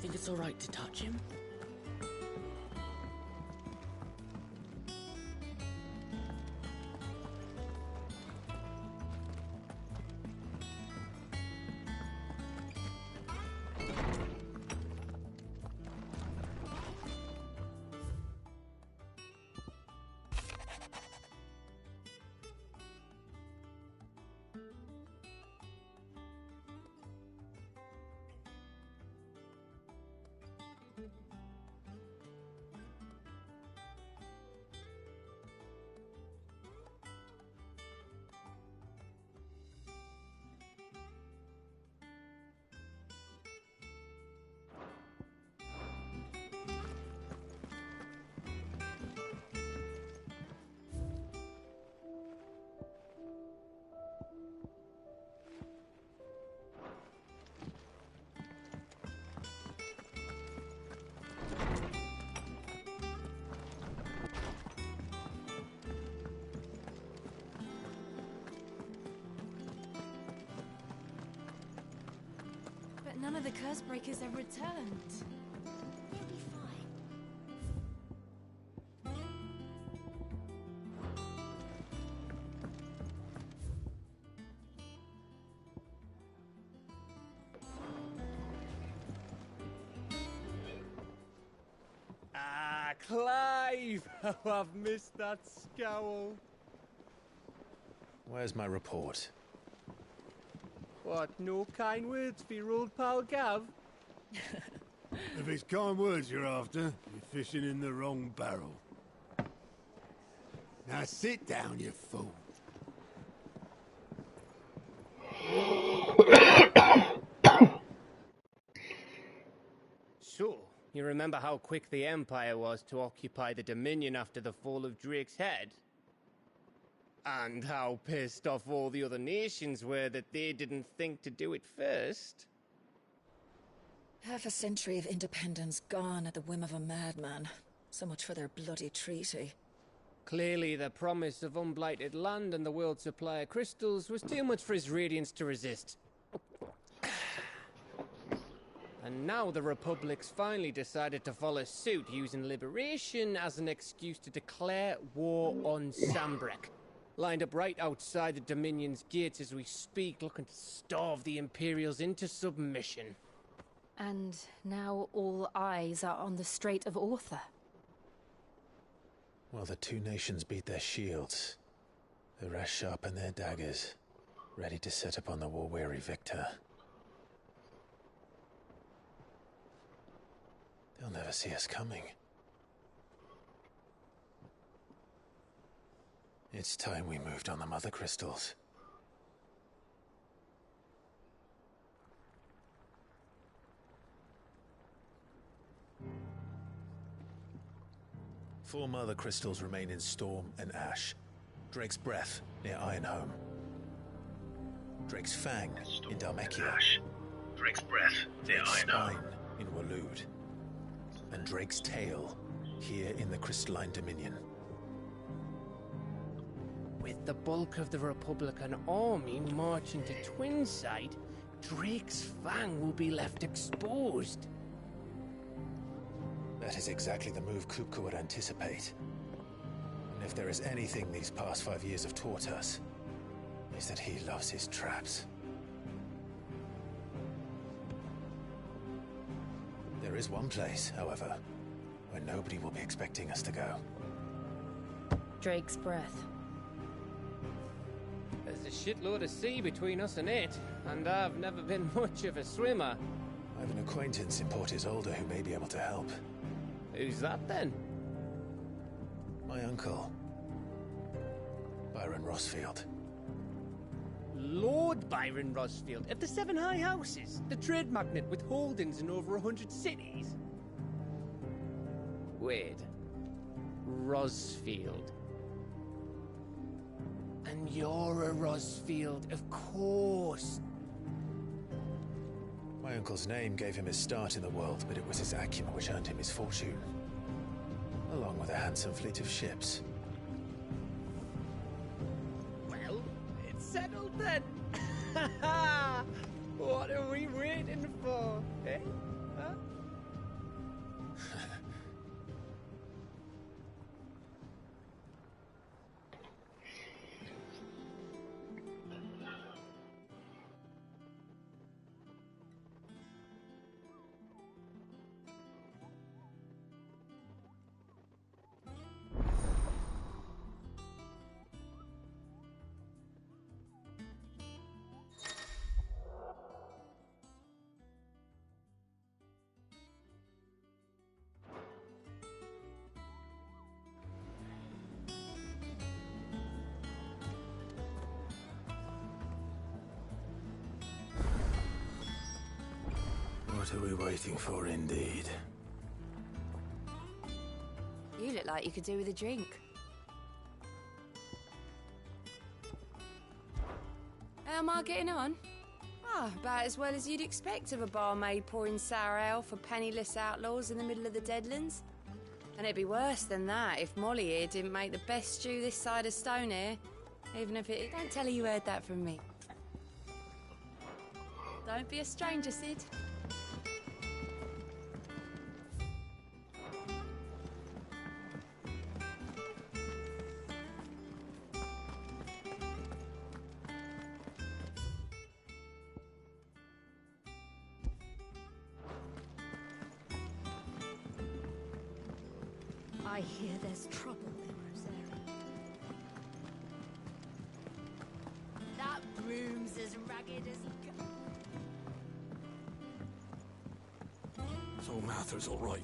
think it's all right to touch him? None of the curse breakers have returned. They'll be fine. Ah, Clive! How I've missed that scowl. Where's my report? What, no kind words for your old pal Gav? If it's kind words you're after, you're fishing in the wrong barrel. Now sit down, you fool. So, you remember how quick the Empire was to occupy the Dominion after the fall of Drake's head? And how pissed off all the other nations were that they didn't think to do it first? Half a century of independence gone at the whim of a madman. So much for their bloody treaty. Clearly, the promise of unblighted land and the world's supply of crystals was too much for his radiance to resist. And now the Republic's finally decided to follow suit, using liberation as an excuse to declare war on Sambrek. Lined up right outside the Dominion's gates as we speak, looking to starve the Imperials into submission. And now all eyes are on the Strait of Author. Well, the two nations beat their shields. The rest sharpen their daggers, ready to set upon the war-weary victor. They'll never see us coming. It's time we moved on the Mother Crystals. Four Mother Crystals remain in Storm and Ash. Drake's Breath near Ironhome. Drake's Fang in Dhalmekia. Drake's Breath near Ironhome in Waloed. And Drake's Tail here in the Crystalline Dominion. With the bulk of the Republican army marching to Twinside, Drake's Fang will be left exposed. That is exactly the move Kupka would anticipate. And if there is anything these past 5 years have taught us, is that he loves his traps. There is one place, however, where nobody will be expecting us to go. Drake's Breath. There's a shitload of sea between us and it, and I've never been much of a swimmer. I have an acquaintance in Port Isolde who may be able to help. Who's that then? My uncle, Byron Rossfield. Lord Byron Rossfield of the Seven High Houses, the trade magnate with holdings in over 100 cities. Wait, Rossfield. And you're a Rossfield, of course. My uncle's name gave him his start in the world, but it was his acumen which earned him his fortune, along with a handsome fleet of ships. Well, it's settled then. What are we waiting for, eh? Huh? What are we waiting for, indeed? You look like you could do with a drink. How am I getting on? Ah, about as well as you'd expect of a barmaid pouring sour ale for penniless outlaws in the middle of the Deadlands. And it'd be worse than that if Molly here didn't make the best stew this side of Stone here. Even if it... Don't tell her you heard that from me. Don't be a stranger, Sid. I hear there's trouble in Rosaria. That broom's as ragged as he goes. So Mather's all right.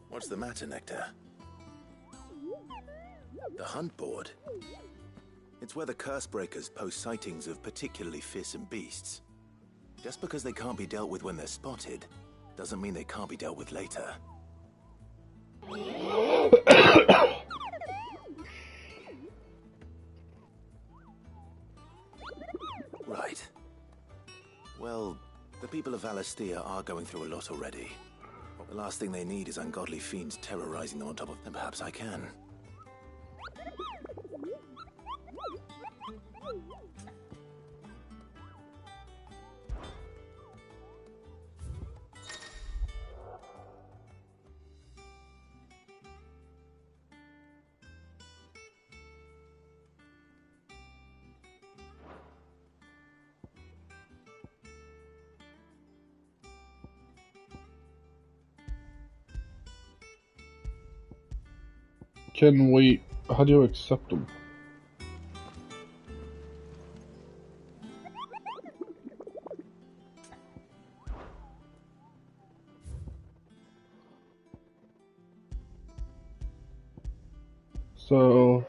What's the matter, Nectar? The hunt board? It's where the Cursebreakers post sightings of particularly fearsome beasts. Just because they can't be dealt with when they're spotted, doesn't mean they can't be dealt with later. Right. Well, the people of Valisthea are going through a lot already. The last thing they need is ungodly fiends terrorizing them on top of them. Perhaps I can. Can we... How do you accept them? So...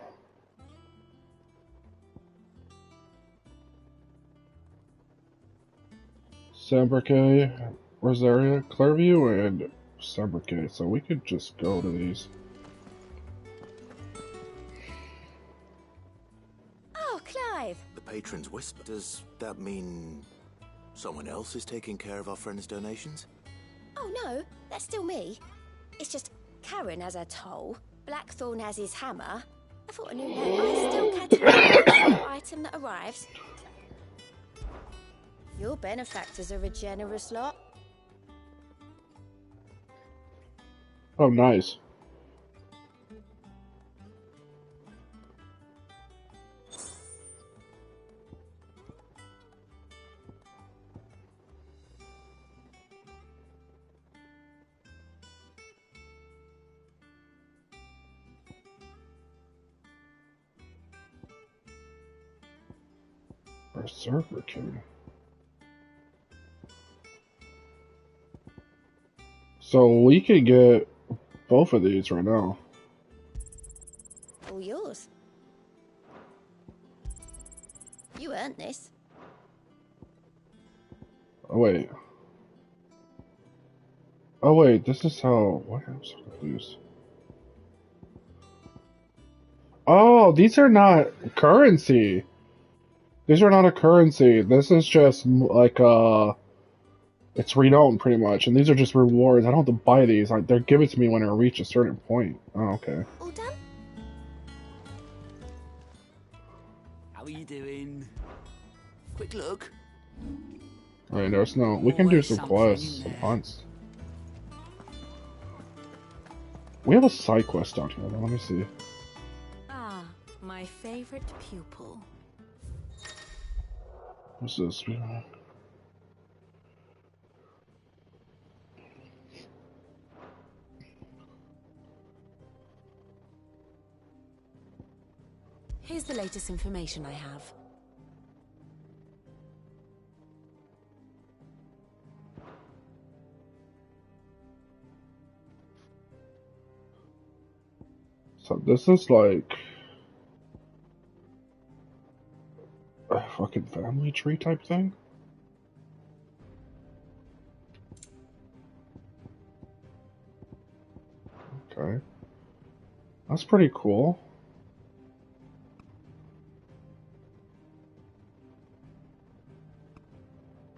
Sambrique, Rosaria, Clairview, and Sambrique. So we could just go to these. The patron's whisper. Does that mean someone else is taking care of our friend's donations? Oh no, that's still me. It's just Karen has her toll, Blackthorn has his hammer. I thought I knew that. I still categorize every item that arrives. Your benefactors are a generous lot. Oh, nice. Berserker King. So we could get both of these right now. All yours. You earned this. Oh wait. Oh wait, this is how... What? I'm so confused. Oh, these are not currency. These are not a currency. This is just like it's renowned pretty much, and these are just rewards. I don't have to buy these. They're given to me when I reach a certain point. Oh, okay. All done? How are you doing? Quick look. Alright, there's no... We can do some quests, some hunts. We have a side quest down here. Let me see. Ah, my favorite pupil. What's this? Here's the latest information I have. So this is like... fuck fucking family tree type thing? Okay. That's pretty cool.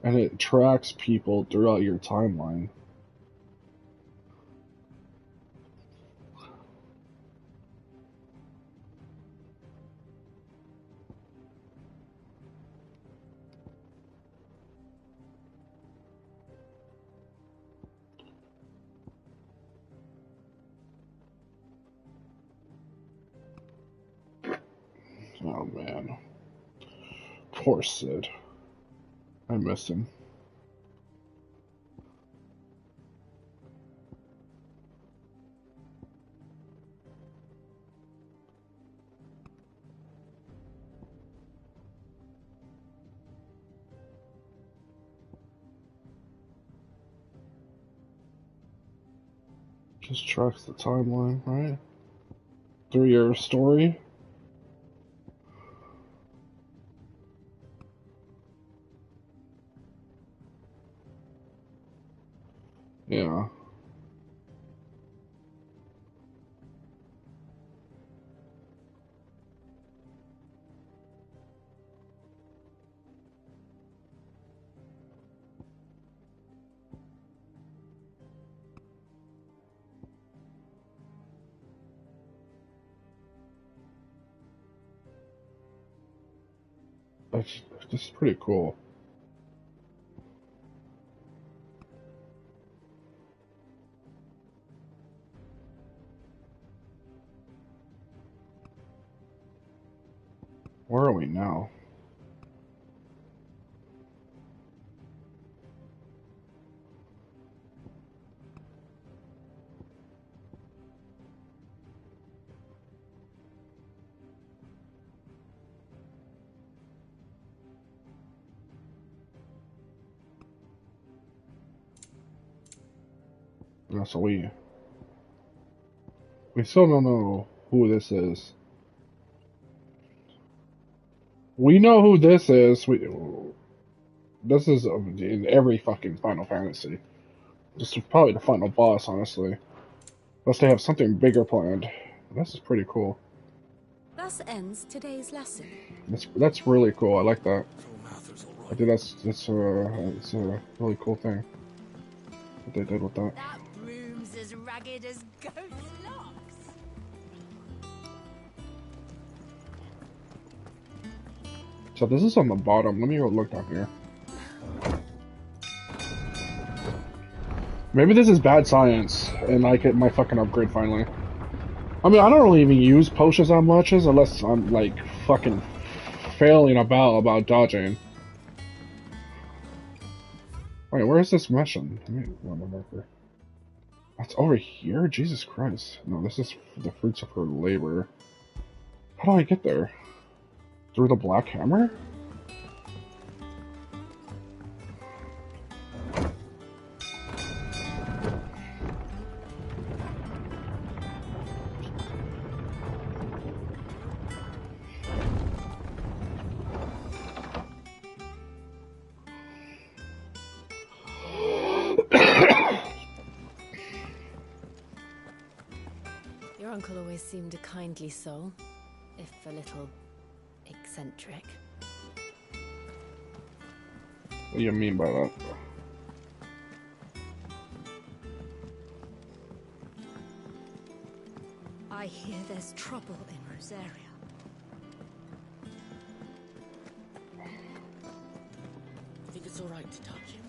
And it tracks people throughout your timeline. Oh man. Poor Sid. I miss him. Just tracks the timeline, right? Through your story. Yeah. That's just pretty cool. Where are we now? No, so we still don't know who this is. We know who this is. This is in every fucking Final Fantasy. This is probably the final boss, honestly. Unless they have something bigger planned. This is pretty cool. Thus ends today's lesson. That's really cool. I like that. I think that's a really cool thing. What they did with that. That broom's as ragged as ghost locks. So this is on the bottom. Let me go look down here. Maybe this is bad science, and I get my fucking upgrade finally. I mean, I don't really even use potions that much, unless I'm like fucking failing about dodging. Wait, where is this mission? Let me run the marker. That's over here? Jesus Christ. No, this is the fruits of her labor. How do I get there? Through the Black Hammer? Your uncle always seemed a kindly soul, if a little eccentric. What do you mean by that? I hear there's trouble in Rosaria. I think it's alright to touch him.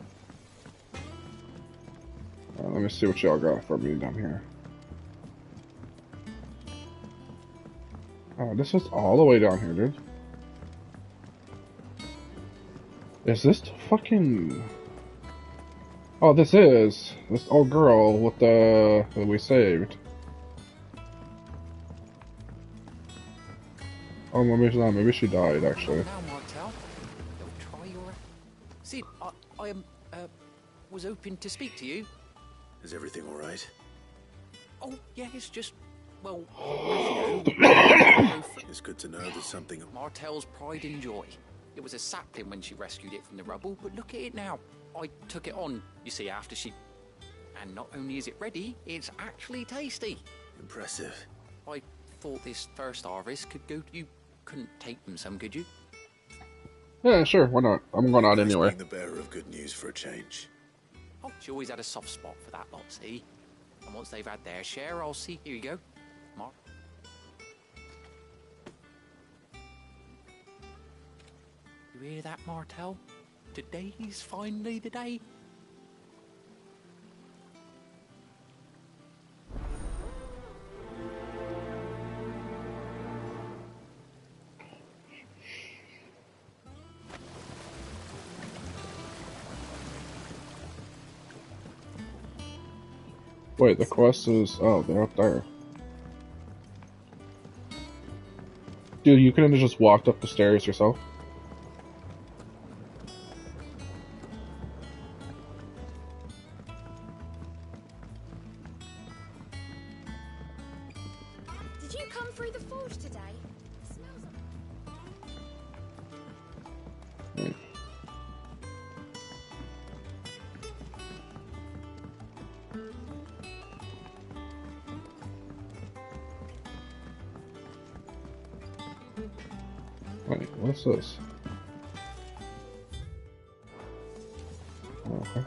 Let me see what y'all got for me down here. Oh, this is all the way down here, dude. Is this fucking... Oh, this is. This old girl with the... that we saved. Oh, maybe she died, actually. Now, Martel, don't try your... See, I was hoping to speak to you. Is everything all right? Oh, yeah, it's just... Well, as you know... It's good to know there's something... Martel's pride and joy. it was a sapling when she rescued it from the rubble, but look at it now. I took it on, you see, after she... And not only is it ready, it's actually tasty. Impressive. I thought this first harvest could go... You couldn't take them some, could you? Yeah, sure, why not? I'm going out anyway. Being the bearer of good news for a change. Oh, she always had a soft spot for that lot, see? And once they've had their share, I'll see... Here you go. Mark. You hear that, Martel? Today's finally the day. Wait, the quest is... Oh, they're up there. Dude, you couldn't have just walked up the stairs yourself? Did you come through the forge today? It smells like... Wait, what's this? Okay.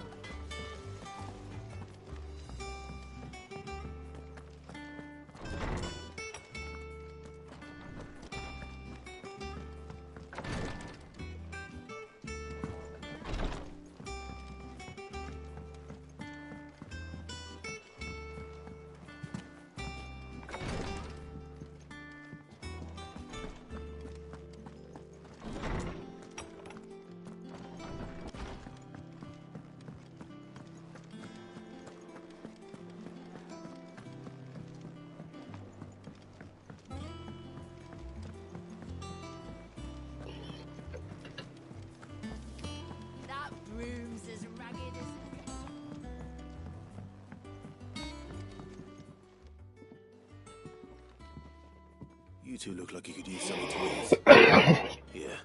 That broom's as ragged as... You two look like you could use something to eat. Yeah.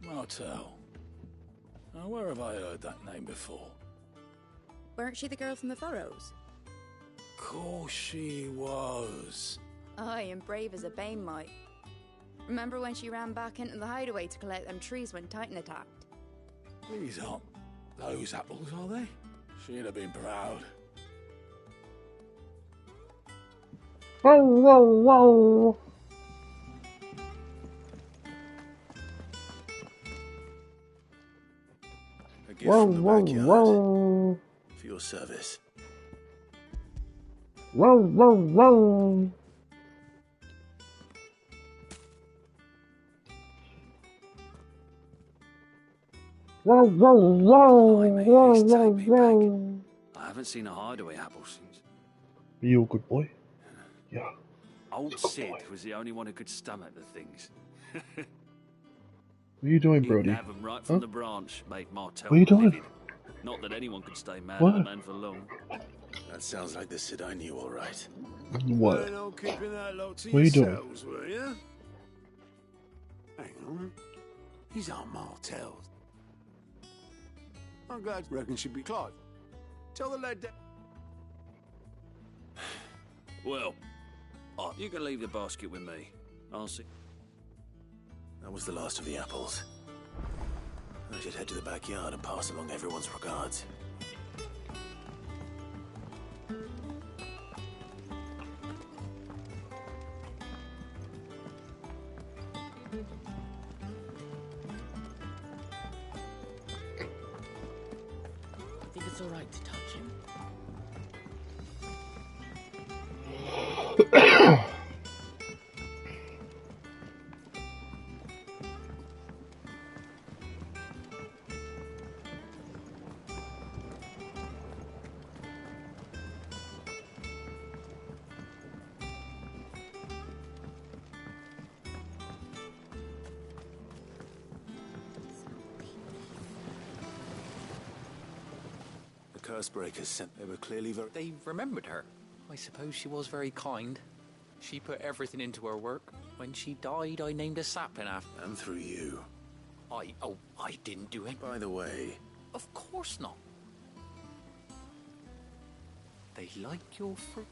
Martel. Now, where have I heard that name before? Weren't she the girl from the Furrows? Course she was. Aye, and brave as a bane might. Remember when she ran back into the hideaway to collect them trees when Titan attacked? These aren't those apples, are they? She'd have been proud. Whoa, whoa, whoa. A gift from the backyard. Whoa. For your service. Whoa, whoa, whoa. Whoa, whoa, whoa, Blimey, whoa, he's whoa, taken me whoa. I haven't seen a hideaway apple since. Are you a good boy? Yeah. Old Good Sid boy. was the only one who could stomach the things. What are you doing, He'd Brody? have 'em right from Huh? the branch, made Martel What are you doing? livid. Not that anyone could stay mad What? at a man for long. That sounds like the Sid I knew, all right. What? Weren't all keeping that lot to What are you doing? yourselves, were you? Hang on. These aren't Martels. I'm glad reckon she'd be Clive. Tell the lad that... Well, you can leave the basket with me. I'll see. That was the last of the apples. I should head to the backyard and pass along everyone's regards. I think it's alright to touch him. The curse breakers sent. They were clearly very. They remembered her. I suppose she was very kind. She put everything into her work. When she died, I named a sapling after. And through you. I didn't do it. By the way... Of course not. They like your fruit.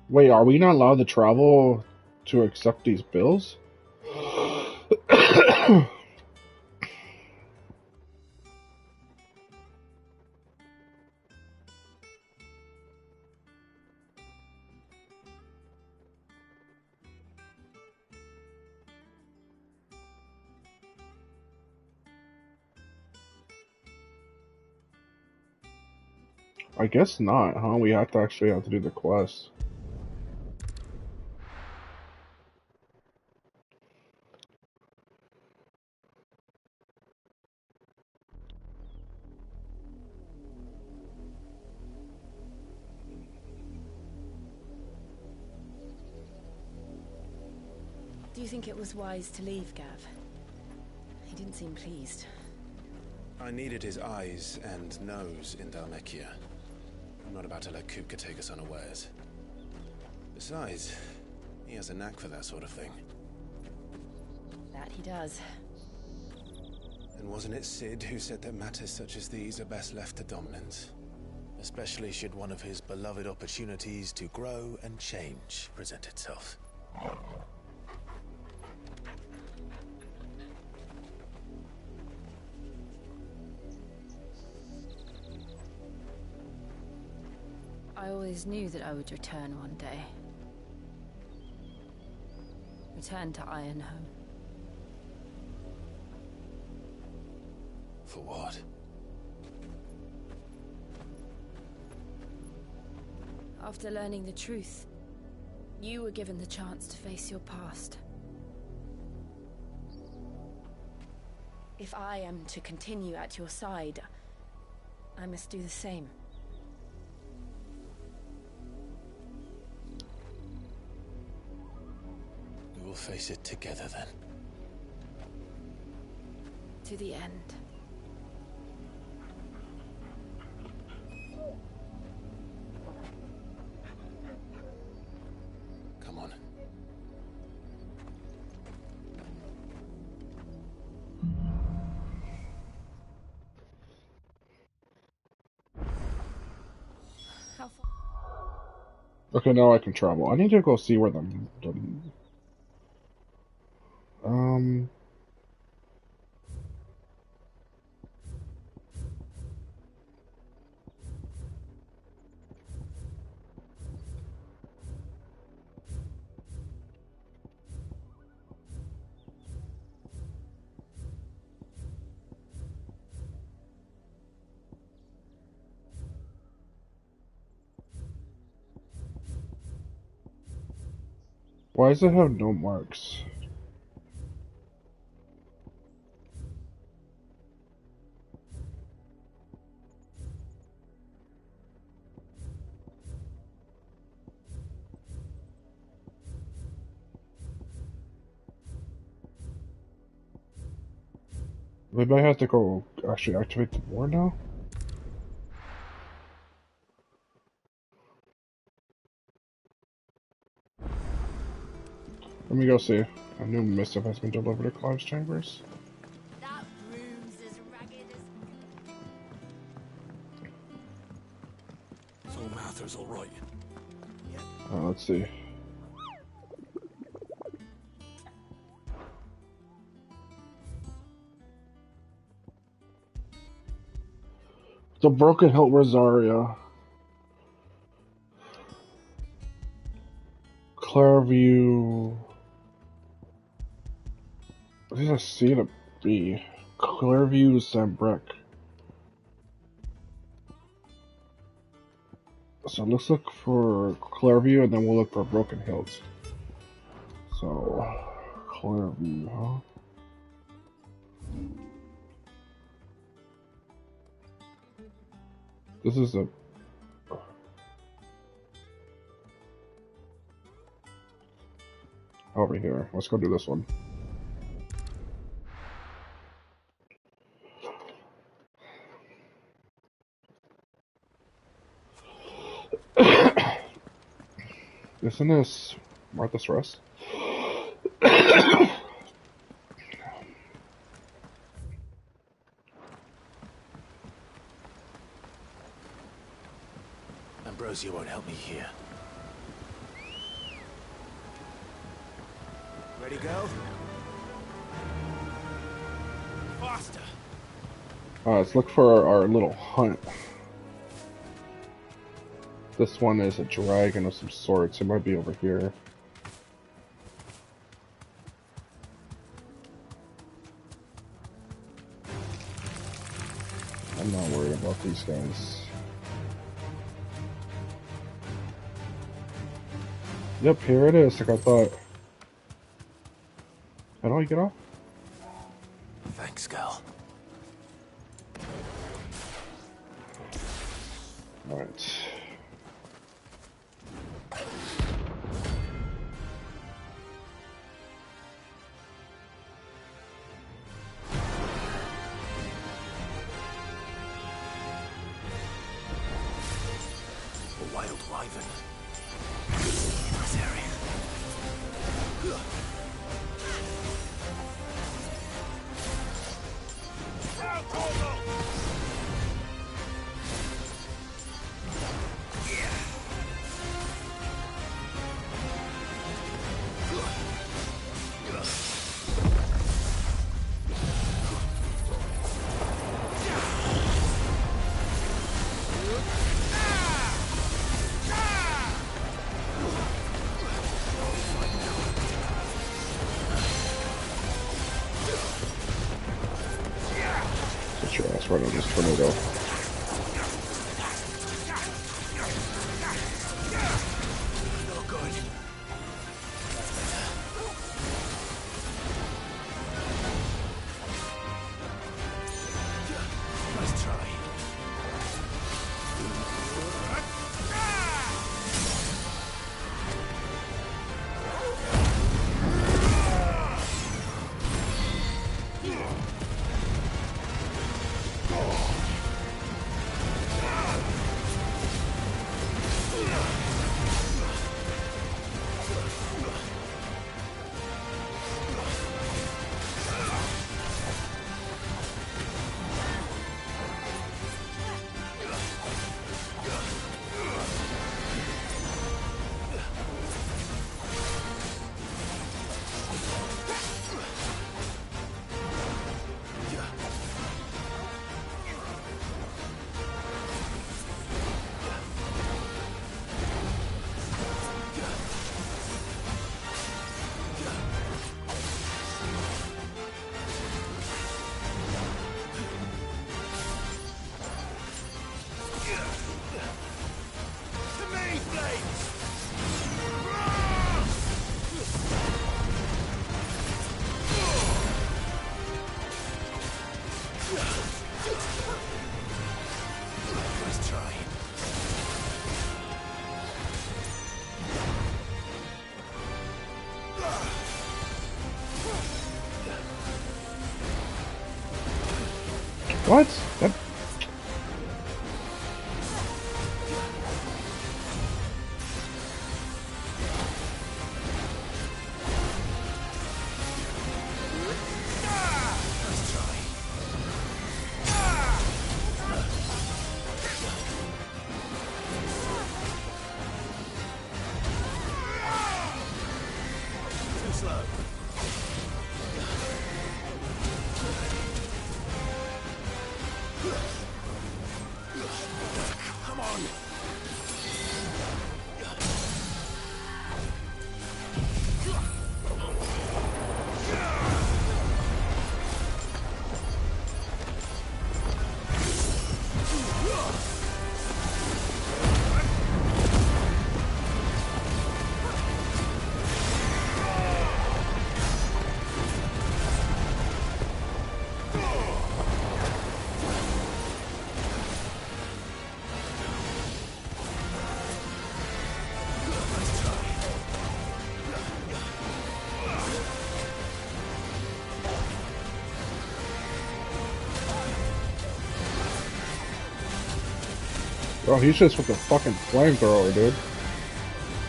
Wait, are we not allowed to travel to accept these bills? I guess not, huh? We have to do the quest. Do you think it was wise to leave, Gav? He didn't seem pleased. I needed his eyes and nose in Dhalmekia. I'm not about to let Kupka take us unawares. Besides, he has a knack for that sort of thing. That he does. And wasn't it Sid who said that matters such as these are best left to dominance? Especially should one of his beloved opportunities to grow and change present itself. I always knew that I would return one day. Return to Ironhome. For what? After learning the truth, you were given the chance to face your past. If I am to continue at your side, I must do the same. We will face it together then. To the end. Come on. How far? Okay, now I can travel. I need to go see where why does it have no marks? Maybe I have to go actually activate the board now? Let me go see. A new missive has been delivered to Clive's chambers. That room's as ragged as... So Mather's all right. Let's see. The Broken Hilt Rosaria. Clairview. What does it C to B? Clairview Sambrec. So let's look for Clearview, and then we'll look for Broken Hills. So, Clearview, huh? This is a... Over here. Let's go do this one. Isn't this Martha's Rest? Ambrosia won't help me here. Ready, go? Faster! Let's look for our little hunt. This one is a dragon of some sorts. It might be over here. I'm not worried about these guys. Yep, here it is, like I thought. How do I get off? Thanks, girl. Alright. A wild wyvern. In this area. Get your ass right on this tornado. What? That... Oh, he's just with the fucking flamethrower, dude.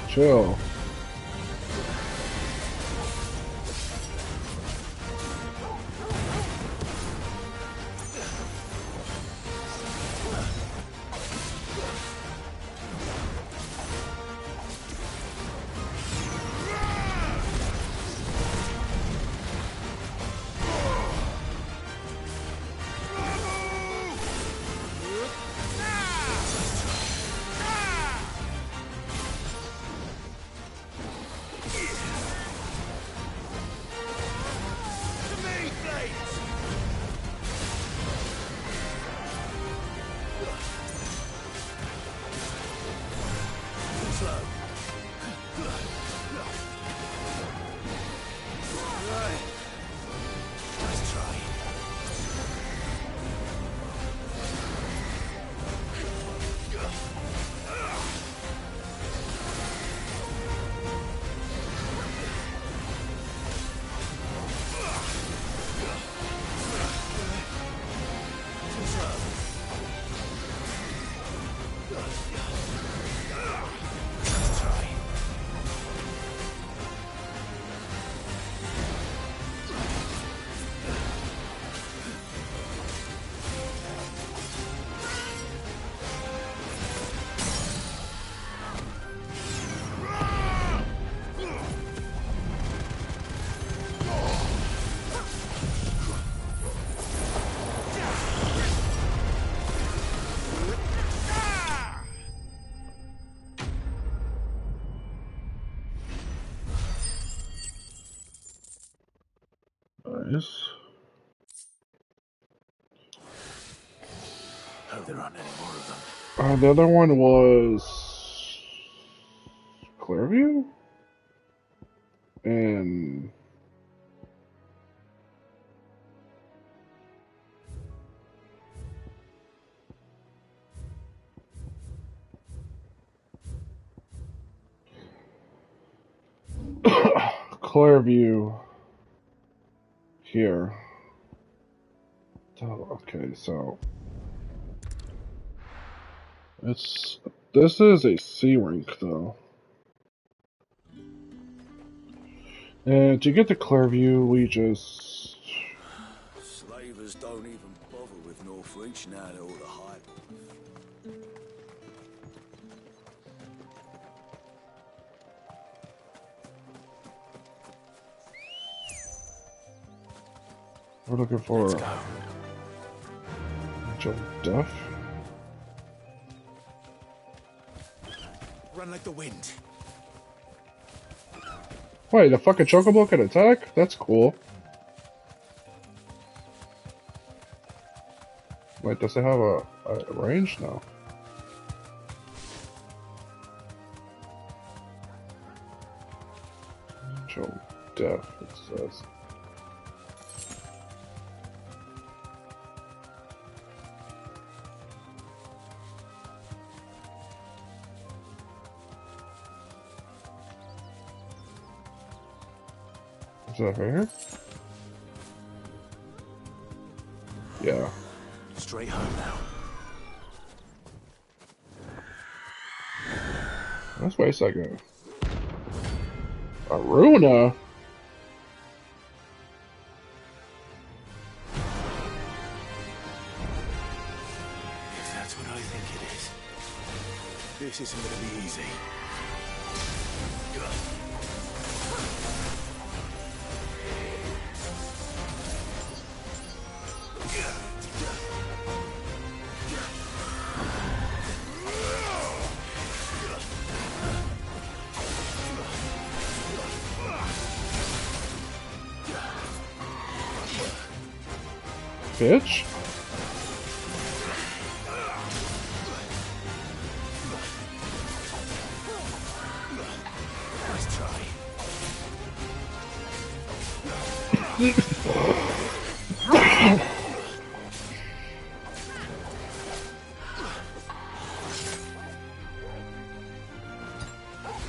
Chill. Nice. Hope there aren't any more of them. The other one was Clearview? And Clearview here. Oh, okay, so this is a C rank though. And to get to Clearview, we just Slavers don't even bother with Northreach now they're all the hype. we're looking for Let's go. Angel Death. Run like the wind. Wait, the fucking chocobo can attack? That's cool. Wait, does it have a range? No. Angel Death, it says. Is that right here? Yeah. Straight home now. Let's wait a second. Aruna? If that's what I think it is, this isn't gonna be easy. Bitch? Nice try.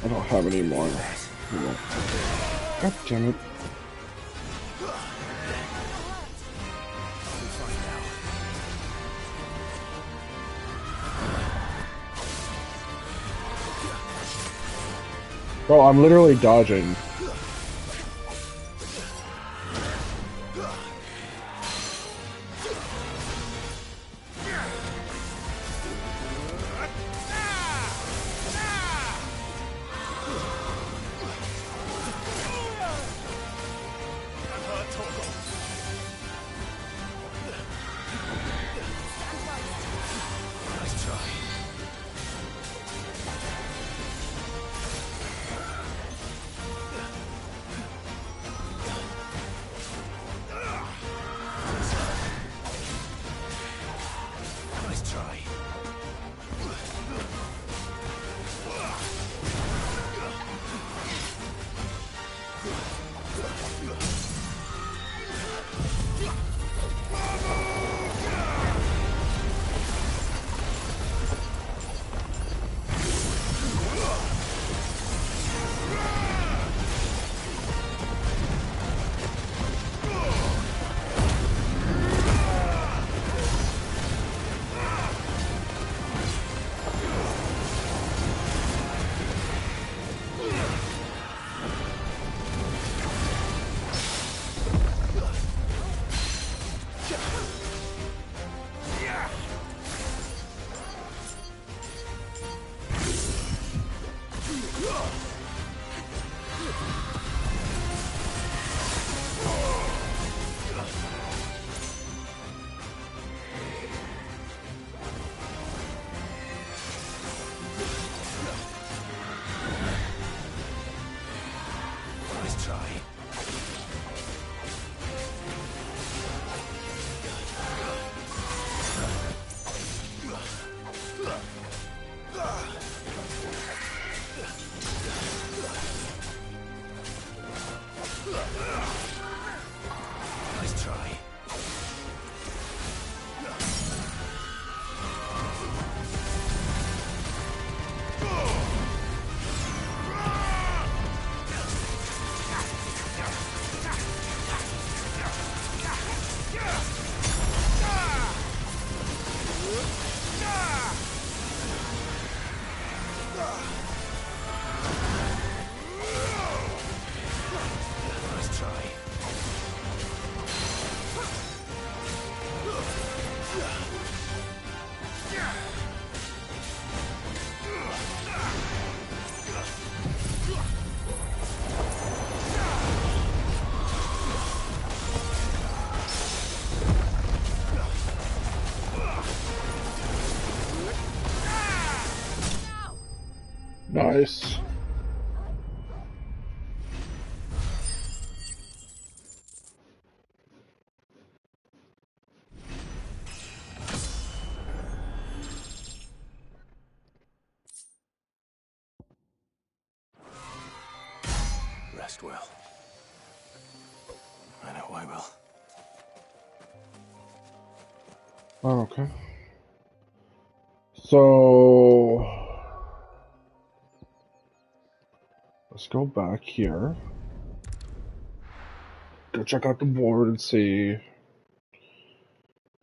I don't have any more. God damn it. Bro, I'm literally dodging. Nice. Rest well. I know I will. Oh, okay. So let's go back here. Go check out the board and see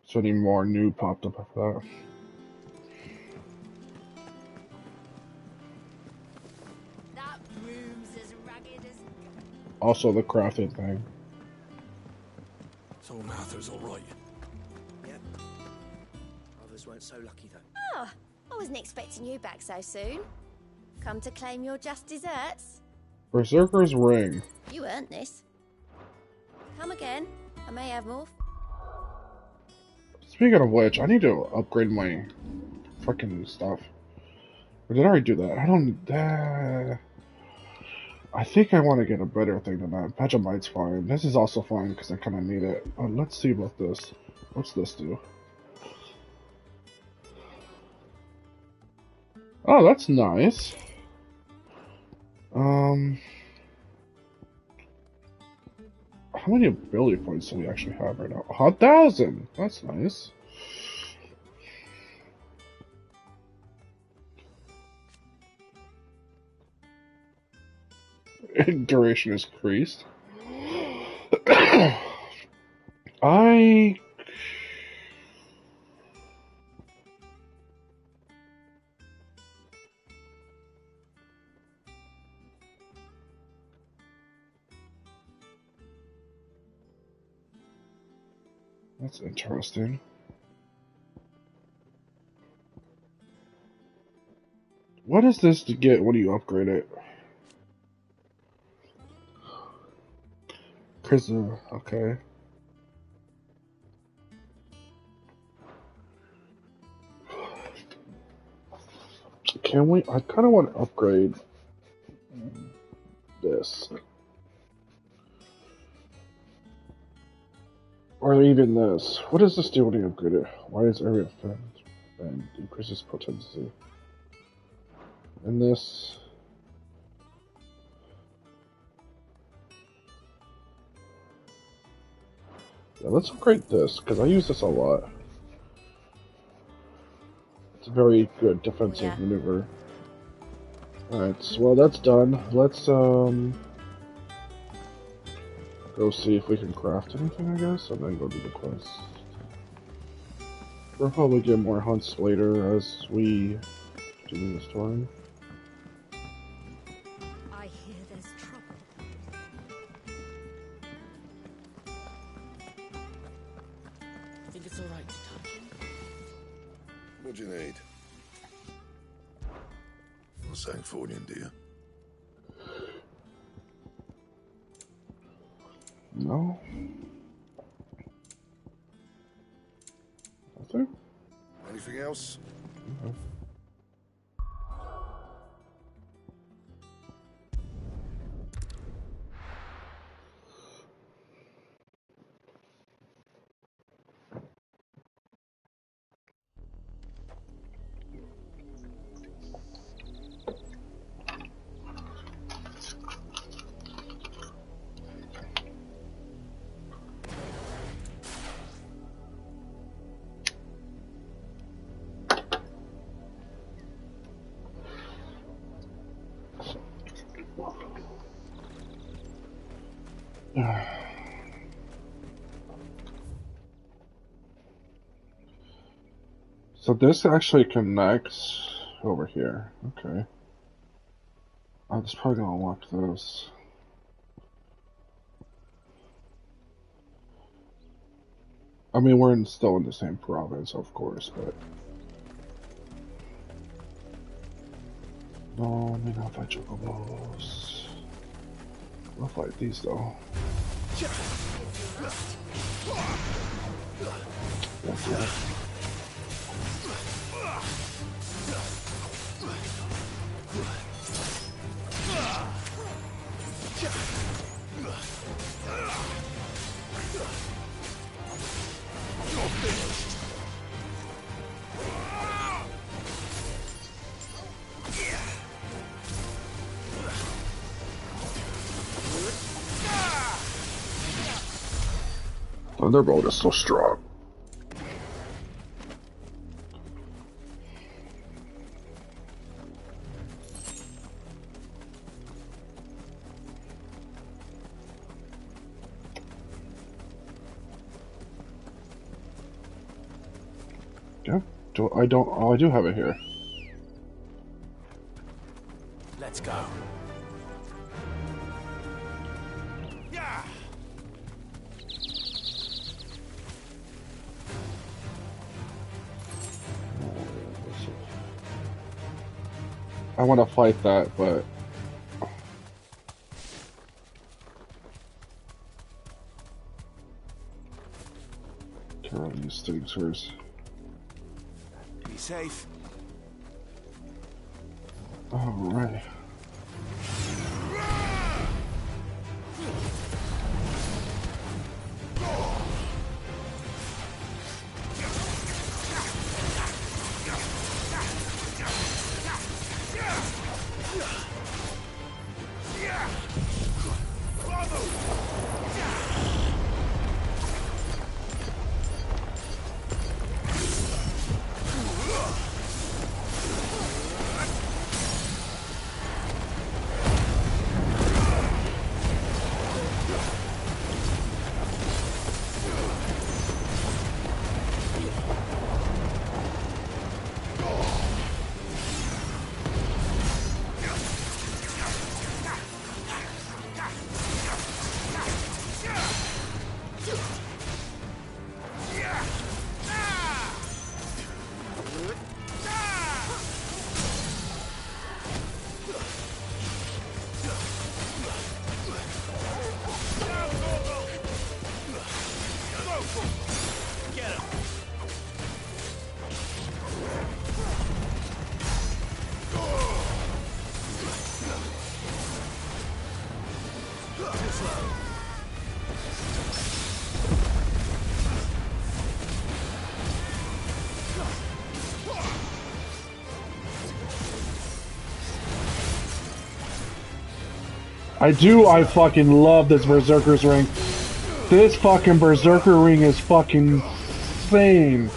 if any more new popped up after that. That room's as ragged as... Also the crafting thing. So Martha's all right. Yep. Others weren't so lucky, though. Oh, I wasn't expecting you back so soon. Come to claim your just desserts? Berserker's Ring. You earned this. Come again. I may have more. Speaking of which, I need to upgrade my freaking stuff. Or did I already do that? I don't... I think I want to get a better thing than that. Vegemite's fine. This is also fine because I kind of need it. Let's see about this. What's this do? Oh, that's nice. How many ability points do we actually have right now? 1,000! That's nice. Duration is increased. That's interesting. What is this to get when you upgrade it? Prisoner, okay. Can we? I kind of want to upgrade this. Or even this. What does this do when you upgrade it? Why is area offense and increases potency? And this. Yeah, let's upgrade this, because I use this a lot. It's a very good defensive maneuver. Alright, so, well, that's done. Let's, go see if we can craft anything, I guess, and then go do the quest. We'll probably get more hunts later as we do the story. I hear there's trouble. I think it's alright to touch. What do you need? Not saying fortune, do you? No. Nothing? Anything else? No. So this actually connects over here. Okay. I'm just probably gonna unlock this. I mean, we're still in the same province, of course, but... No, I may not fight chocobos. We'll fight these, though. Yeah. Thunderbolt is so strong. Yeah, I do have it here. Let's go. Yeah. I want to fight that, but care of these things first. Be safe. All right. I fucking love this Berserker's ring. This fucking Berserker ring is fucking insane.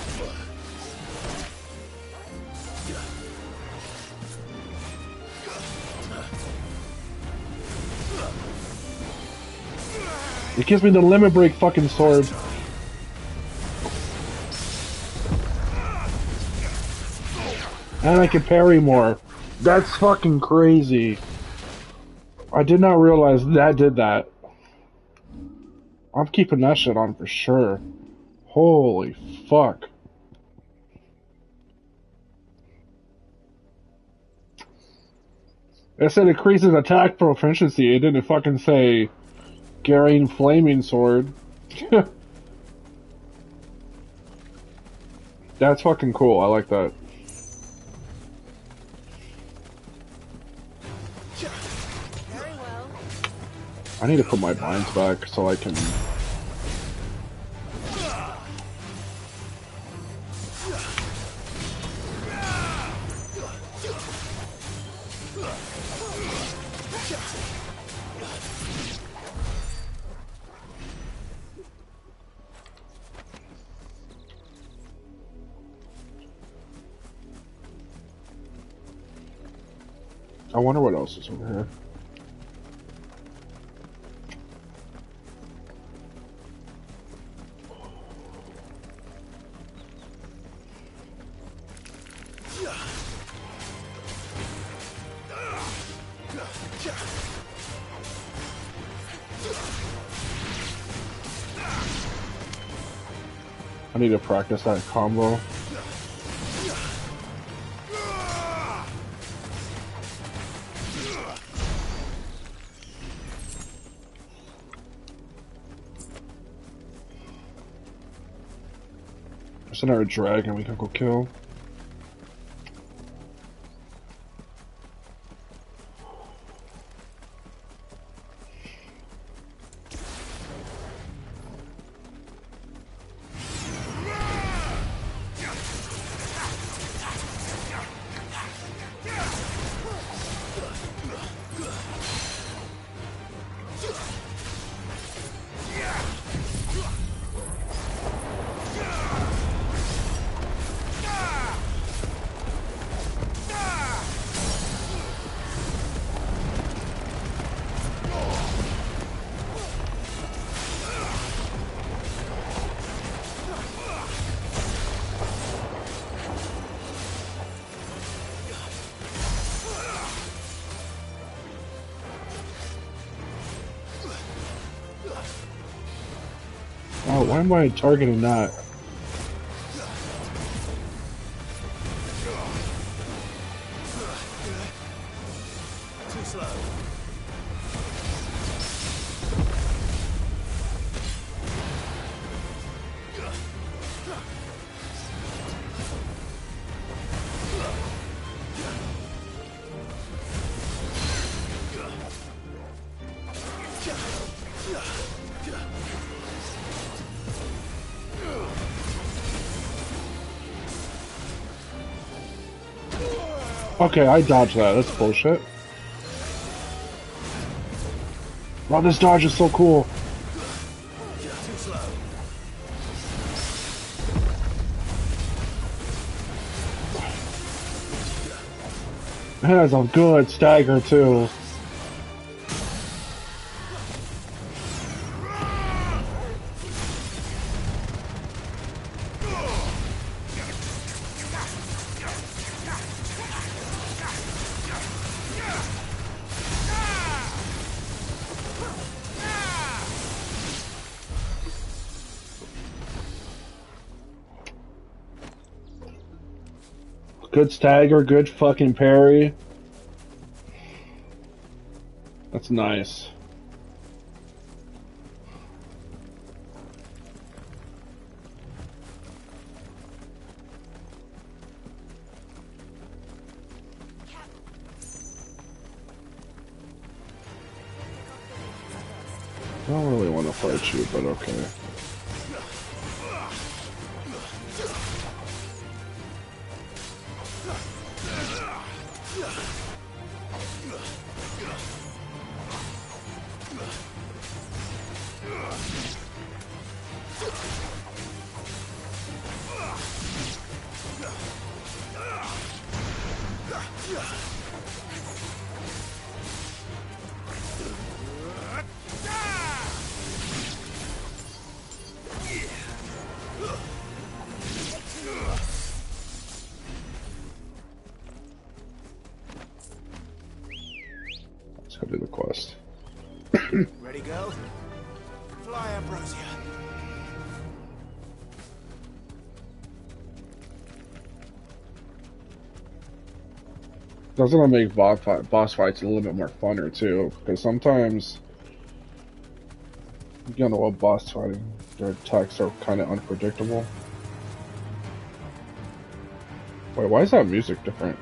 It gives me the limit break fucking sword. And I can parry more. That's fucking crazy. I did not realize that did that. I'm keeping that shit on for sure. Holy fuck. It said increases attack proficiency. It didn't fucking say Garing Flaming Sword. That's fucking cool. I like that. I need to put my binds back so I can... I wonder what else is over here. I need to practice that combo. There's another dragon we can go kill. Oh, why am I targeting that? Too slow. Okay, I dodged that. That's bullshit. Wow, this dodge is so cool. Too slow. It has a good stagger too. Good stagger, good fucking parry. That's nice. I don't really want to fight you, but okay. Let's go do the quest. Ready, go? Fly, Ambrosia. Doesn't it make boss fights a little bit more funner too? Because sometimes you get into a boss fighting, their attacks are kind of unpredictable. Wait, why is that music different?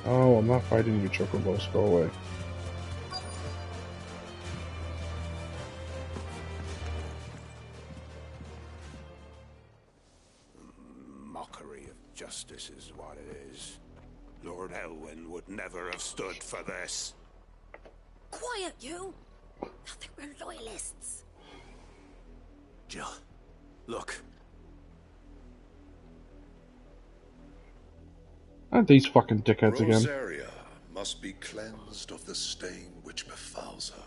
Oh, I'm not fighting you, Chocobos. Go away. Mockery of justice is what it is. Lord Elwyn would never have stood for this. Quiet, you! I think we're loyalists. Jill, look. Aren't these fucking dickheads again? Rosaria must be cleansed of the stain which befouls her,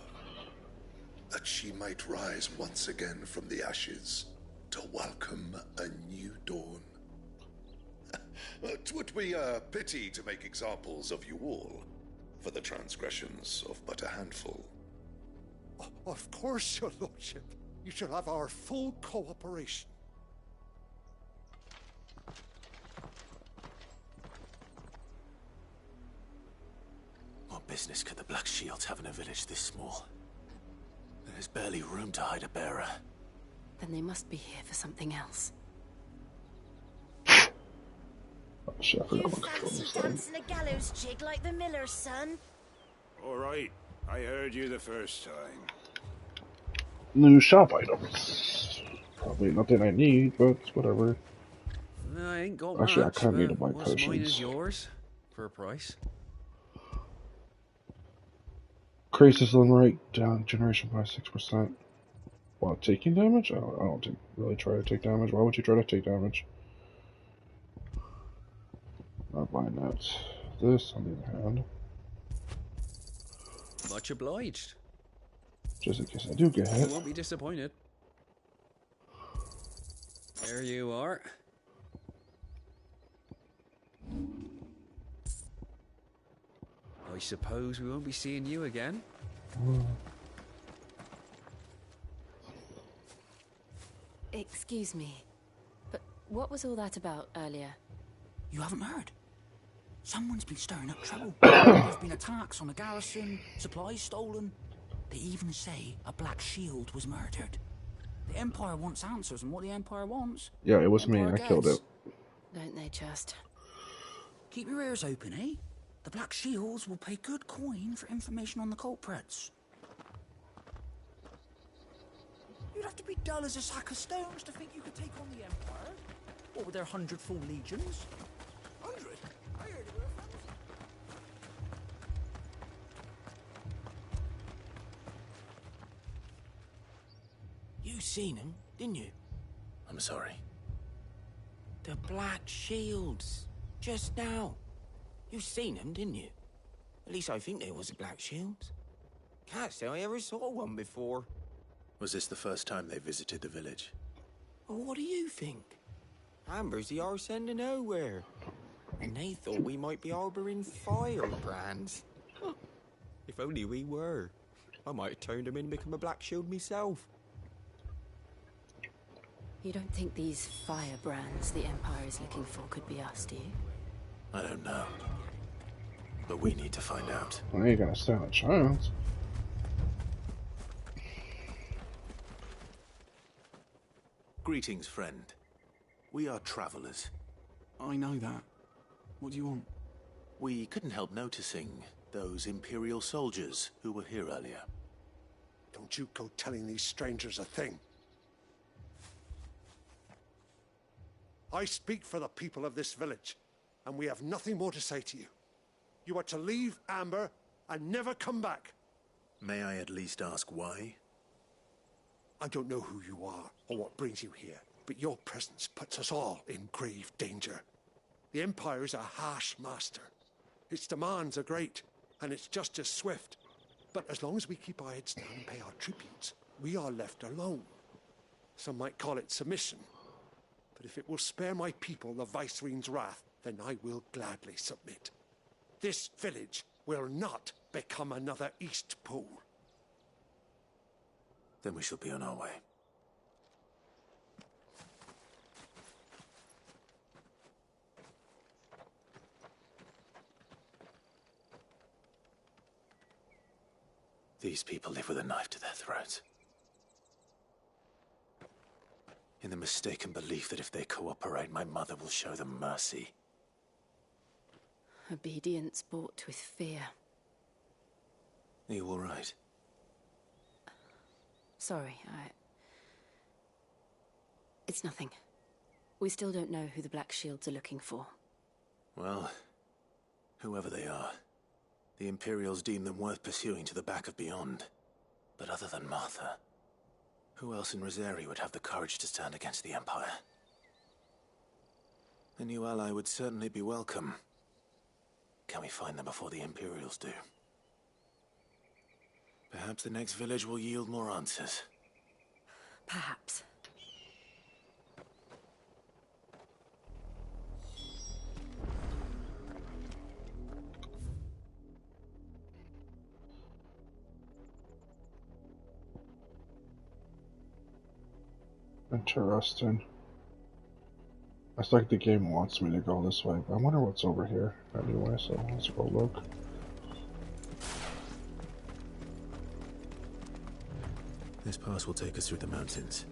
that she might rise once again from the ashes to welcome a new dawn. 'Twould be a pity to make examples of you all, for the transgressions of but a handful. Of course, your lordship. You shall have our full cooperation. What business could the Black Shields have in a village this small? There's barely room to hide a bearer. Then they must be here for something else. Oh, shit, I forgot You what the fuck fancy was saying. dancing a gallows jig like the miller's son? All right. I heard you the first time. New shop items. Probably nothing I need, but whatever. I ain't got Actually, much. I kind of need to but buy what's mine potions. is yours for a price. Increases limb rate down generation by 6%. While taking damage? I don't really try to take damage. Why would you try to take damage? Not buying that. This, on the other hand, Much obliged. just in case I do get You hit. won't be disappointed. There you are. I suppose we won't be seeing you again. Excuse me, but what was all that about earlier? You haven't heard? Someone's been stirring up trouble. There've been attacks on the garrison, supplies stolen. They even say a Black Shield was murdered. The Empire wants answers, and what the Empire wants... Yeah, it was me. Empire I killed it. gets. Don't they just? Keep your ears open, eh? The Black Shields will pay good coin for information on the culprits. You'd have to be dull as a sack of stones to think you could take on the Empire. What with their 100 full legions? 100? I heard it were 1,000. You seen him, didn't you? I'm sorry. The Black Shields. Just now. You seen them, didn't you? At least I think there was a Black Shields. Can't say I ever saw one before. Was this the first time they visited the village? Well, what do you think? Amber's the arse end of nowhere. And they thought we might be harboring firebrands. If only we were. I might have turned them in and become a Black Shield myself. You don't think these firebrands the Empire is looking for could be us, do you? I don't know. But we need to find out. I ain't gonna stand a chance. Greetings, friend. We are travelers. I know that. What do you want? We couldn't help noticing those Imperial soldiers who were here earlier. Don't you go telling these strangers a thing. I speak for the people of this village, and we have nothing more to say to you. You are to leave Amber and never come back. May I at least ask why? I don't know who you are or what brings you here, but your presence puts us all in grave danger. The Empire is a harsh master. Its demands are great, and its justice swift. But as long as we keep our heads down and pay our tributes, we are left alone. Some might call it submission. But if it will spare my people the Viceroy's wrath, then I will gladly submit. This village will not become another East Pool. Then we shall be on our way. These people live with a knife to their throats. In the mistaken belief that if they cooperate, my mother will show them mercy. Obedience bought with fear. Are you all right? Sorry, It's nothing. We still don't know who the Black Shields are looking for. Well, whoever they are, the Imperials deem them worth pursuing to the back of beyond. But other than Martha, who else in Rosari would have the courage to stand against the Empire? A new ally would certainly be welcome. Can we find them before the Imperials do? Perhaps the next village will yield more answers. Perhaps. Interesting. It's like the game wants me to go this way, but I wonder what's over here anyway, so let's go look. This pass will take us through the mountains.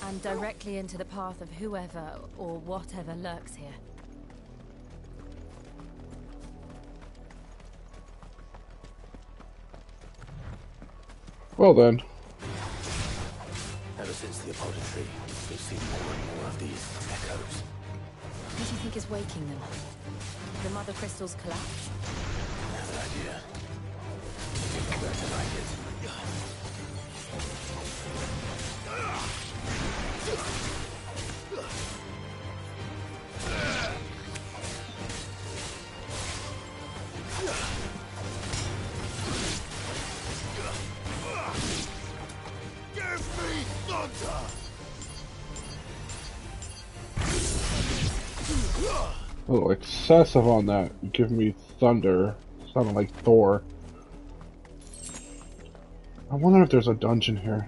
And directly into the path of whoever or whatever lurks here. Well then. Ever since the apothecary, we've seen more and more of these echoes. What do you think is waking them? The Mother Crystal's collapse? I have an idea. You're going to like it. A little excessive on that. Give me thunder. Sounding like Thor. I wonder if there's a dungeon here.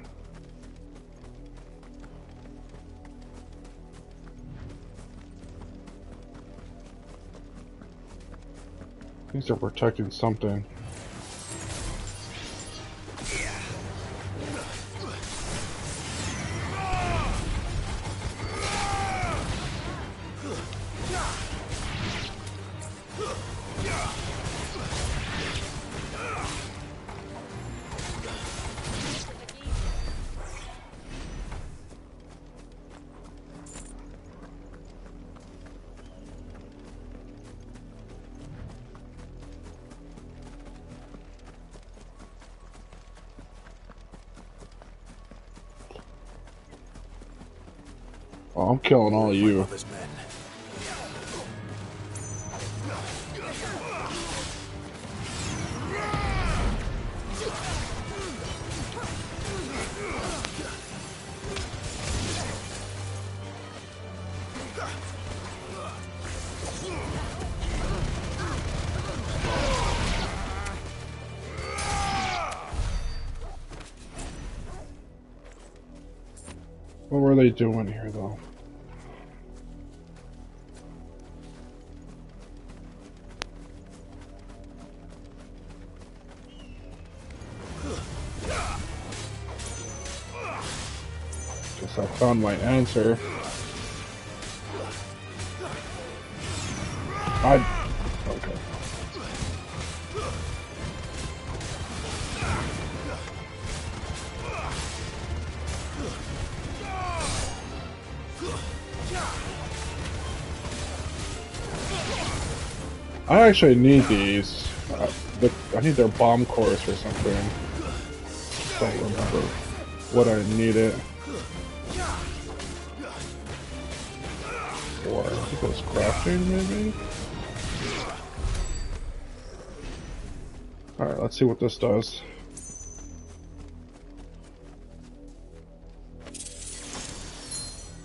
These are protecting something. Oh, I'm killing all of you. What were they doing here, though? Guess I found my answer. Okay. I actually need these. I need their bomb cores or something. Don't remember what I need it for. I think it was crafting, maybe? Alright, let's see what this does.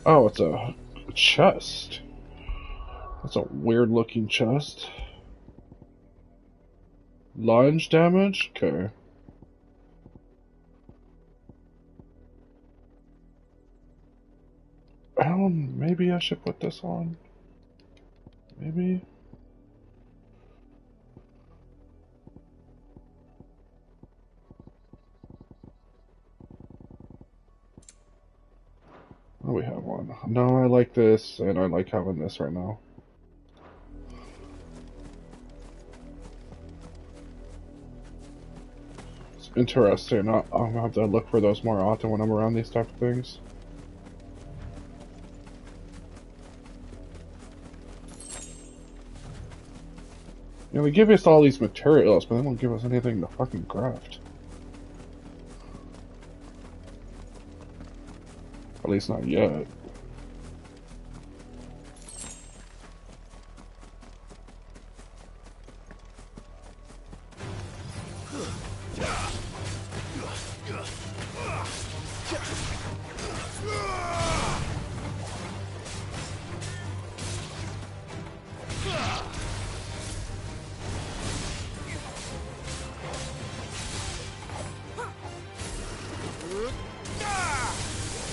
Oh, it's a chest. That's a weird looking chest. Lunge damage? Okay. Maybe I should put this on. Maybe. Oh, we have one. No, I like this, and I like having this right now. It's interesting. I'm gonna have to look for those more often when I'm around these type of things. You know, they give us all these materials, but they won't give us anything to fucking craft. At least not yet.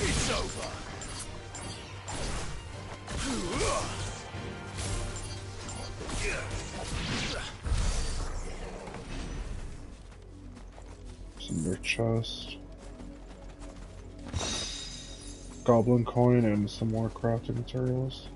It's over. Cinder chest. Goblin coin and some more crafting materials.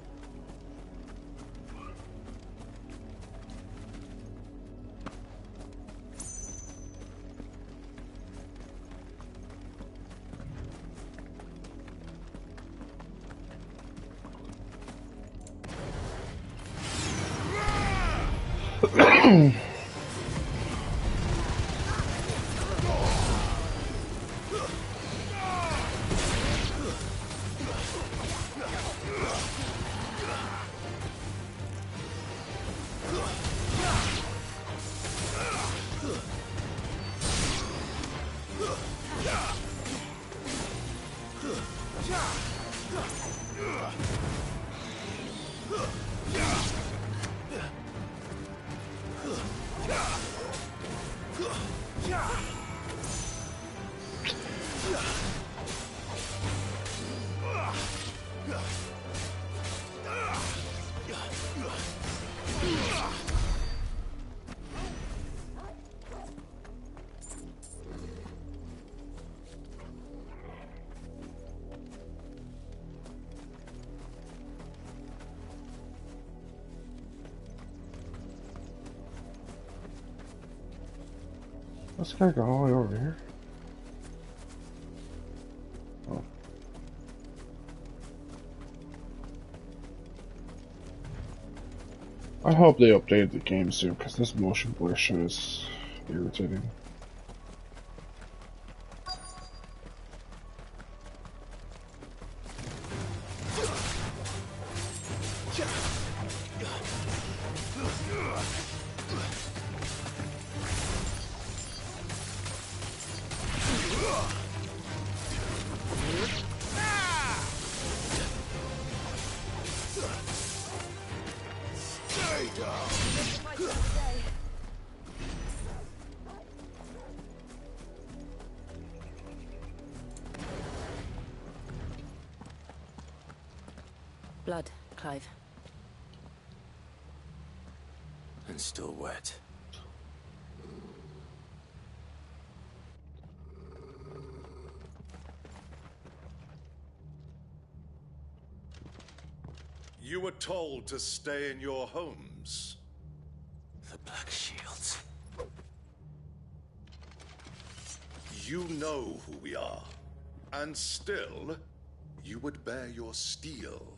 This guy go all the way over here? Oh. I hope they updated the game soon, because this motion blur shit is irritating. Blood, Clive. And still wet. You were told to stay in your homes. The Black Shields. You know who we are. And still, you would bear your steel.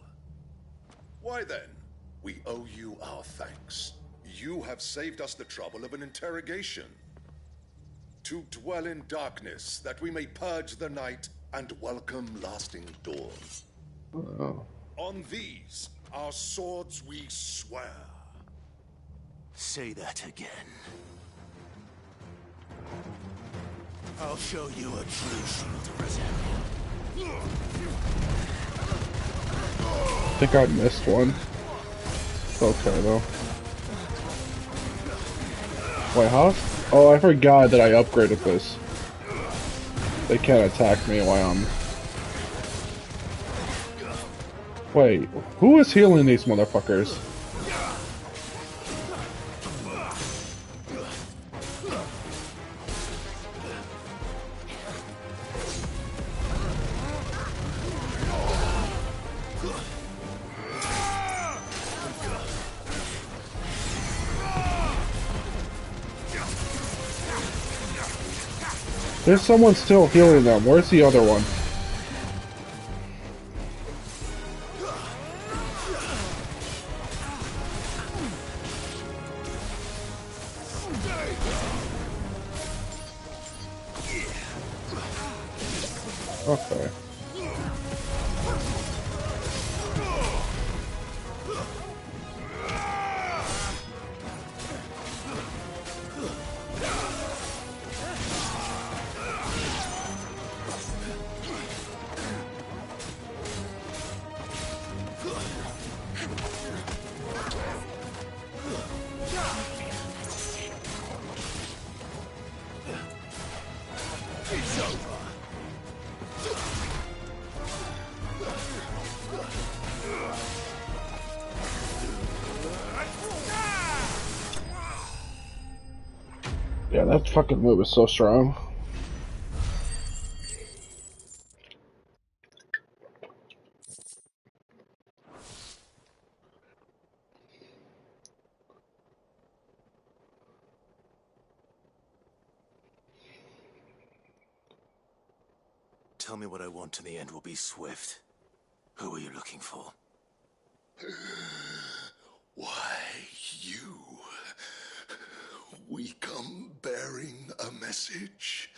Why then, we owe you our thanks. you have saved us the trouble of an interrogation. To dwell in darkness, that we may purge the night and welcome lasting dawn. Oh. On these, our swords we swear. Say that again. I'll show you a true shield resemble. I think I missed one. Okay, though. Wait, how? Oh, I forgot that I upgraded this. They can't attack me while I'm... Wait, who is healing these motherfuckers? There's someone still healing them. Where's the other one? Okay. Yeah, that fucking move is so strong. Tell me what I want and the end will be swift. Who are you looking for? Why, you. We come bearing a message.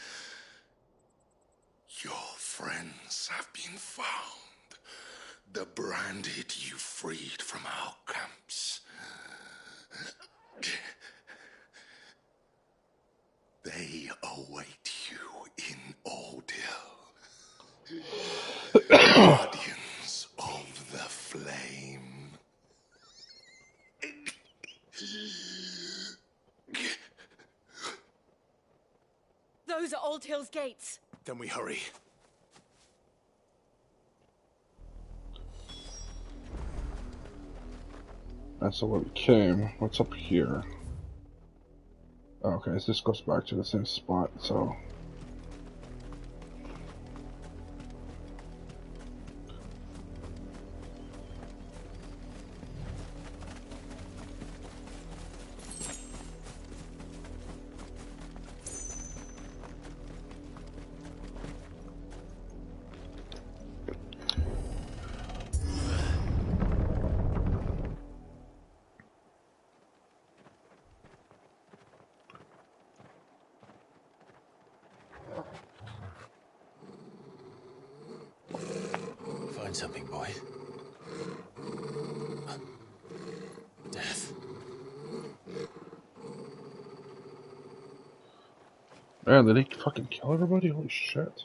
Your friends have been found. The branded you freed from our camps. They await you in Ordeal. Guardians of the Flame. Those are Old Hill's gates. Then we hurry. That's where we came. What's up here? Okay, so this goes back to the same spot, so... Find something, boy. Death. Man, did he fucking kill everybody? Holy shit.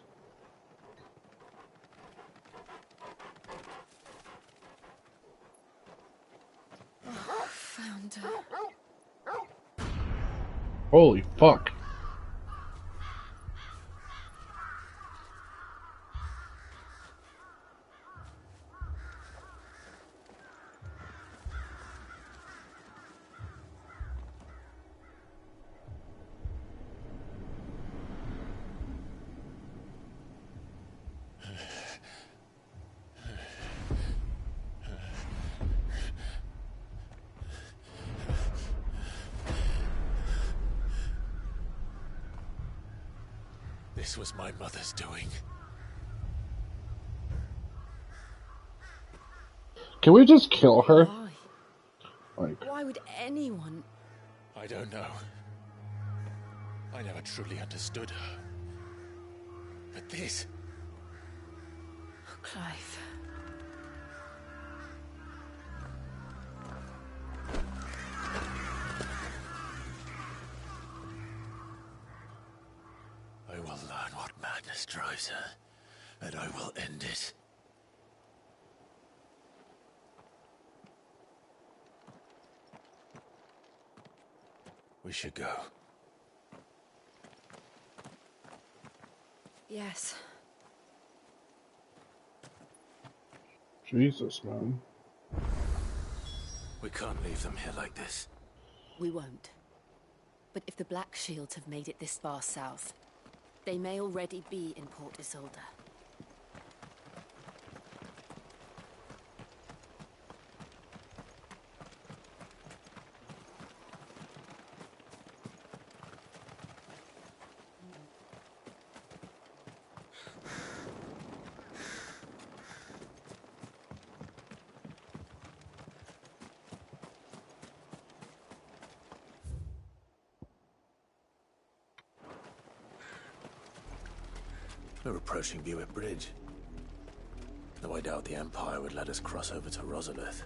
Found her. Holy fuck. This was my mother's doing. Can we just kill her? Why? Like... Why would anyone I don't know. I never truly understood her. But this... Oh, Clive. I will learn what madness drives her, and I will end it. We should go. Yes. Jesus, man. We can't leave them here like this. We won't. But if the Black Shields have made it this far south, they may already be in Port Isolde. We're approaching Buick Bridge. Though I doubt the Empire would let us cross over to Rosalith.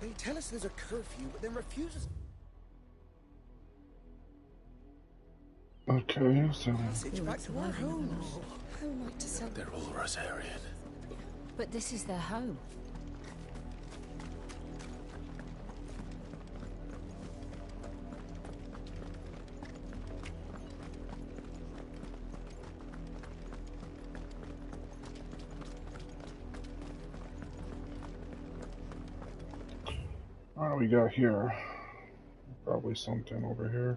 They tell us there's a curfew, but then refuse us. Okay, so... Passage back to our homes. How am I to celebrate? They're all Rosarian. But this is their home. What do we got here? Probably something over here.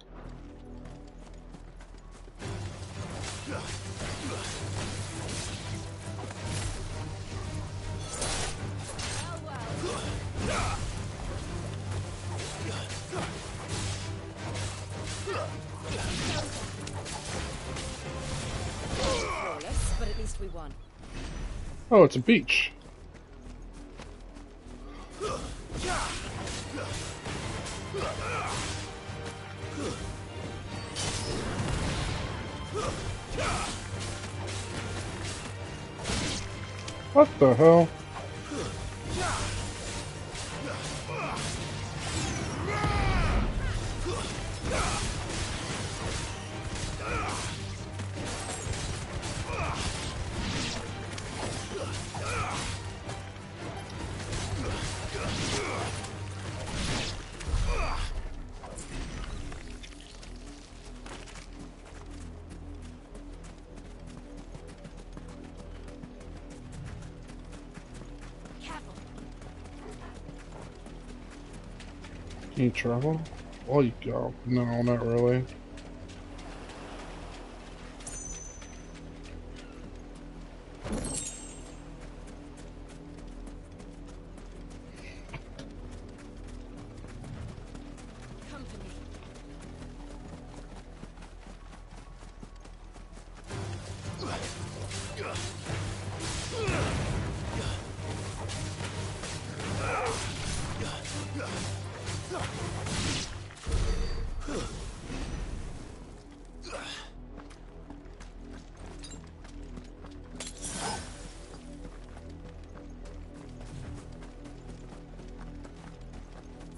Flawless, but at least we won. Oh, it's a beach. What the hell? Can you travel? Oh, you go. No, not really.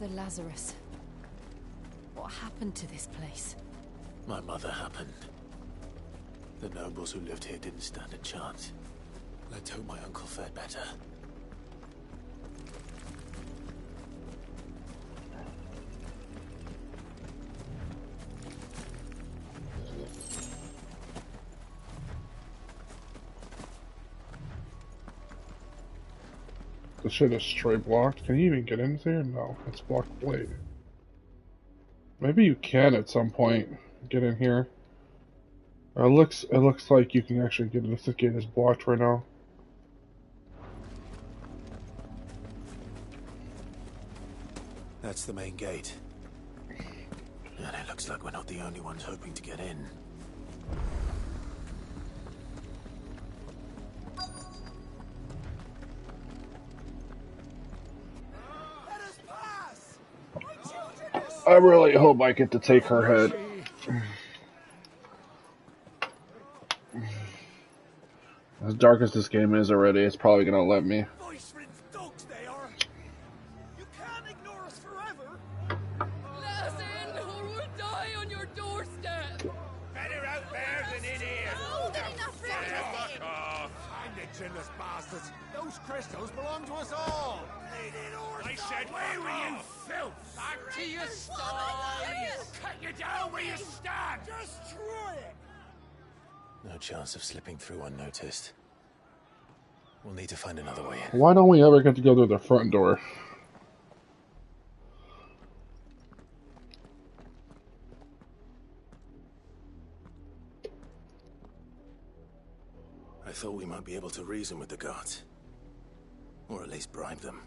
The Lazarus. What happened to this place? My mother happened. The nobles who lived here didn't stand a chance. Let's hope my uncle fared better. This shit is straight blocked. Can you even get in here? No, it's blocked blade. Maybe you can at some point get in here. It looks like you can actually get in. This gate is blocked right now. That's the main gate. And it looks like we're not the only ones hoping to get in. I really hope I get to take her head. As dark as this game is already, it's probably gonna let me. Let us in, or we'll die on your doorstep. Better out there than in here. Oh, they're enough for everything. I'm the chinless bastards. Those crystals belong to us all. I said, where were you, filth? Back to your sties. Cut you down where you stand. Destroy it. No chance of slipping through unnoticed. We'll need to find another way in. Why don't we ever get to go through the front door? I thought we might be able to reason with the guards. Or at least bribe them.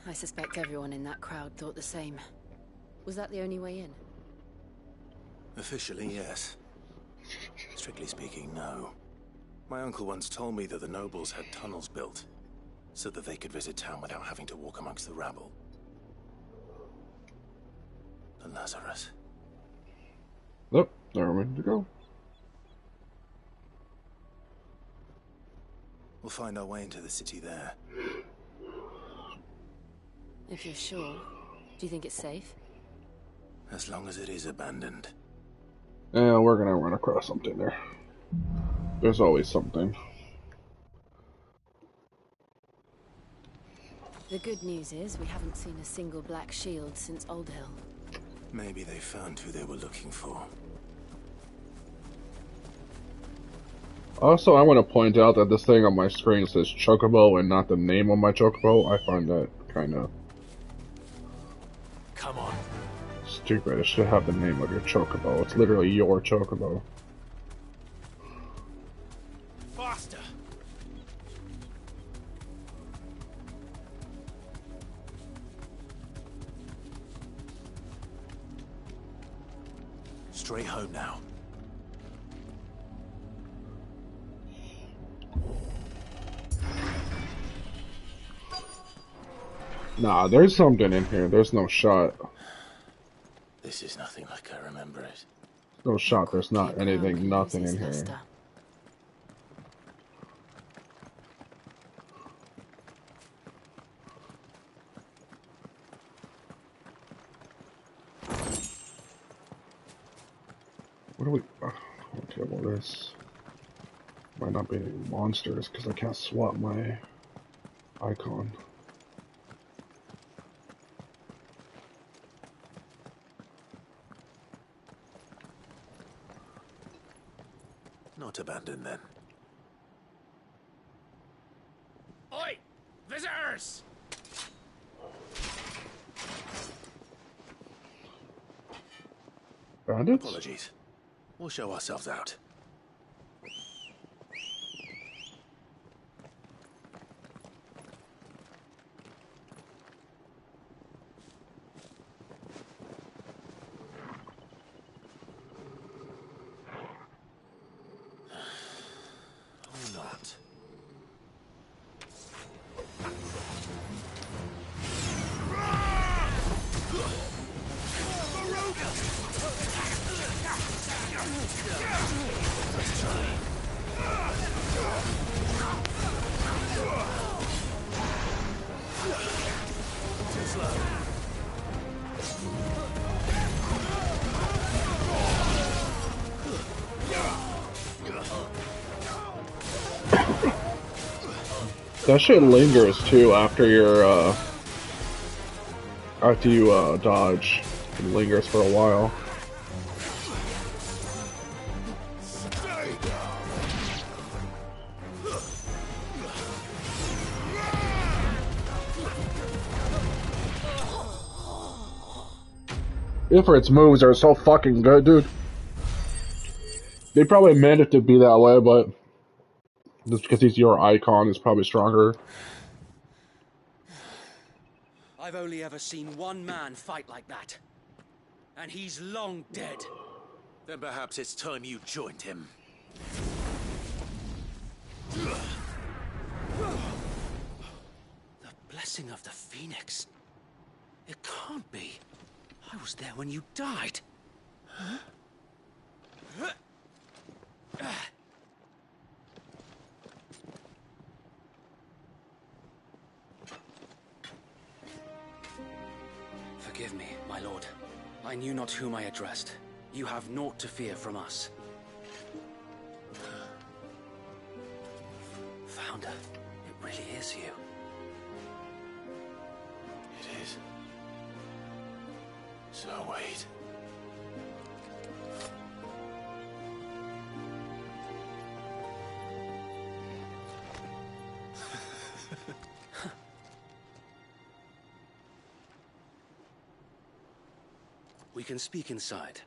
I suspect everyone in that crowd thought the same. Was that the only way in? Officially, yes. Strictly speaking, no. My uncle once told me that the nobles had tunnels built, so that they could visit town without having to walk amongst the rabble. The Lazarus. Yep, there we're ready to go. We'll find our way into the city there. If you're sure, do you think it's safe? As long as it is abandoned. Yeah, we're gonna run across something there. There's always something. The good news is we haven't seen a single black shield since Old Hill. Maybe they found who they were looking for. Also, I want to point out that this thing on my screen says Chocobo and not the name of my Chocobo. I find that kind of... Come on. Stupid. It should have the name of your Chocobo. It's literally your Chocobo. Faster. Straight home now. Nah, there's something in here. There's no shot. This is nothing like I remember it. No shot. There's not anything, nothing in here. What do we... Okay, well this... Might not be any monsters, because I can't swap my icon. Not abandoned then. Oi! Visitors! Bandits? Apologies. We'll show ourselves out. Or not. Let's try. Too slow. That shit lingers too after your after you dodge. It lingers for a while. Ifrit's moves are so fucking good, dude. They probably meant it to be that way, but just because he's your icon is probably stronger. I've only ever seen one man fight like that. And he's long dead. Then perhaps it's time you joined him. The blessing of the Phoenix. It can't be. I was there when you died. Huh? Forgive me, my lord. I knew not whom I addressed. You have naught to fear from us. Founder, it really is you. It is. So wait. We can speak inside.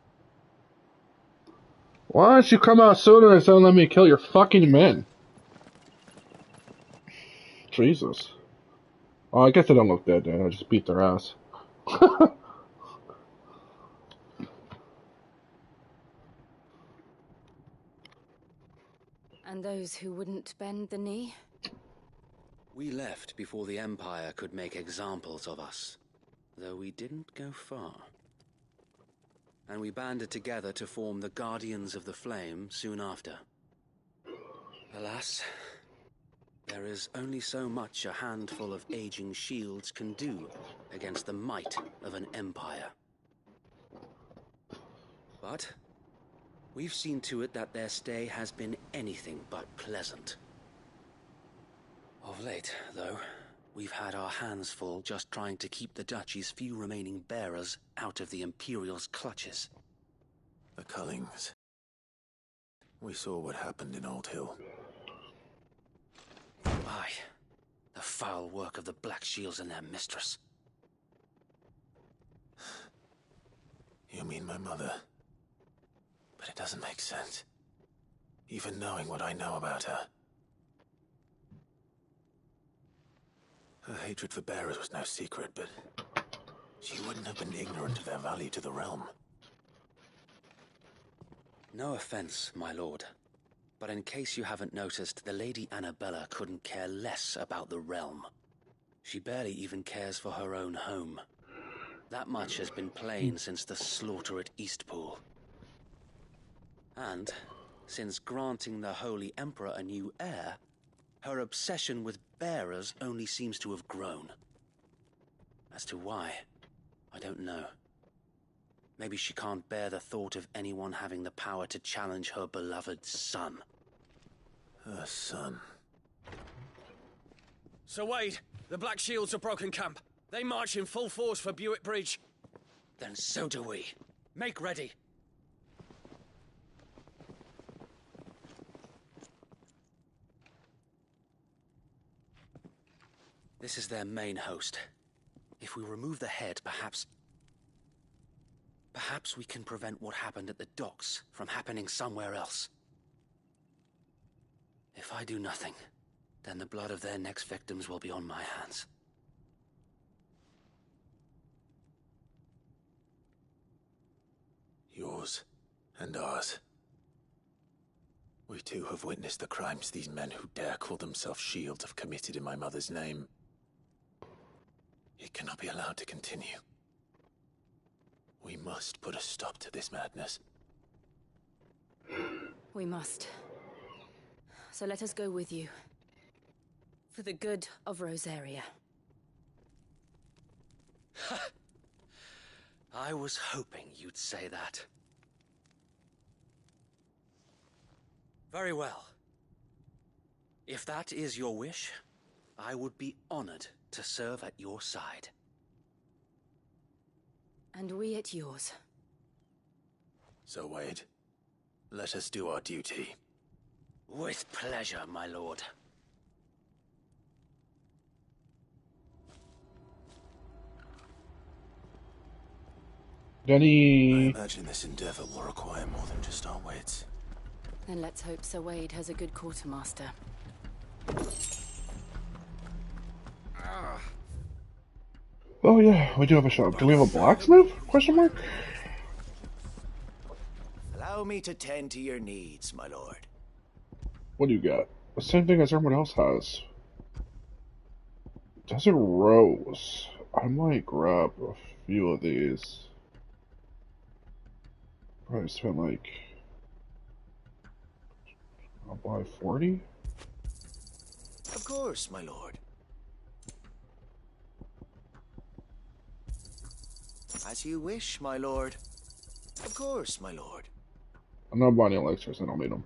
Why don't you come out sooner instead of letting me kill your fucking men? Jesus. Oh, I guess they don't look dead, then. I just beat their ass. And those who wouldn't bend the knee? We left before the Empire could make examples of us, though we didn't go far. And we banded together to form the Guardians of the Flame soon after. Alas, there is only so much a handful of aging shields can do against the might of an empire. But we've seen to it that their stay has been anything but pleasant. Of late, though, we've had our hands full just trying to keep the Duchy's few remaining bearers out of the Imperial's clutches. The Cullings. We saw what happened in Old Hill. Aye, the foul work of the Black Shields and their mistress. You mean my mother? But it doesn't make sense. Even knowing what I know about her. Her hatred for bearers was no secret, but she wouldn't have been ignorant of their value to the realm. No offense, my lord, but in case you haven't noticed, the Lady Annabella couldn't care less about the realm. She barely even cares for her own home. That much has been plain since the slaughter at Eastpool. And, since granting the Holy Emperor a new heir, her obsession with bearers only seems to have grown. As to why, I don't know. Maybe she can't bear the thought of anyone having the power to challenge her beloved son. Her son. Sir Wade, the Black Shields have broken camp. They march in full force for Buick Bridge. Then so do we. Make ready. This is their main host. If we remove the head, perhaps we can prevent what happened at the docks from happening somewhere else. If I do nothing, then the blood of their next victims will be on my hands. Yours and ours. We too have witnessed the crimes these men who dare call themselves shields have committed in my mother's name. It cannot be allowed to continue. We must put a stop to this madness. We must. So let us go with you. For the good of Rosaria. I was hoping you'd say that. Very well. If that is your wish, I would be honored to serve at your side. And we at yours. So, Wade, let us do our duty. With pleasure, my lord. I Any... imagine this endeavor will require more than just our wits. Then let's hope Sir Wade has a good quartermaster. Oh yeah, we do have a shop. Do we have a blacksmith? Question mark? Allow me to tend to your needs, my lord. What do you got? The same thing as everyone else has. Desert Rose. I might grab a few of these. Probably spent like... I'll buy 40? Of course, my lord. As you wish, my lord. Of course, my lord. I'm not buying elixirs, I don't need them.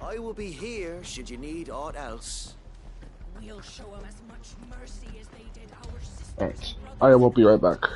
I will be here should you need aught else. We'll show them as much mercy as they did our sisters. Alright, I will be right back.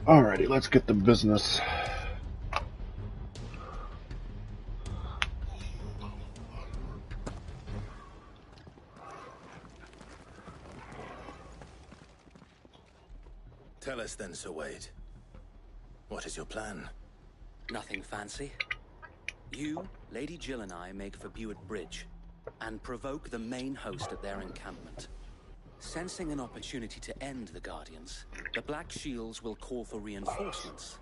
Alrighty, let's get the business. Tell us then, Sir Wade. What is your plan? Nothing fancy. You, Lady Jill and I make for Buett Bridge and provoke the main host at their encampment. Sensing an opportunity to end the Guardians, the Black Shields will call for reinforcements,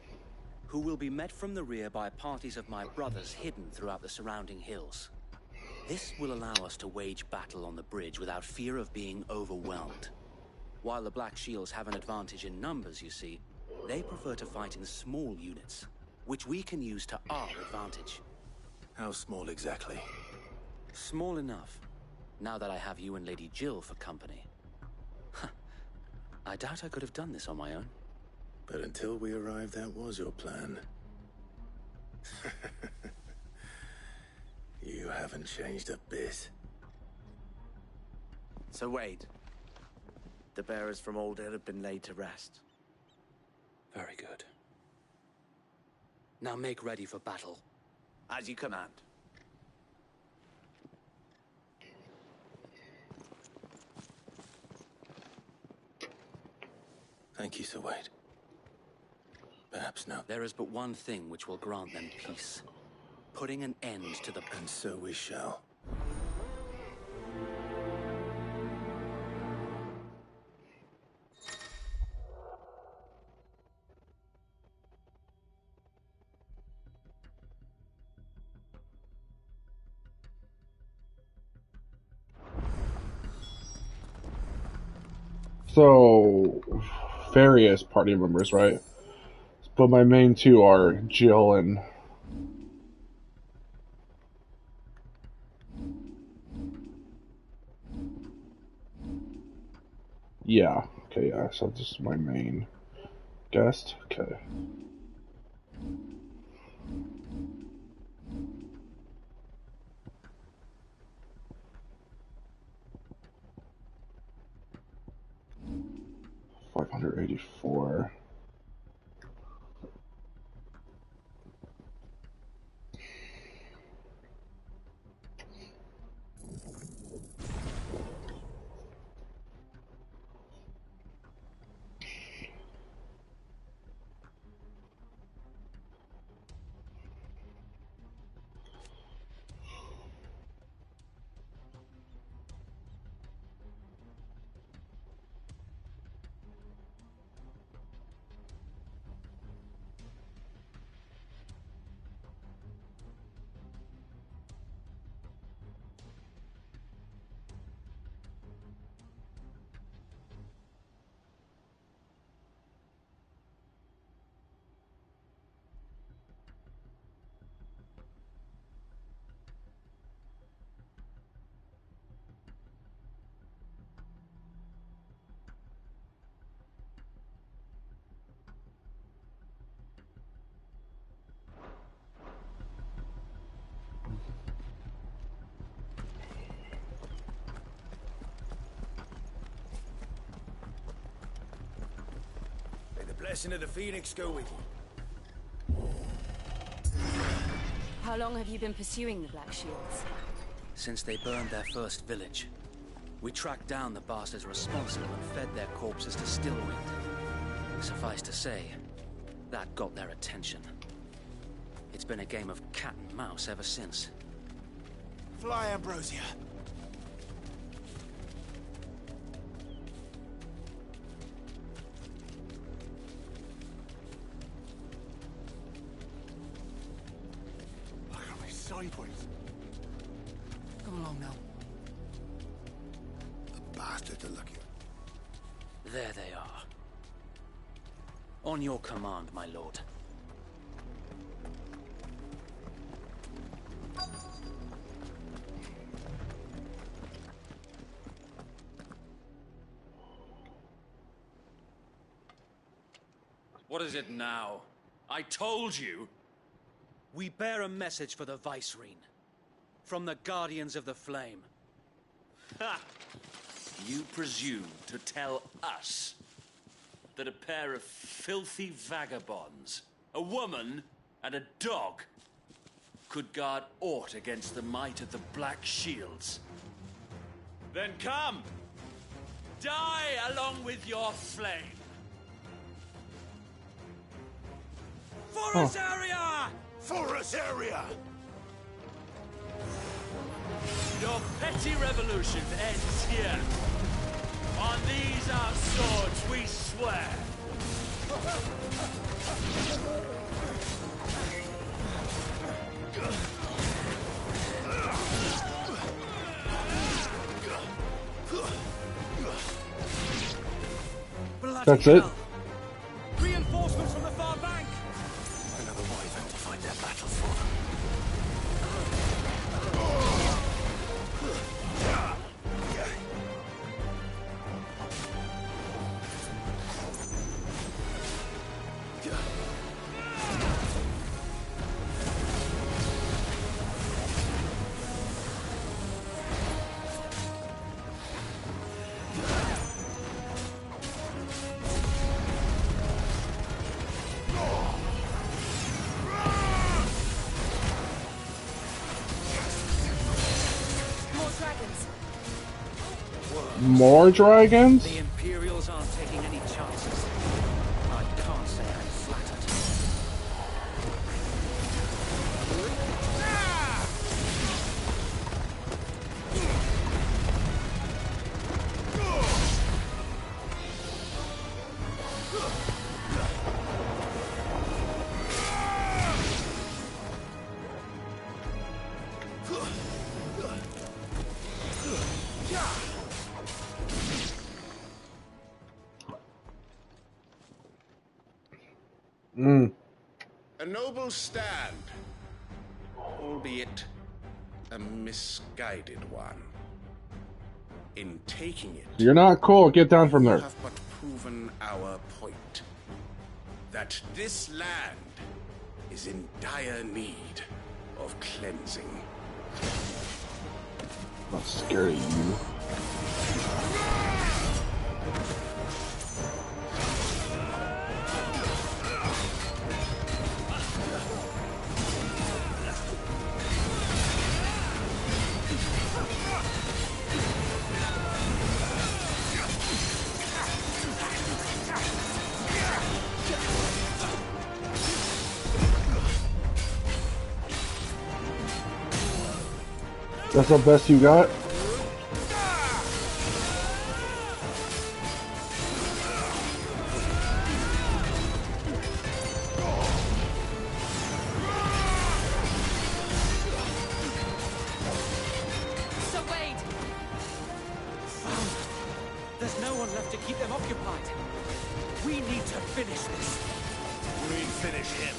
who will be met from the rear by parties of my brothers hidden throughout the surrounding hills. This will allow us to wage battle on the bridge without fear of being overwhelmed. While the Black Shields have an advantage in numbers, you see, they prefer to fight in small units, which we can use to our advantage. How small exactly? Small enough, now that I have you and Lady Jill for company. I doubt I could have done this on my own. But until we arrived, that was your plan. You haven't changed a bit. So Wade, the bearers from Old Hill have been laid to rest. Very good. Now make ready for battle. As you command. Thank you, Sir Wade. Perhaps now. There is but one thing which will grant them peace. Putting an end to the... And so we shall. So, various party members, right? But my main two are Jill and... Yeah, okay, yeah, so this is my main guest. Okay. $584. May the blessing of the Phoenix go with you. How long have you been pursuing the Black Shields? Since they burned their first village. We tracked down the bastards responsible and fed their corpses to Stillwind. Suffice to say, that got their attention. It's been a game of cat and mouse ever since. Fly, Ambrosia. Look at me sideways. Come along now. The bastards are lucky. There they are. On your command, my lord. What is it now? I told you! We bear a message for the Vicereine. From the Guardians of the Flame. Ha! You presume to tell us? that a pair of filthy vagabonds, a woman and a dog, could guard aught against the might of the Black Shields? Then come! Die along with your flame! For us area! For us area! Your petty revolution ends here. On these our swords we swear. That's it? Reinforcements from the far bank! Another wyvern to fight their battles for them. More dragons? The Imperials aren't taking any chances. I can't say I'm flattered. A noble stand, albeit a misguided one. In taking it, You're not cool. Get down from we there. have but proven our point. That this land is in dire need of cleansing. I'm not scared of you. That's the best you got? Sir Wade! There's no one left to keep them occupied. We need to finish this. We finish him.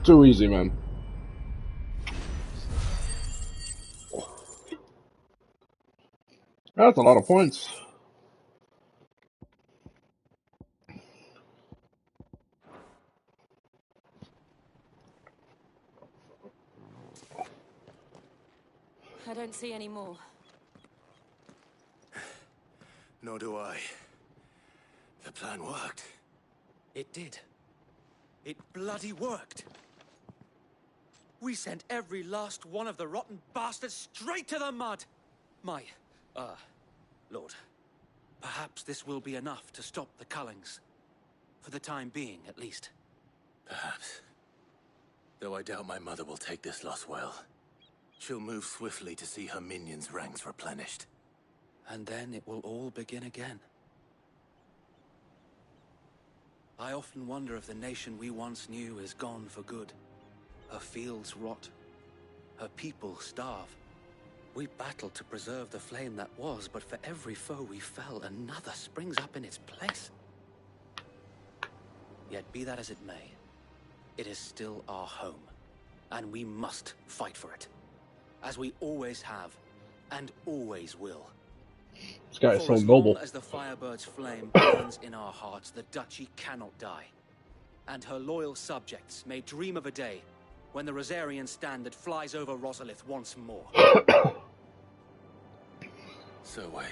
Too easy, man. That's a lot of points. I don't see any more. Nor do I. The plan worked. It did. It bloody worked. We sent every last one of the rotten bastards straight to the mud. My, Lord, perhaps this will be enough to stop the Cullings. For the time being, at least. Perhaps. Though I doubt my mother will take this loss well. She'll move swiftly to see her minions' ranks replenished. And then it will all begin again. I often wonder if the nation we once knew is gone for good. Her fields rot. Her people starve. We battled to preserve the flame that was, but for every foe we fell, another springs up in its place. Yet be that as it may, it is still our home, and we must fight for it, as we always have, and always will. This guy is For so as noble. long as the Firebird's flame burns in our hearts, the duchy cannot die. And her loyal subjects may dream of a day when the Rosarian standard flies over Rosalith once more. So wait,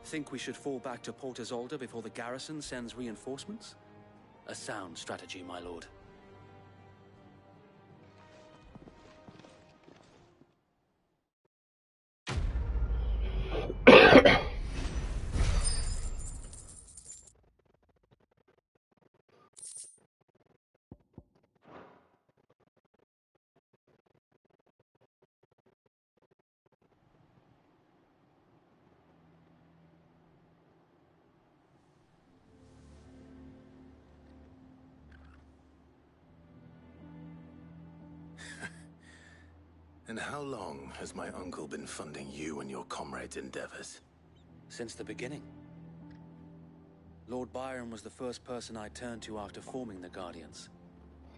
Think we should fall back to Port Isolde before the garrison sends reinforcements? A sound strategy, my lord. And how long has my uncle been funding you and your comrades' endeavors? Since the beginning. Lord Byron was the first person I turned to after forming the Guardians.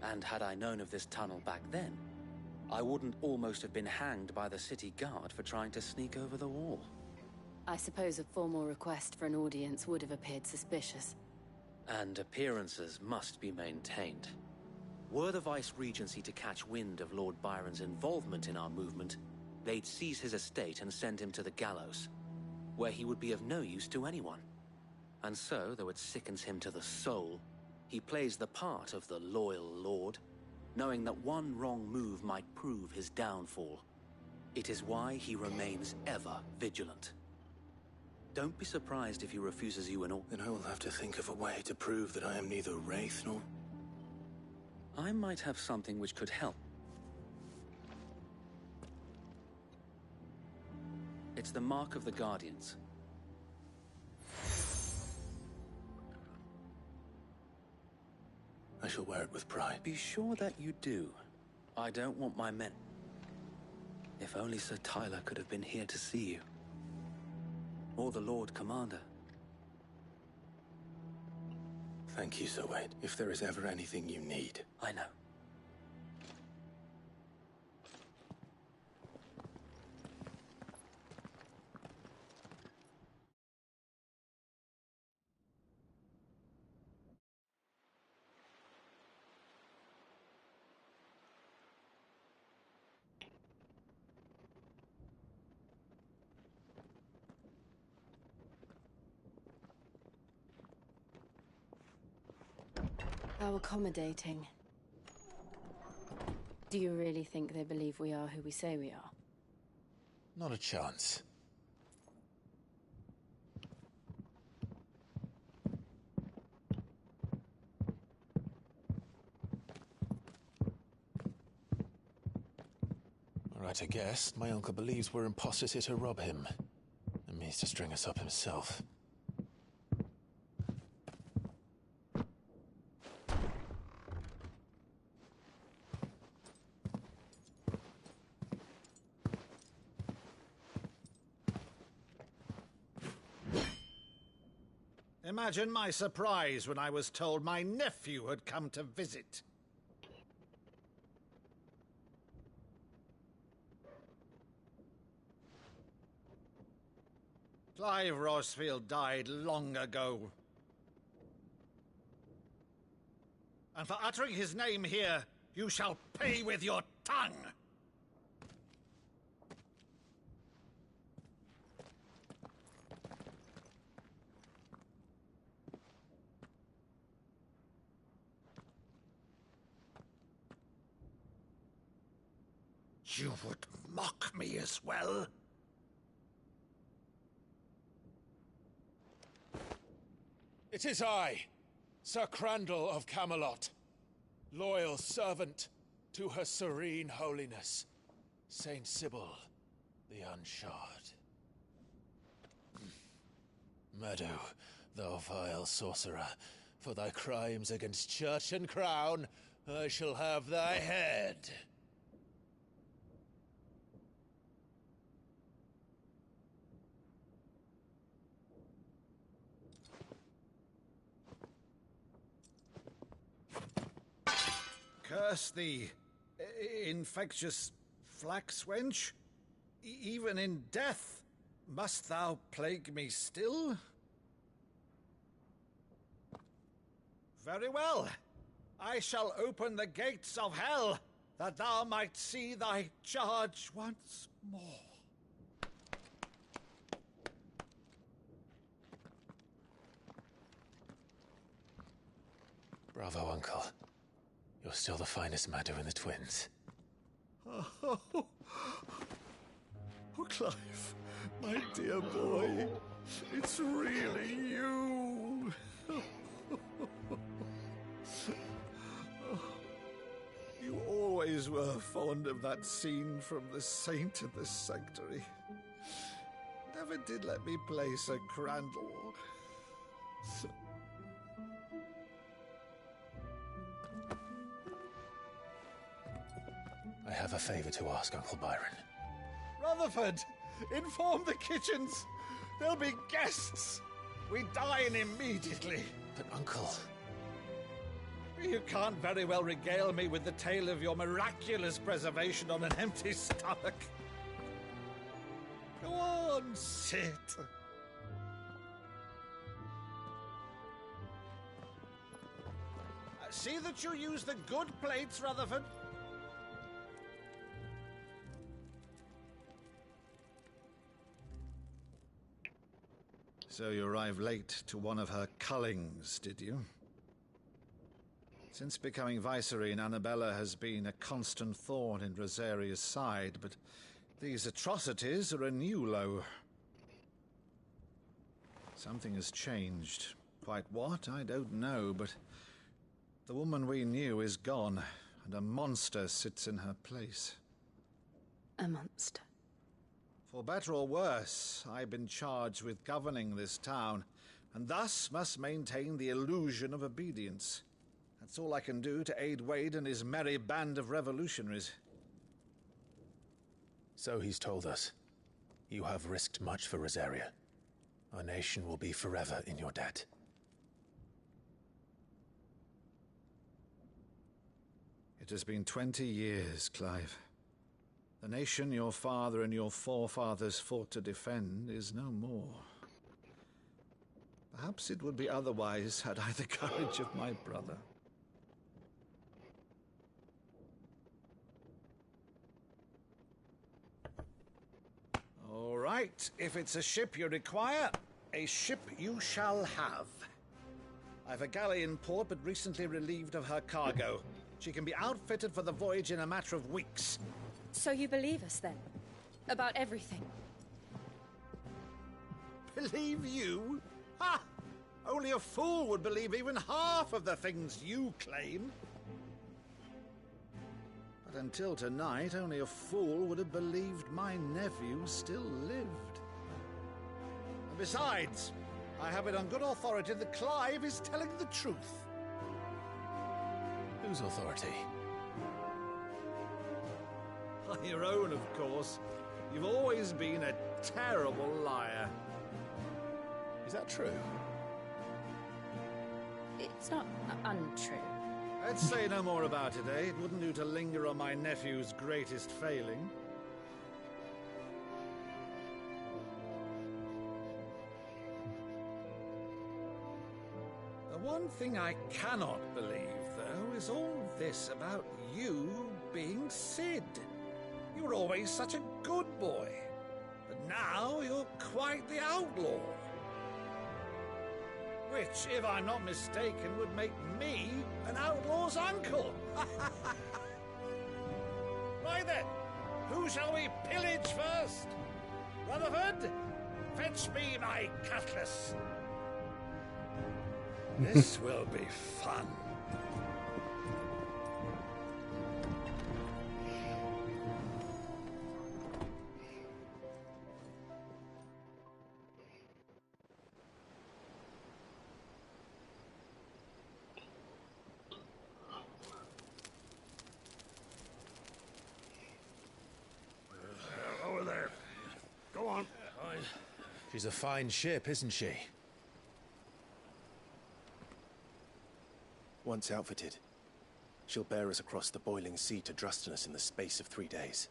And had I known of this tunnel back then, I wouldn't almost have been hanged by the city guard for trying to sneak over the wall. I suppose a formal request for an audience would have appeared suspicious. And appearances must be maintained. Were the Vice-Regency to catch wind of Lord Byron's involvement in our movement, they'd seize his estate and send him to the gallows, where he would be of no use to anyone. And so, though it sickens him to the soul, he plays the part of the loyal lord, knowing that one wrong move might prove his downfall. It is why he remains ever vigilant. Don't be surprised if he refuses you an order. Then I will have to think of a way to prove that I am neither wraith nor... I might have something which could help. It's the mark of the Guardians. I shall wear it with pride. Be sure that you do. I don't want my men... If only Sir Tyler could have been here to see you. Or the Lord Commander. Thank you, Sir Wade. If there is ever anything you need... I know. How accommodating. Do you really think they believe we are who we say we are? Not a chance. Right, I guess. My uncle believes we're imposters here to rob him. And means to string us up himself. Imagine my surprise when I was told my nephew had come to visit. Clive Rosfield died long ago. And for uttering his name here, you shall pay with your tongue! You would mock me as well? It is I, Sir Crandall of Camelot, loyal servant to Her Serene Holiness, Saint Sybil The unshod. Meadow, thou vile sorcerer, for thy crimes against church and crown, I shall have thy head. Curse thee, infectious flax wench. Even in death, must thou plague me still? Very well. I shall open the gates of hell, that thou might see thy charge once more. Bravo, Uncle. You're still the finest Meadow in the twins. Oh, Clive, my dear boy, it's really you. You always were fond of that scene from The Saint in the Sanctuary. Never did let me play Sir Crandall. I have a favor to ask, Uncle Byron. Rutherford, inform the kitchens. There'll be guests. We dine immediately. But, Uncle... You can't very well regale me with the tale of your miraculous preservation on an empty stomach. Go on, sit. See that you use the good plates, Rutherford. So you arrived late to one of her cullings, did you? Since becoming Vicereine, Annabella has been a constant thorn in Rosaria's side, but these atrocities are a new low. Something has changed. Quite what, I don't know, but the woman we knew is gone, and a monster sits in her place. A monster? For better or worse, I've been charged with governing this town, and thus must maintain the illusion of obedience. That's all I can do to aid Wade and his merry band of revolutionaries. So he's told us. You have risked much for Rosaria. Our nation will be forever in your debt. It has been 20 years, Clive. The nation your father and your forefathers fought to defend is no more. Perhaps it would be otherwise had I the courage of my brother. All right, if it's a ship you require, a ship you shall have. I've a galley in port, but recently relieved of her cargo. She can be outfitted for the voyage in a matter of weeks. So you believe us, then? About everything? Believe you? Ha! Only a fool would believe even half of the things you claim. But until tonight, only a fool would have believed my nephew still lived. And besides, I have it on good authority that Clive is telling the truth. Whose authority? Your own, of course. You've always been a terrible liar. Is that true? It's not untrue. Let's say no more about it, eh? It wouldn't do to linger on my nephew's greatest failing. The one thing I cannot believe, though, is all this about you being Sid. You were always such a good boy, but now you're quite the outlaw. Which, if I'm not mistaken, would make me an outlaw's uncle. Right then, who shall we pillage first? Rutherford, fetch me my cutlass. This will be fun. She's a fine ship, isn't she? Once outfitted, she'll bear us across the boiling sea to Drustinus in the space of 3 days.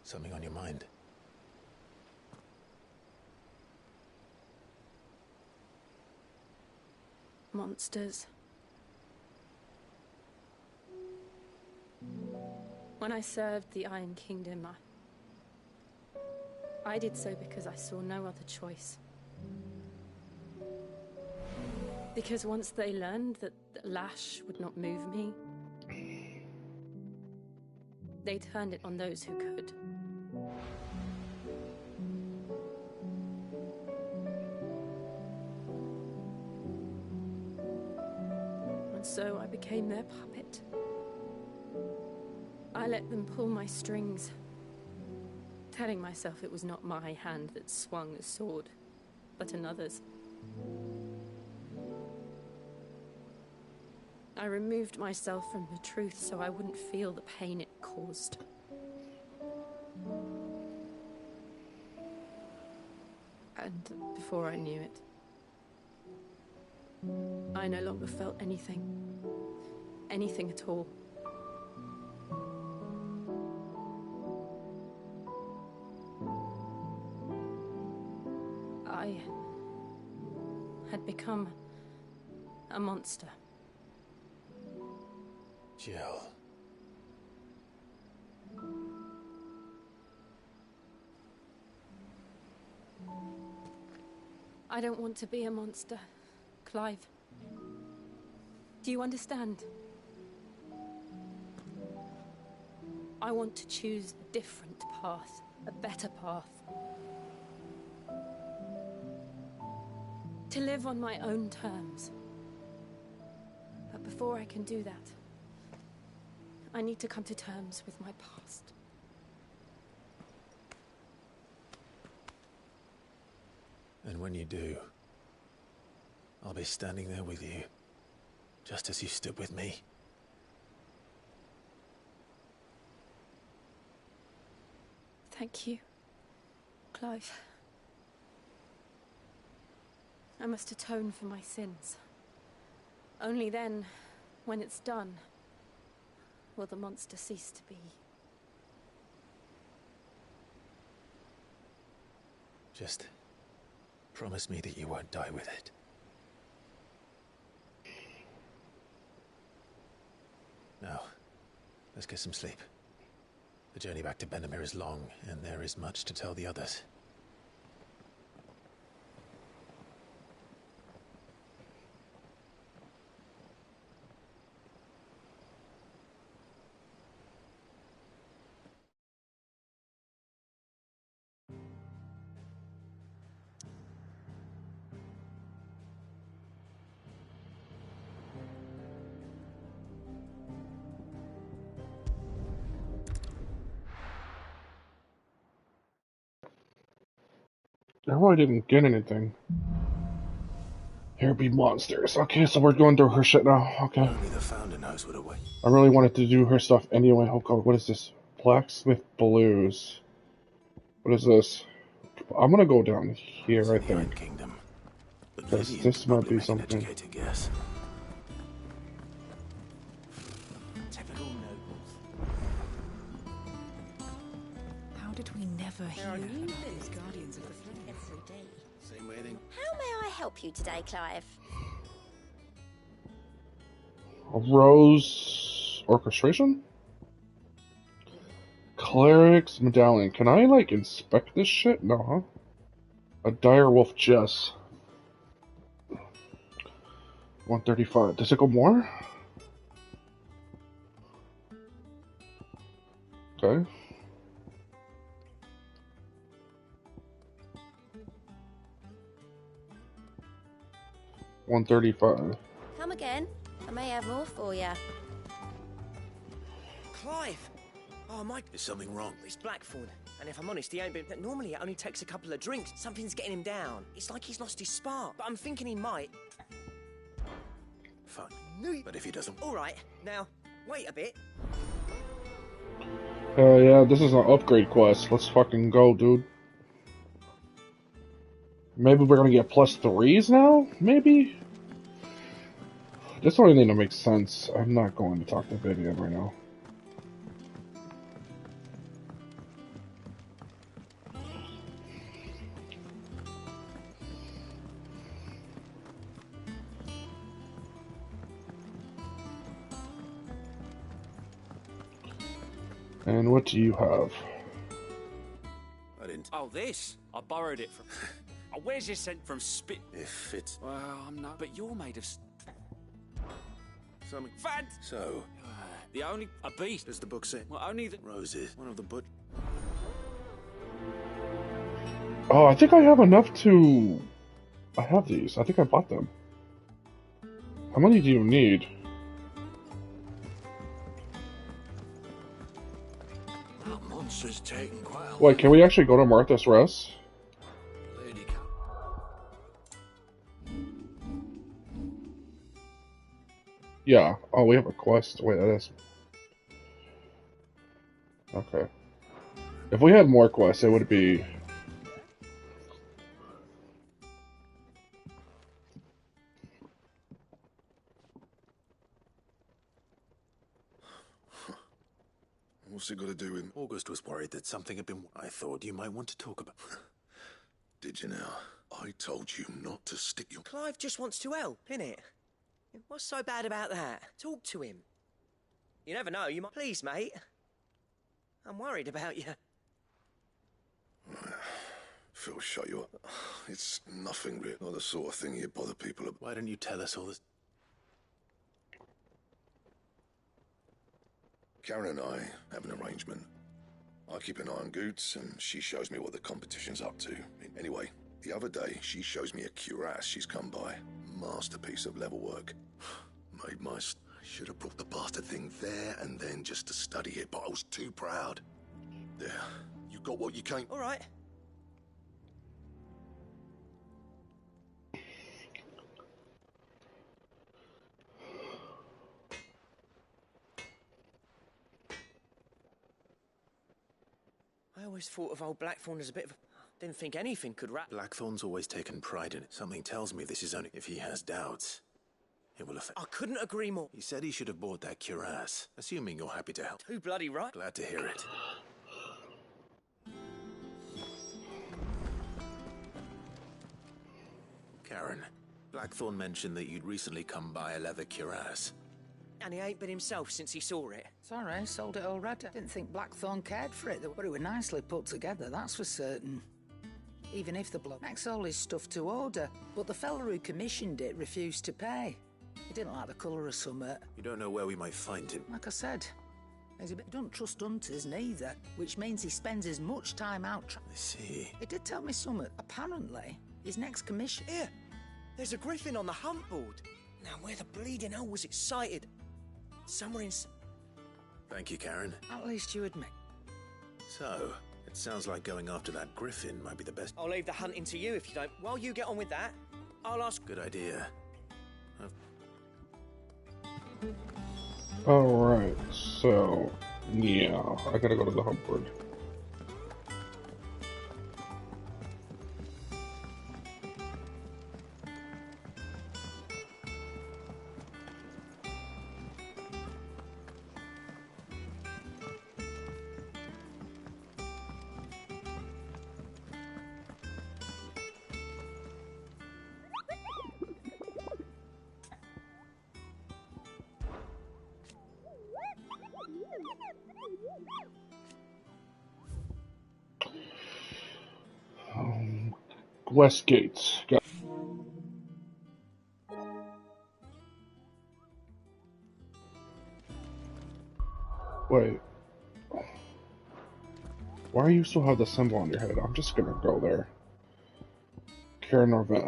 Something on your mind? Monsters. When I served the Iron Kingdom, I did so because I saw no other choice. Because once they learned that the lash would not move me, they turned it on those who could. And so I became their puppet. I let them pull my strings, telling myself it was not my hand that swung the sword, but another's. I removed myself from the truth so I wouldn't feel the pain it caused. And before I knew it, I no longer felt anything. Anything at all. I had become a monster. Jill. I don't want to be a monster, Clive. Do you understand? I want to choose a different path, a better path. To live on my own terms. But before I can do that, I need to come to terms with my past. And when you do, I'll be standing there with you, just as you stood with me. Thank you, Clive. I must atone for my sins. Only then, when it's done, will the monster cease to be. Just promise me that you won't die with it. Now, let's get some sleep. The journey back to Benamir is long, and there is much to tell the others. I really didn't get anything. Here be monsters. Okay, so we're going through her shit now. Okay. Only the founder knows what away. I really wanted to do her stuff anyway. Oh god, what is this? Blacksmith Blues. What is this? I'm gonna go down here, I think. Because this might be something. Guess. Typical nobles. How did we never hear these guardians of the flame every day? Same waiting. How may I help you today, Clive? A Rose Orchestration? Cleric's Medallion. Can I, like, inspect this shit? No, huh? A Direwolf Jess. 135. Does it go more? Okay. $135. Come again. I may have more for you. Clive! Oh, Mike. Is something wrong? It's Blackthorn. And if I'm honest, he ain't been... Normally, it only takes a couple of drinks. Something's getting him down. It's like he's lost his spark. But I'm thinking he might... Fine. But if he doesn't... All right. Now, wait a bit. Yeah, this is an upgrade quest. Let's fucking go, dude. Maybe we're gonna get +3s now? Maybe? This don't even make sense. I'm not going to talk to Vivian right now. And what do you have? I didn't. Oh, this? I borrowed it from. Oh, where's this sent from Spit? If it's... Well, I'm not. But you're made of. Something... Fad! So... The only... A beast. Does the book say? Well, only the... Roses. One of the butch... Oh, I think I have enough to... I have these. I think I bought them. How many do you need? That monster's taken quite a Wait, can we actually go to Martha's Rest? lady. Yeah. Oh, we have a quest. Wait, that is... Okay. If we had more quests, it would be... What's it got to do with... August was worried that something had been... I thought you might want to talk about... Did you now? I told you not to stick your... Clive just wants to help, innit? What's so bad about that? Talk to him. You never know, you might... Please, mate. I'm worried about you. Phil, shut you up. It's nothing, really. Not the sort of thing you bother people about. Why don't you tell us all this? Karen and I have an arrangement. I keep an eye on Goots, and she shows me what the competition's up to. Anyway, the other day, she shows me a cuirass she's come by. Masterpiece of level work. Made my... I should have brought the bastard thing there and then just to study it, but I was too proud. There. You got what you came... All right. I always thought of old Blackthorn as a bit of a... Didn't think anything could wrap... Blackthorn's always taken pride in it. Something tells me this is only... If he has doubts, it will affect... I couldn't agree more. He said he should have bought that cuirass. Assuming you're happy to help. Too bloody right. Glad to hear it. Karen, Blackthorn mentioned that you'd recently come by a leather cuirass. And he ain't been himself since he saw it. Sorry, sold it already. Didn't think Blackthorn cared for it, but it were nicely put together, that's for certain. Even if the bloke makes all his stuff to order, but the fella who commissioned it refused to pay. He didn't like the colour of summit. You don't know where we might find him. Like I said, he don't trust hunters neither, which means he spends as much time out. I see. He did tell me summit. Apparently, his next commission. Here, there's a griffin on the hunt board. Now, where the bleeding hell was it sighted? Somewhere in... Thank you, Karen. At least you admit. So, it sounds like going after that griffin might be the best... I'll leave the hunting to you if you don't. While you get on with that, I'll ask... Good idea. Alright, so... Yeah, I gotta go to the hunt board. West Gates. Wait. Why do you still have the symbol on your head? I'm just gonna go there. Karen Norvett.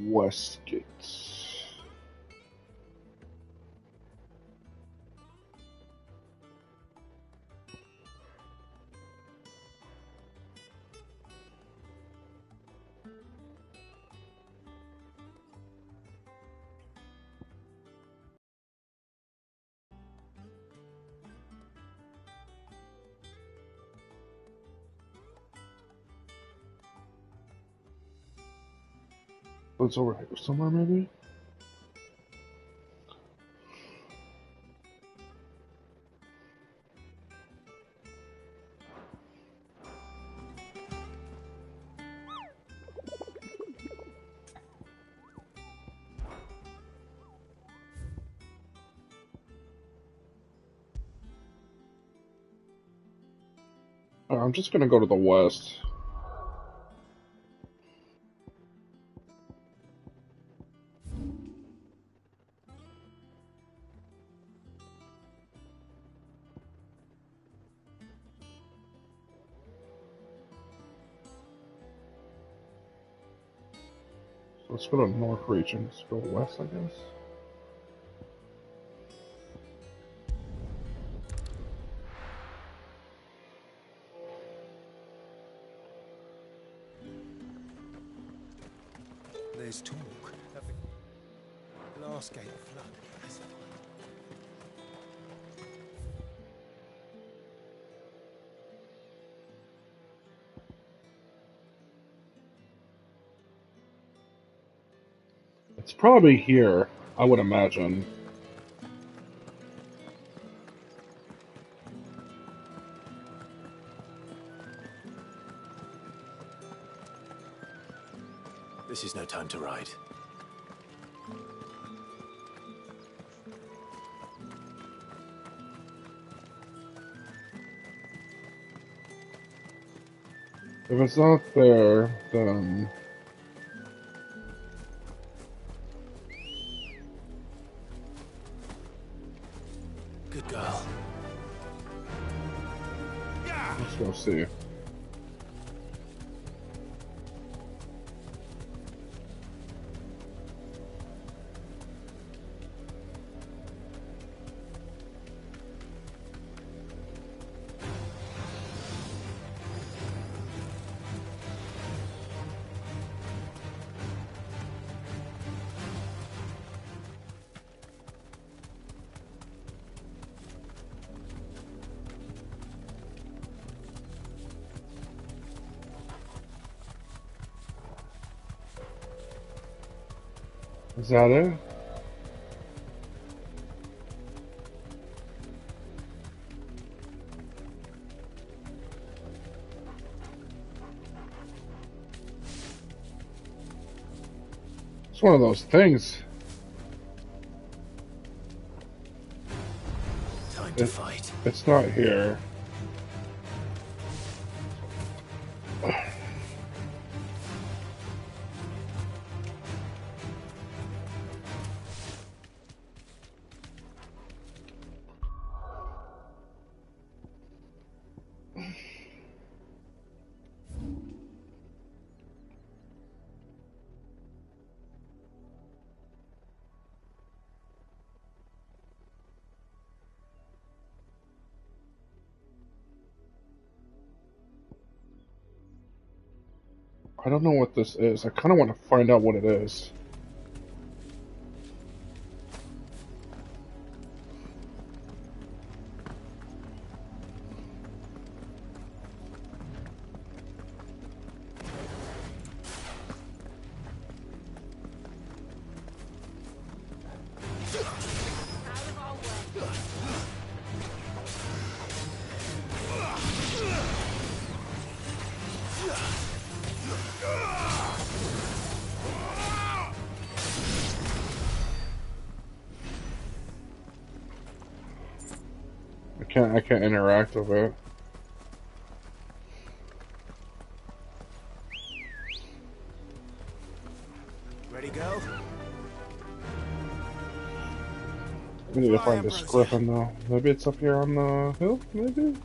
West Gates. It's over here somewhere, maybe? I'm just gonna go to the west. Let's go to north region. Let's go west, I guess. There's talk of a glass-gate flood. It's probably here, I would imagine. This is no time to ride. If it's not there, then... Good girl. Let's go see. Is that it? It's one of those things. Time to fight. It's not here. I don't know what this is. I kind of want to find out what it is. I can't interact with it. Ready, go? We need to find this griffin though. Maybe it's up here on the hill, maybe?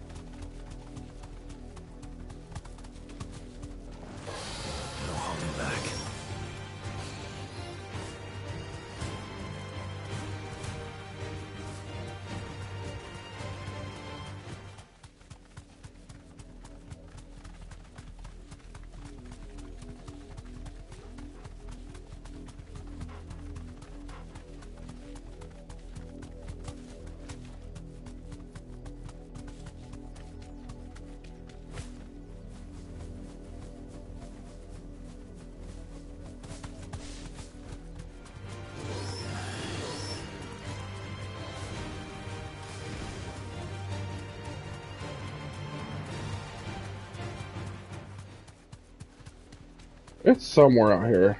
It's somewhere out here.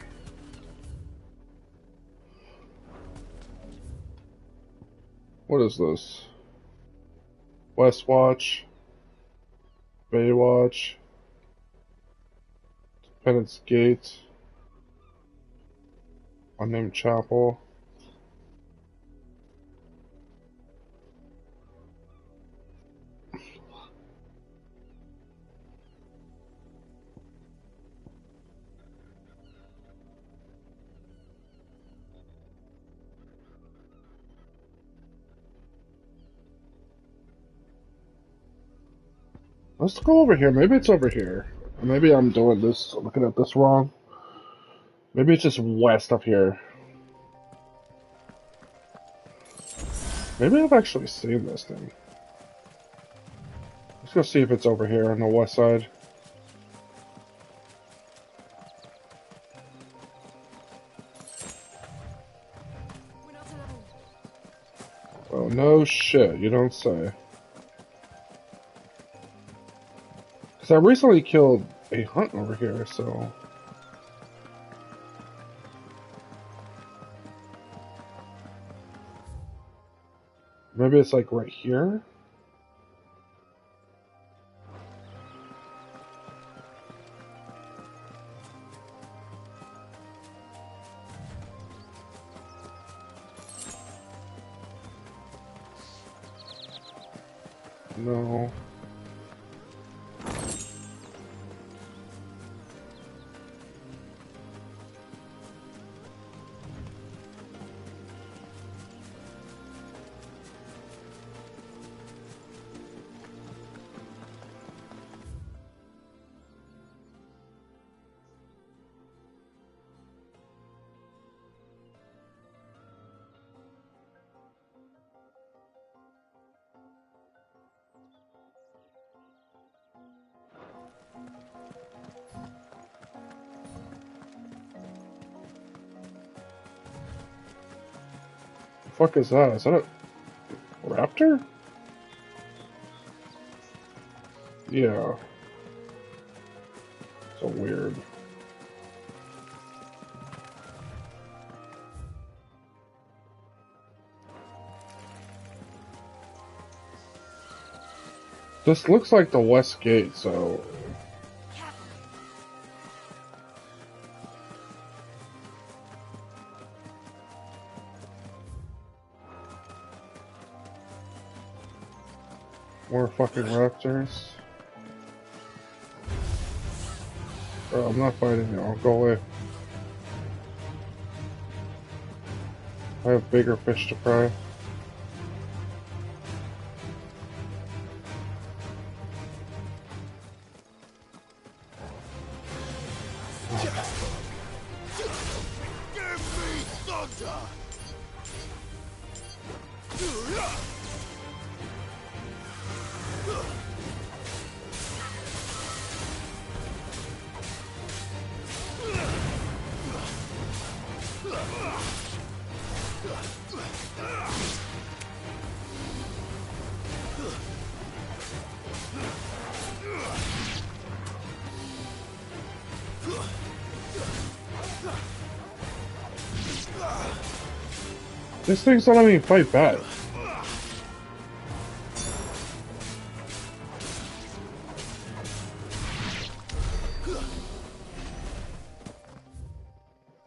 What is this? West Watch. Bay Watch. Penance Gate. Unnamed Chapel. Let's go over here. Maybe it's over here. Maybe I'm doing this, looking at this wrong. Maybe it's just west of here. Maybe I've actually seen this thing. Let's go see if it's over here on the west side. Oh, no shit, you don't say. Because I recently killed a hunt over here, so... Maybe it's like right here? No. The fuck is that? Is that a raptor? Yeah. So weird. This looks like the west gate, so... More fucking raptors. Bro, I'm not fighting you. I'll go away. I have bigger fish to fry. This thing's not letting me fight back.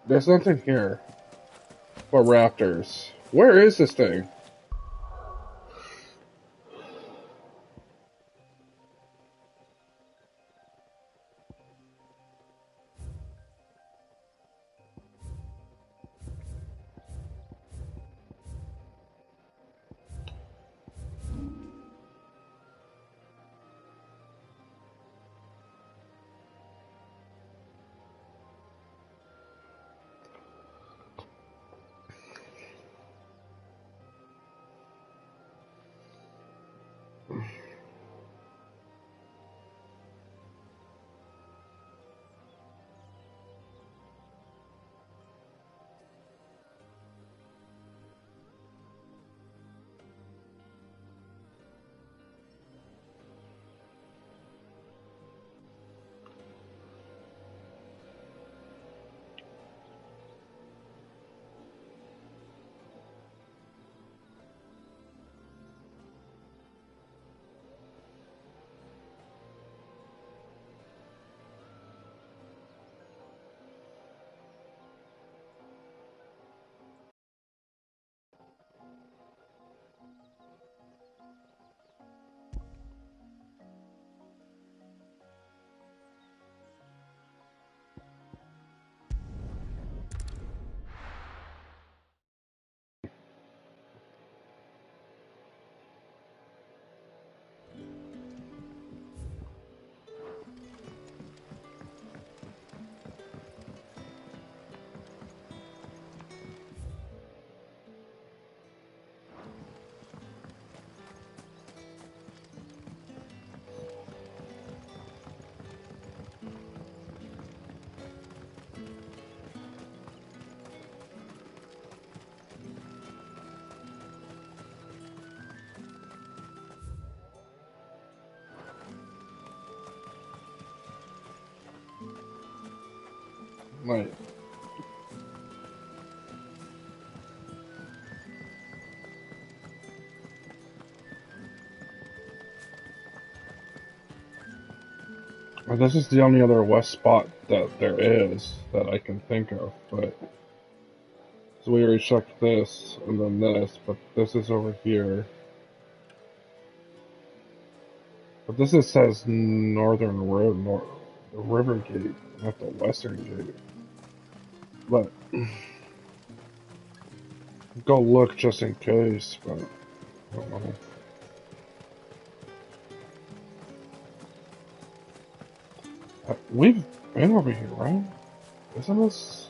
There's nothing here but raptors. Where is this thing? Like, this is the only other west spot that there is that I can think of, but so we already checked this and then this, but this is over here. But this is, says Northern Road, River Gate, not the Western Gate. But go look just in case, but I don't know. We've been over here, right? Isn't this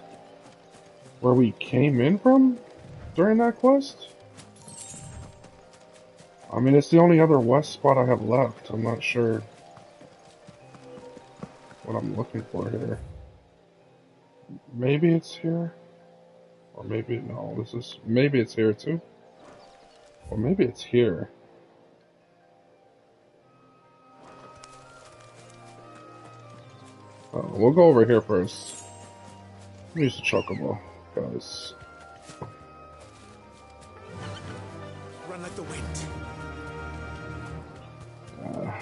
where we came in from during that quest? I mean, it's the only other west spot I have left. I'm not sure what I'm looking for here. Maybe it's here? Or maybe, no, this is, maybe it's here too? Or maybe it's here. We'll go over here first. Use the chocobo, guys. Run like the wind.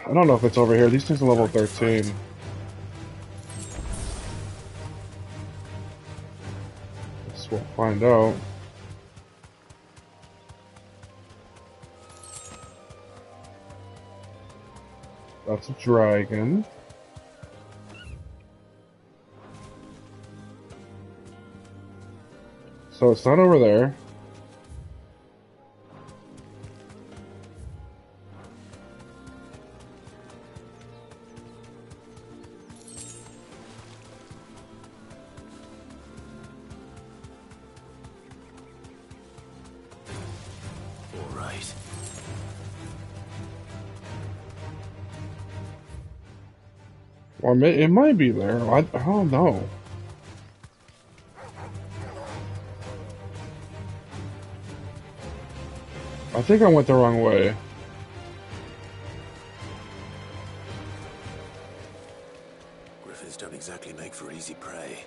I don't know if it's over here. These things are level 13. Guess we'll find out. That's a dragon. So it's not over there. All right. Or it might be there. I don't know. I think I went the wrong way. Griffins don't exactly make for easy prey.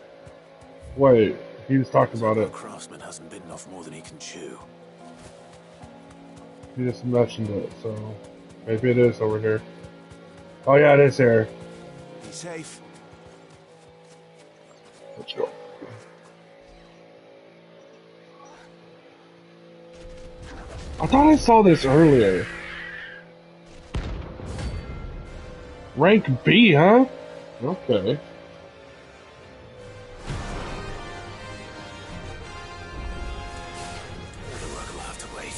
Wait, he was talking about it. The craftsman hasn't bitten off more than he can chew. He just mentioned it, so maybe it is over here. Oh yeah, it is here. Be safe. Let's go. I thought I saw this earlier. Rank B, huh? Okay. The work will have to wait.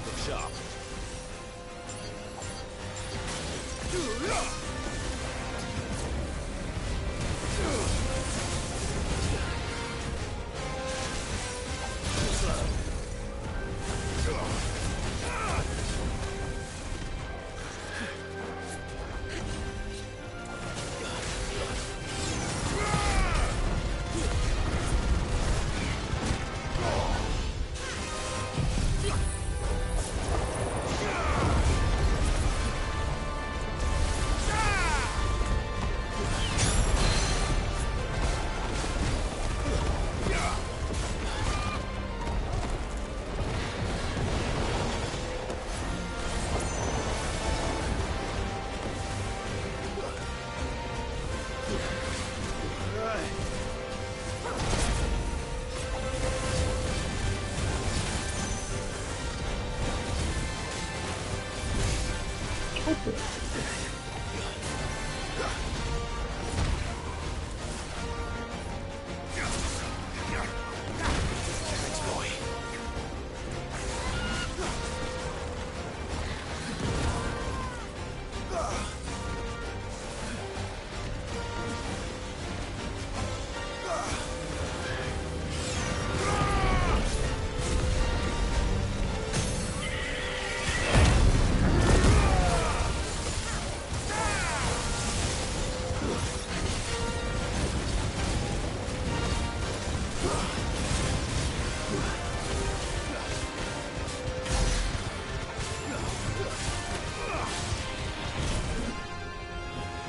Look sharp.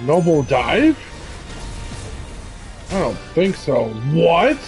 Noble dive? I don't think so. What?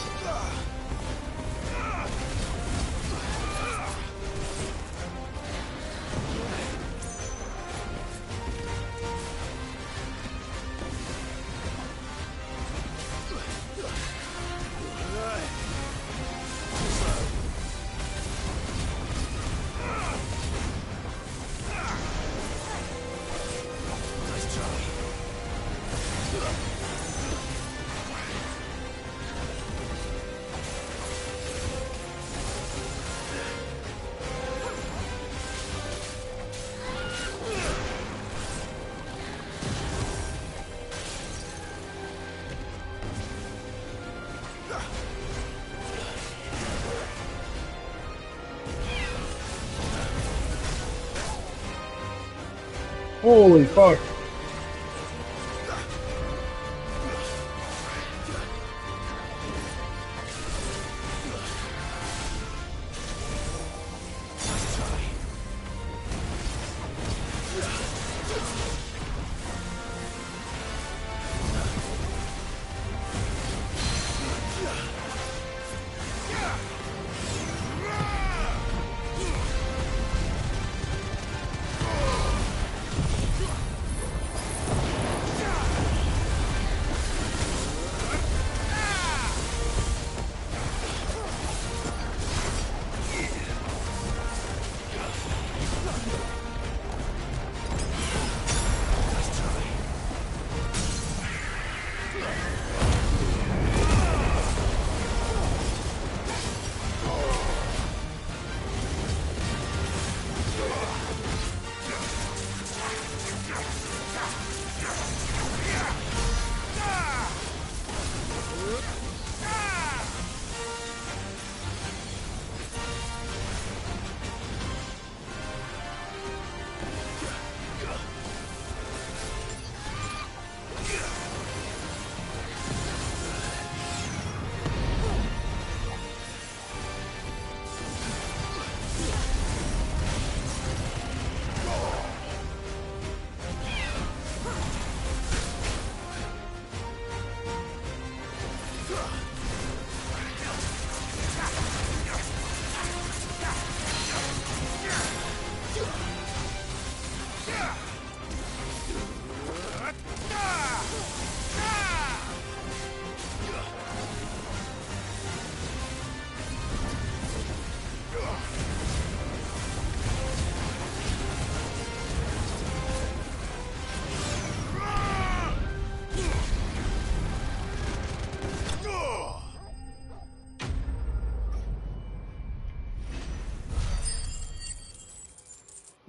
Holy fuck.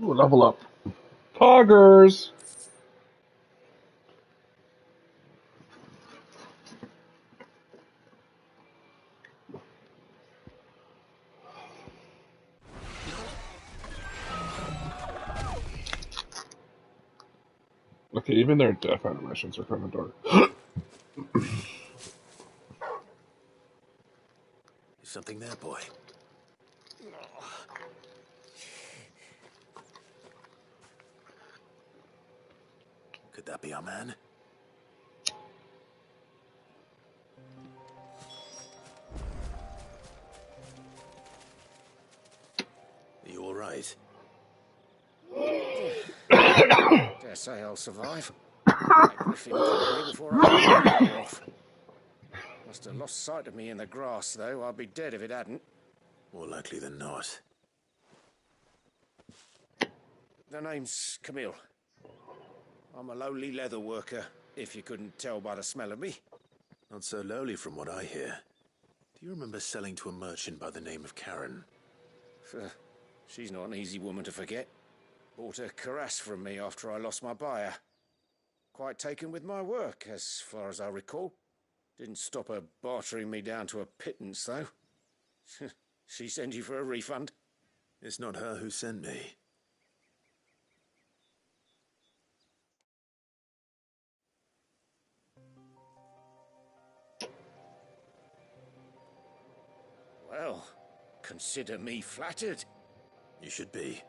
Ooh, level up. Poggers! Okay, even their death animations are kind of dark. Something there, boy. Could that be our man? Are you all right? Dare say I'll survive. Griffin caught me before I could get off. Must have lost sight of me in the grass, though. I'd be dead if it hadn't. More likely than not. The name's Camille. I'm a lowly leather worker, if you couldn't tell by the smell of me. Not so lowly from what I hear. Do you remember selling to a merchant by the name of Karen? She's not an easy woman to forget. Bought a cuirass from me after I lost my buyer. Quite taken with my work, as far as I recall. Didn't stop her bartering me down to a pittance, though. She sent you for a refund? It's not her who sent me. Well, consider me flattered. You should be.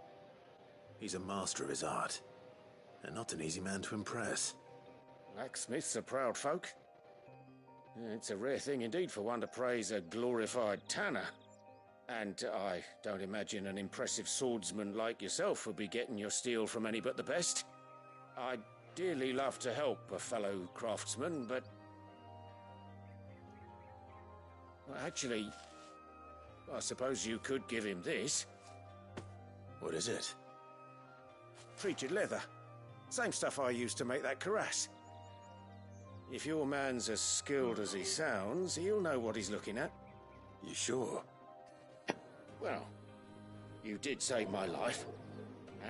He's a master of his art, and not an easy man to impress. Blacksmiths are proud folk. It's a rare thing indeed for one to praise a glorified tanner. And I don't imagine an impressive swordsman like yourself would be getting your steel from any but the best. I'd dearly love to help a fellow craftsman, but... well, actually, I suppose you could give him this. What is it? Treated leather. Same stuff I used to make that cuirass. If your man's as skilled as he sounds, he'll know what he's looking at. You sure? Well, you did save my life.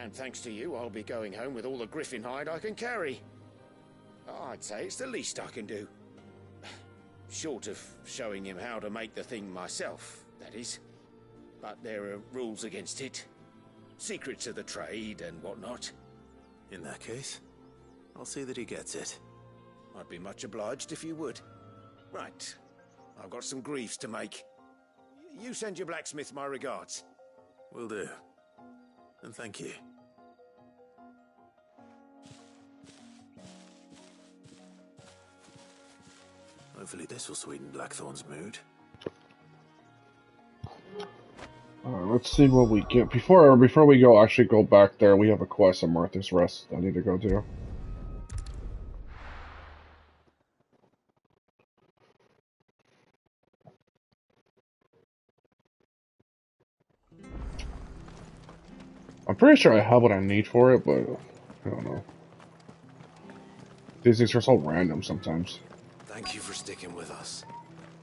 And thanks to you, I'll be going home with all the griffin hide I can carry. I'd say it's the least I can do. Short of showing him how to make the thing myself, that is. But there are rules against it. Secrets of the trade and whatnot. In that case, I'll see that he gets it. I'd be much obliged if you would. Right. I've got some greaves to make. You send your blacksmith my regards. Will do. And thank you. Hopefully this will sweeten Blackthorn's mood. Let's see what we get. Before we go, actually go back there, we have a quest at Martha's Rest I need to go do. I'm pretty sure I have what I need for it, but I don't know. These things are so random sometimes. Thank you for sticking with us.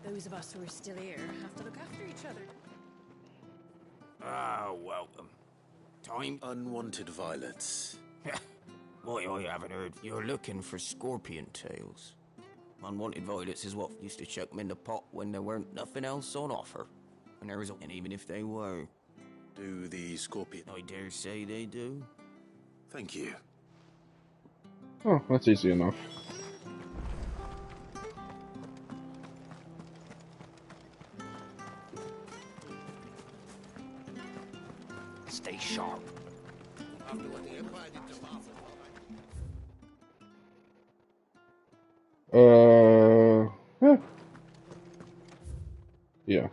Those of us who are still here have to look after each other. Ah, welcome. Time? Unwanted violets. Why, I haven't heard. You're looking for scorpion tails. Unwanted violets is what used to chuck them in the pot when there weren't nothing else on offer. And there was, and even if they were. Do the scorpion... I dare say they do. Thank you. Oh, that's easy enough. Stay sharp. Yeah. Yeah.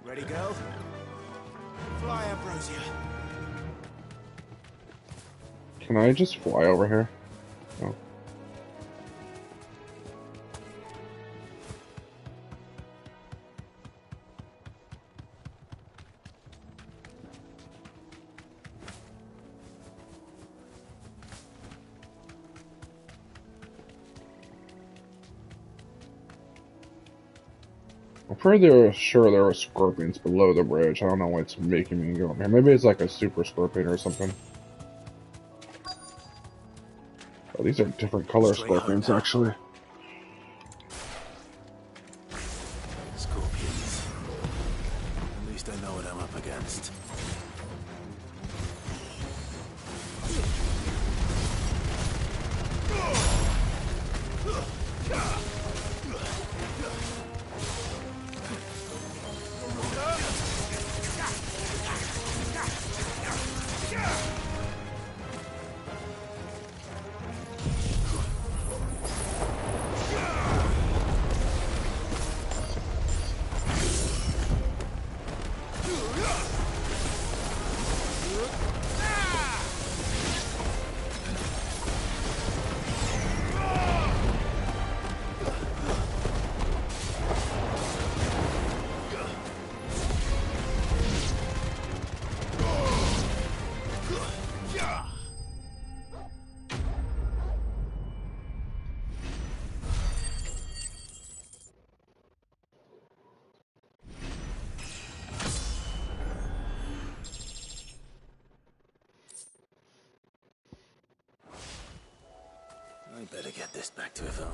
Ready, go? Fly, Ambrosia. Can I just fly over here? Oh. I'm pretty sure there were scorpions below the bridge. I don't know why it's making me go up here. Maybe it's like a super scorpion or something. Oh, these are different color scorpions, actually. Scorpions. At least I know what I'm up against. I better get this back to Yvonne.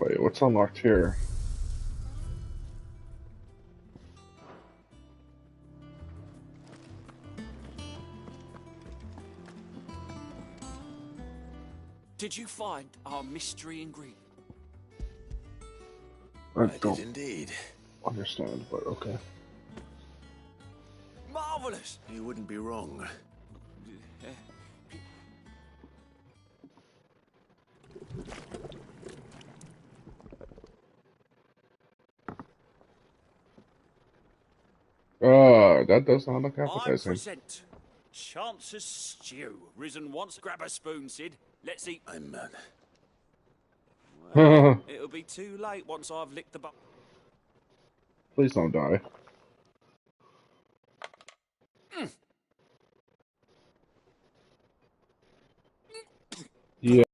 Wait, what's unlocked here? Did you find our mystery ingredient? I did don't indeed. understand, but okay. Marvelous! You wouldn't be wrong. That does not look I appetizing. present Chance's stew. Risen once, grab a spoon, Sid. Let's eat. I'm mad. Well, it'll be too late once I've licked the Please don't die. Yeah.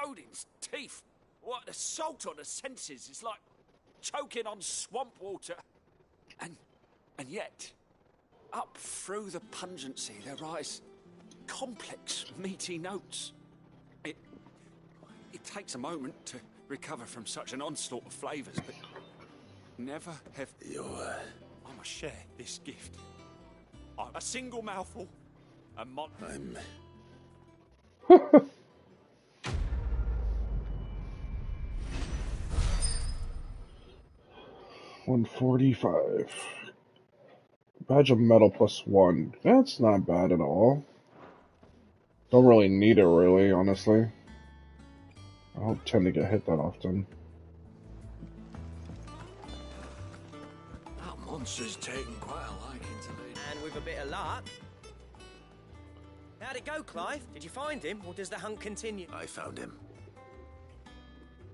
Odin's teeth. What assault on the senses. It's like choking on swamp water. And yet, up through the pungency there rise complex, meaty notes. It takes a moment to recover from such an onslaught of flavors, but never have I must share this gift. I'm a single mouthful, and I'm 145. Badge of metal +1. That's not bad at all. Don't really need it, really, honestly. I don't tend to get hit that often. That monster's taken quite a liking to me. And with a bit of luck. How'd it go, Clive? Did you find him, or does the hunt continue? I found him.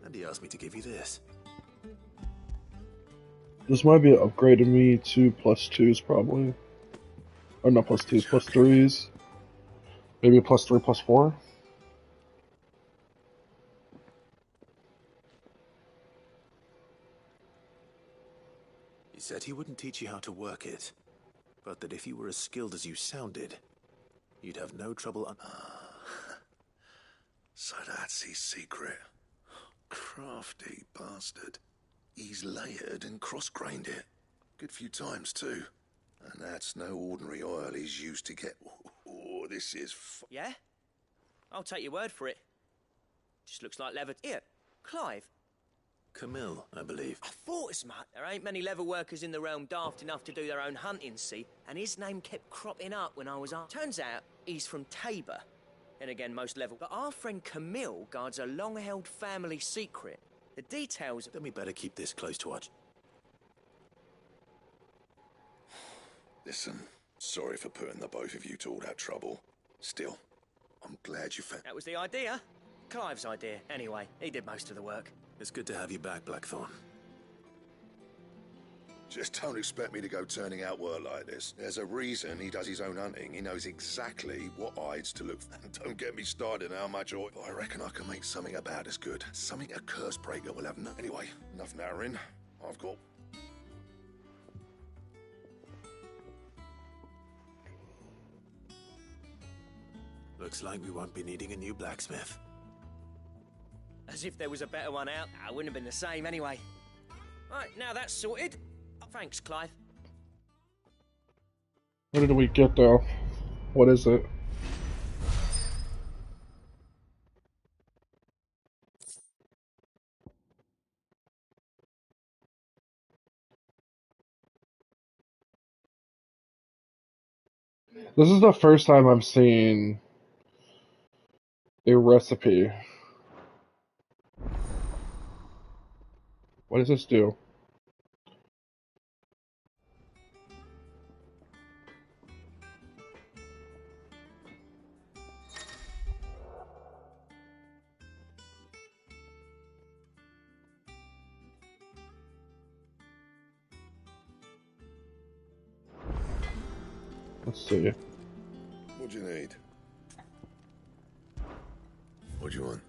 And he asked me to give you this. This might be upgrading me to +2s, probably. Or not +2s, +3s. Maybe +3, +4. He said he wouldn't teach you how to work it, but that if you were as skilled as you sounded, you'd have no trouble So that's his secret. Crafty bastard. He's layered and cross-grained it. Good few times, too. And that's no ordinary oil he's used to get... Oh, this is... Yeah? I'll take your word for it. Just looks like leather. Here, Clive. Camille, I believe. I thought as much. There ain't many leather workers in the realm daft enough to do their own hunting, see? And his name kept cropping up when I was up. Turns out he's from Tabor. And again, most level. But our friend Camille guards a long-held family secret. The details... Then we better keep this close to our... Listen, sorry for putting the both of you to all that trouble. Still, I'm glad you found... That was the idea. Clive's idea, anyway. He did most of the work. It's good to have you back, Blackthorn. Just don't expect me to go turning out work like this. There's a reason he does his own hunting. He knows exactly what hides to look for. And don't get me started on how much oil. I reckon I can make something about as good. Something a curse breaker will have no... Anyway, enough narrowing. I've got... Looks like we won't be needing a new blacksmith. As if there was a better one out. I wouldn't have been the same anyway. Right, now that's sorted. Thanks, Clive. What did we get, though? What is it? This is the first time I've seen a recipe. What does this do? Let's see. What do you need? What do you want?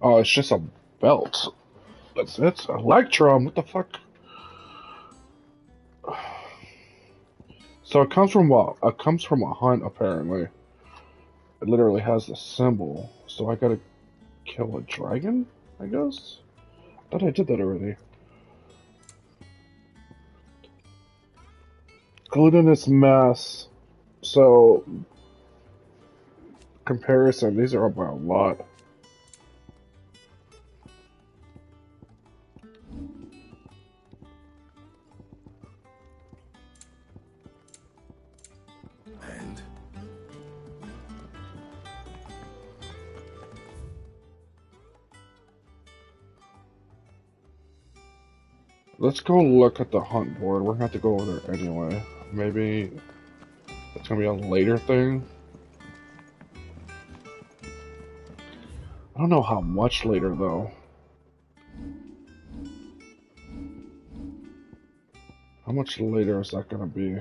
Oh, it's just a belt. That's it? Electrum, what the fuck? So it comes from what? It comes from a hunt, apparently. It literally has the symbol. So I gotta kill a dragon, I guess? I thought I did that already. Glutinous mass. So, comparison, these are up by a lot. And? Let's go look at the hunt board. We're gonna have to go over there anyway. Maybe it's gonna be a later thing. I don't know how much later though. How much later is that gonna be?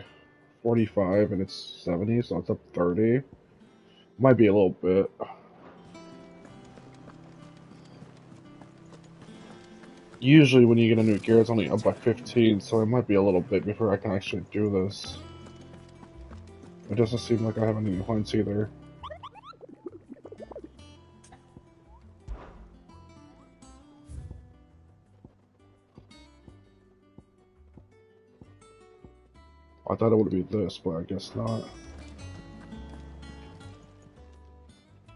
45 and it's 70, so it's up 30. Might be a little bit. Usually when you get a new gear, it's only up by 15, so it might be a little bit before I can actually do this. It doesn't seem like I have any hunts either. I thought it would be this, but I guess not.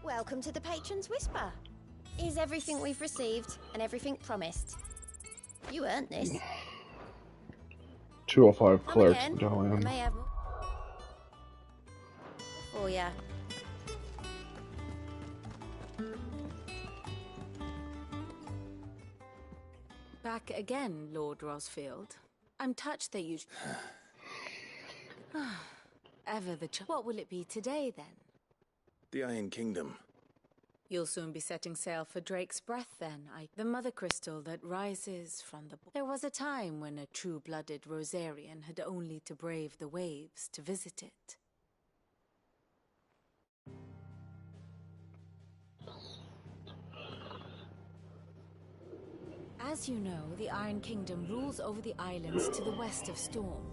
Welcome to the Patron's Whisper. Here's everything we've received and everything promised. You earned this. 205 clerics I medallion. may have more for ya. Back again, Lord Rosfield. I'm touched that you... Ever the What will it be today, then? The Iron Kingdom. You'll soon be setting sail for Drake's Breath, then. The mother crystal that rises from the... There was a time when a true-blooded Rosarian had only to brave the waves to visit it. As you know, the Iron Kingdom rules over the islands to the west of Storm.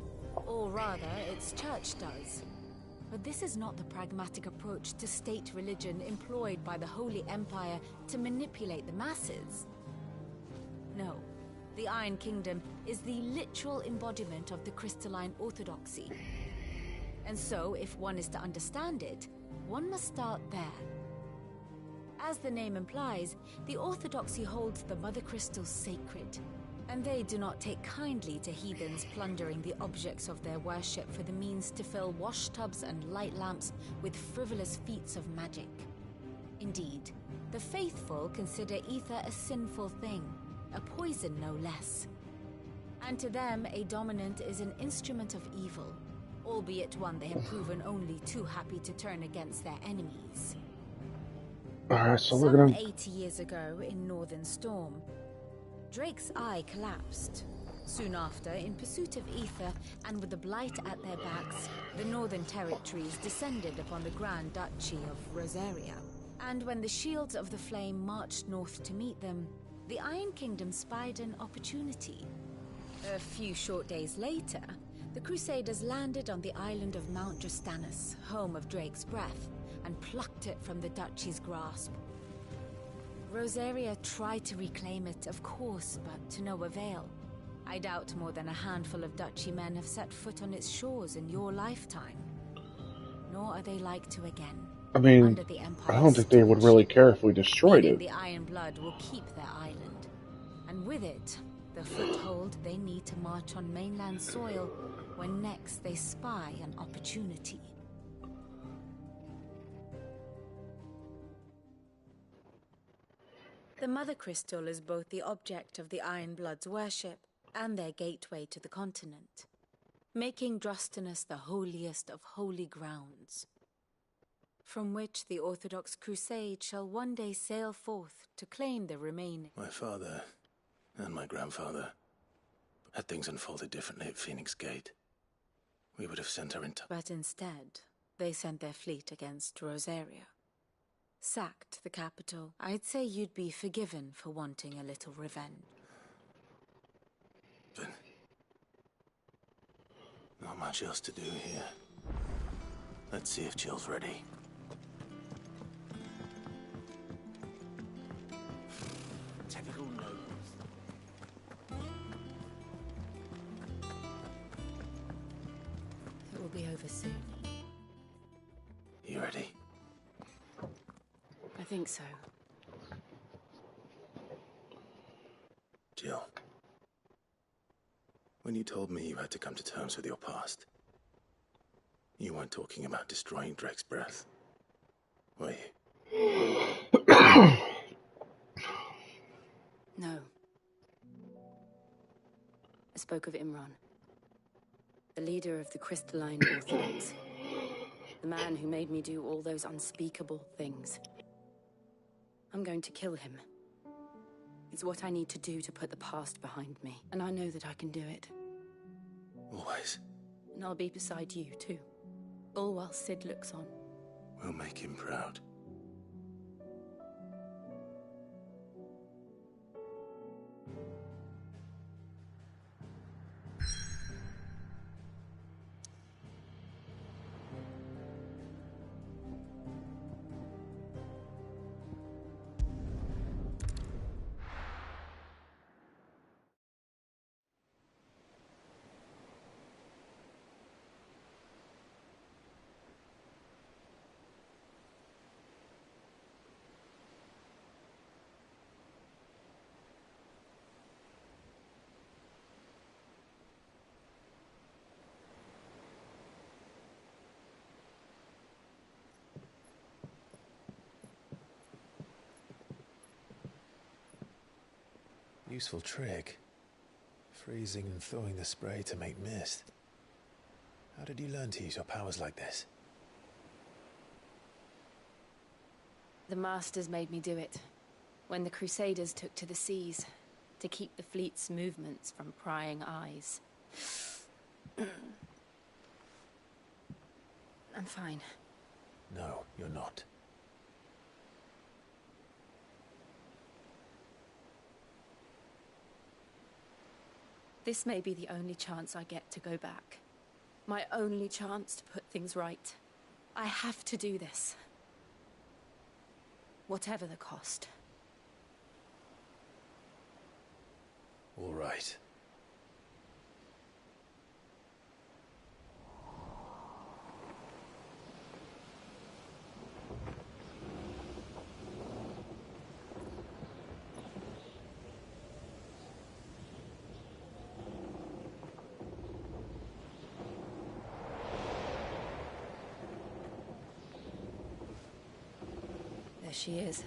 Or rather, its church does. But this is not the pragmatic approach to state religion employed by the Holy Empire to manipulate the masses. No, the Iron Kingdom is the literal embodiment of the crystalline orthodoxy. And so, if one is to understand it, one must start there. As the name implies, the orthodoxy holds the Mother Crystals sacred, and they do not take kindly to heathens plundering the objects of their worship for the means to fill washtubs and light lamps with frivolous feats of magic. Indeed, the faithful consider ether a sinful thing, a poison no less. And to them, a dominant is an instrument of evil, albeit one they have proven only too happy to turn against their enemies. Alright, so we're Some gonna... 80 years ago in Northern Storm, Drake's eye collapsed. Soon after, in pursuit of ether and with the blight at their backs, the Northern Territories descended upon the Grand Duchy of Rosaria. And when the Shields of the Flame marched north to meet them, the Iron Kingdom spied an opportunity. A few short days later, the Crusaders landed on the island of Mount Justanus, home of Drake's Breath, and plucked it from the Duchy's grasp. Rosaria tried to reclaim it, of course, but to no avail. I doubt more than a handful of Duchy men have set foot on its shores in your lifetime. Nor are they like to again. I mean, Under the Empire's I don't think they would really care if we destroyed meaning it. the Iron Blood will keep their island. And with it, the foothold they need to march on mainland soil when next they spy an opportunity. The Mother Crystal is both the object of the Iron Blood's worship and their gateway to the continent, making Drostanus the holiest of holy grounds, from which the Orthodox Crusade shall one day sail forth to claim the remaining. My father and my grandfather had things unfolded differently at Phoenix Gate. We would have sent her into... But instead, they sent their fleet against Rosaria. Sacked the capital. I'd say you'd be forgiven for wanting a little revenge. But not my much else to do here. Let's see if Jill's ready. Typical nobles. It will be over soon. You ready? I think so. Jill, when you told me you had to come to terms with your past, you weren't talking about destroying Drake's breath, were you? No. I spoke of Imran, the leader of the Crystalline Orthodox, the man who made me do all those unspeakable things. I'm going to kill him. It's what I need to do to put the past behind me, and I know that I can do it. Always. And I'll be beside you, too. All while Sid looks on. We'll make him proud. Useful trick. Freezing and thawing the spray to make mist. How did you learn to use your powers like this? The Masters made me do it. When the Crusaders took to the seas, to keep the fleet's movements from prying eyes. I'm fine. No, you're not. This may be the only chance I get to go back. My only chance to put things right. I have to do this. Whatever the cost. All right. There she is.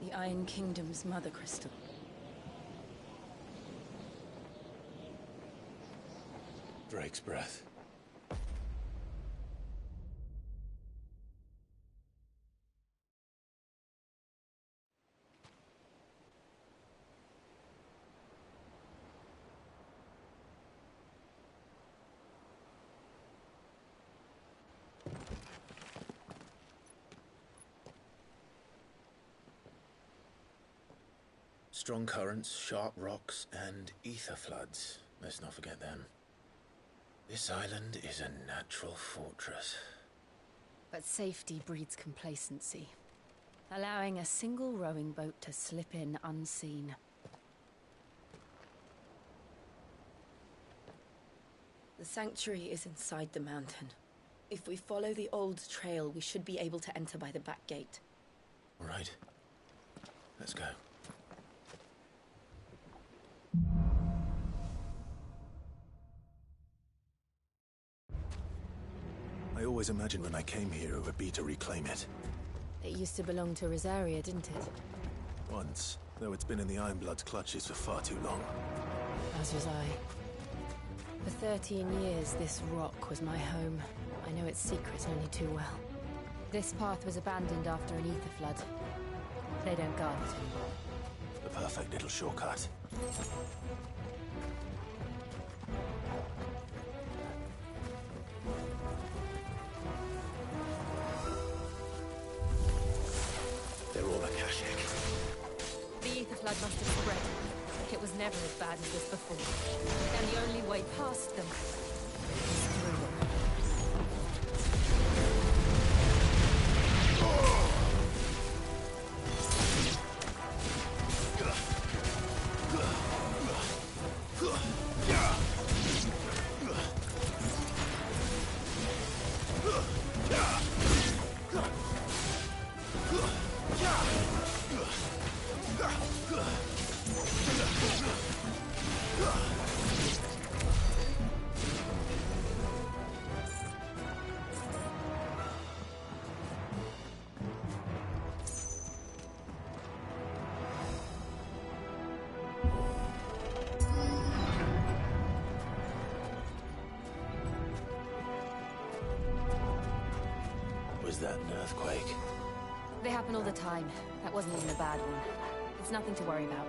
The Iron Kingdom's mother crystal. Drake's breath. Strong currents, sharp rocks, and ether floods. Let's not forget them. This island is a natural fortress. But safety breeds complacency, allowing a single rowing boat to slip in unseen. The sanctuary is inside the mountain. If we follow the old trail, we should be able to enter by the back gate. All right. Let's go. I always imagined when I came here it would be to reclaim it. It used to belong to Rosaria, didn't it? Once, though it's been in the Ironblood's clutches for far too long. As was I. For 13 years, this rock was my home. I know its secrets only too well. This path was abandoned after an ether flood. They don't guard it anymore. The perfect little shortcut. The ether flood must have spread. It was was never as bad as this before. And the only way past them is through them. Was that an earthquake? They happen all the time. That wasn't even a bad one. It's nothing to worry about.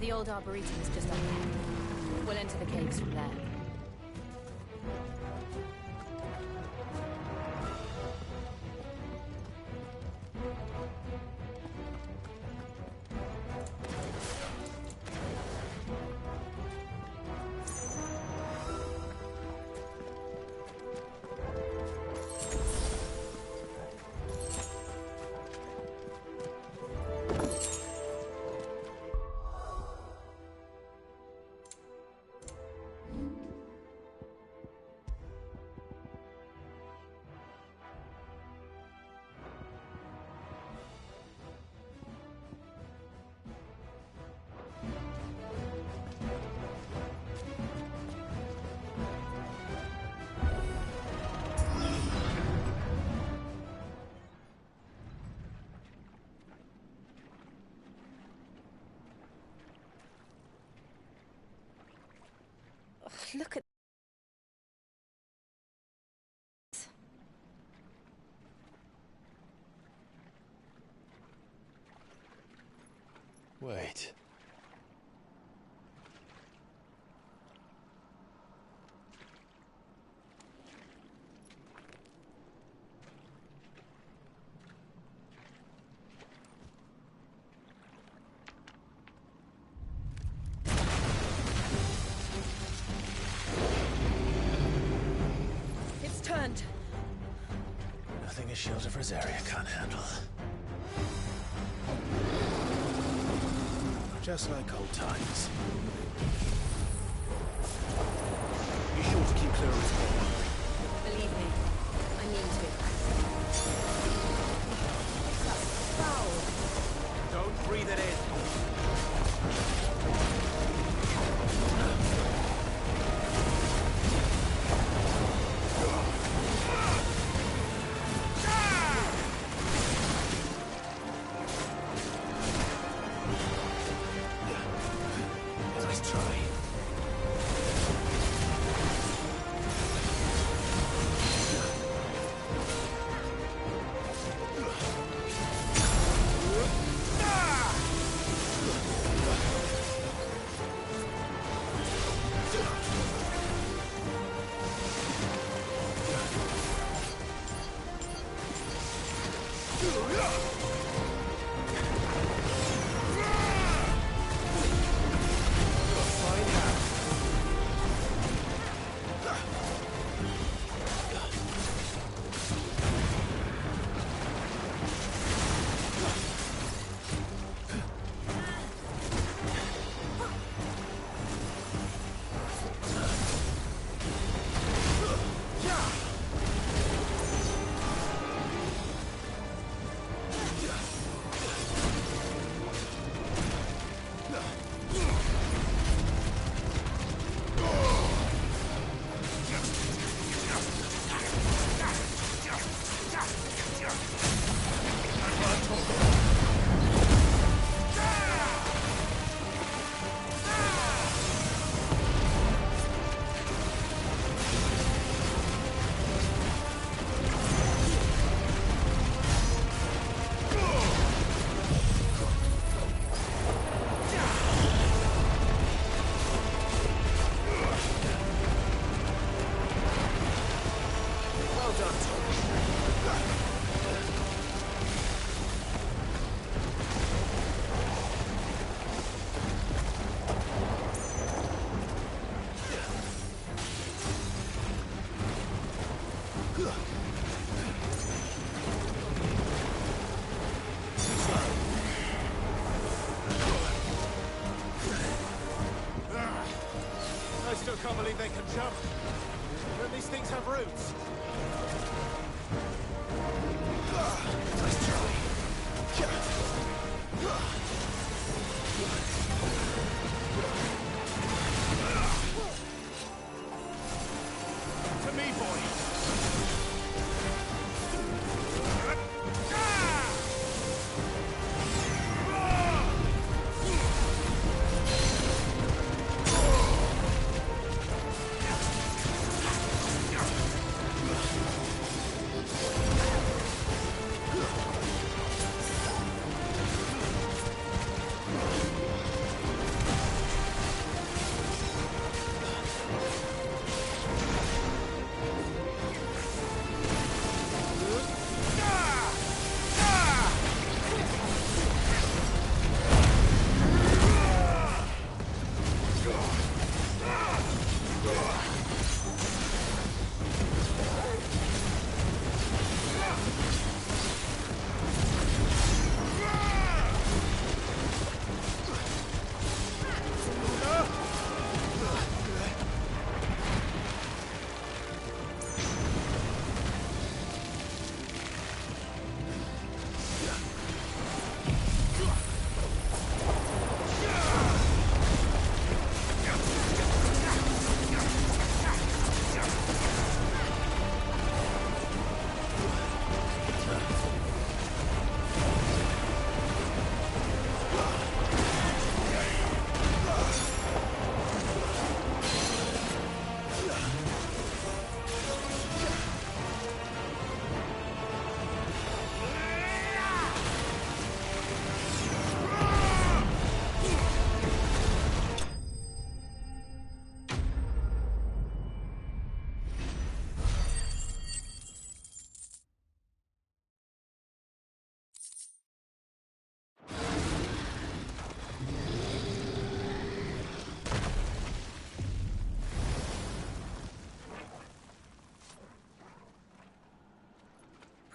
The old arboretum is just up there. We'll enter the caves from there. Look at... Wait. Nothing a shield of Rosaria can't handle. Just like old times. Be sure to keep clear of his ball. Believe me, I mean to. That's foul. Don't breathe it in. Nice try. I still can't believe they can jump. Don't these things have roots? Nice try. To me, boy.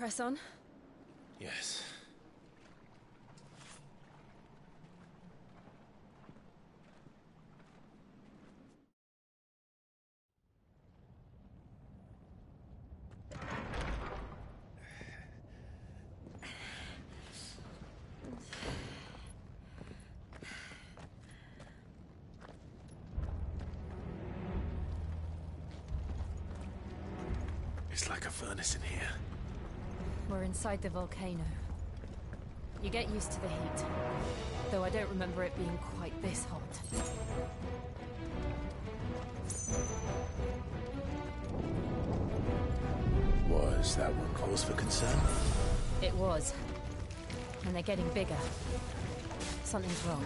Press on. Yes. It's like a furnace in here. We're inside the volcano. You get used to the heat, though I don't remember it being quite this hot. Was that one cause for concern? It was. And they're getting bigger. Something's wrong.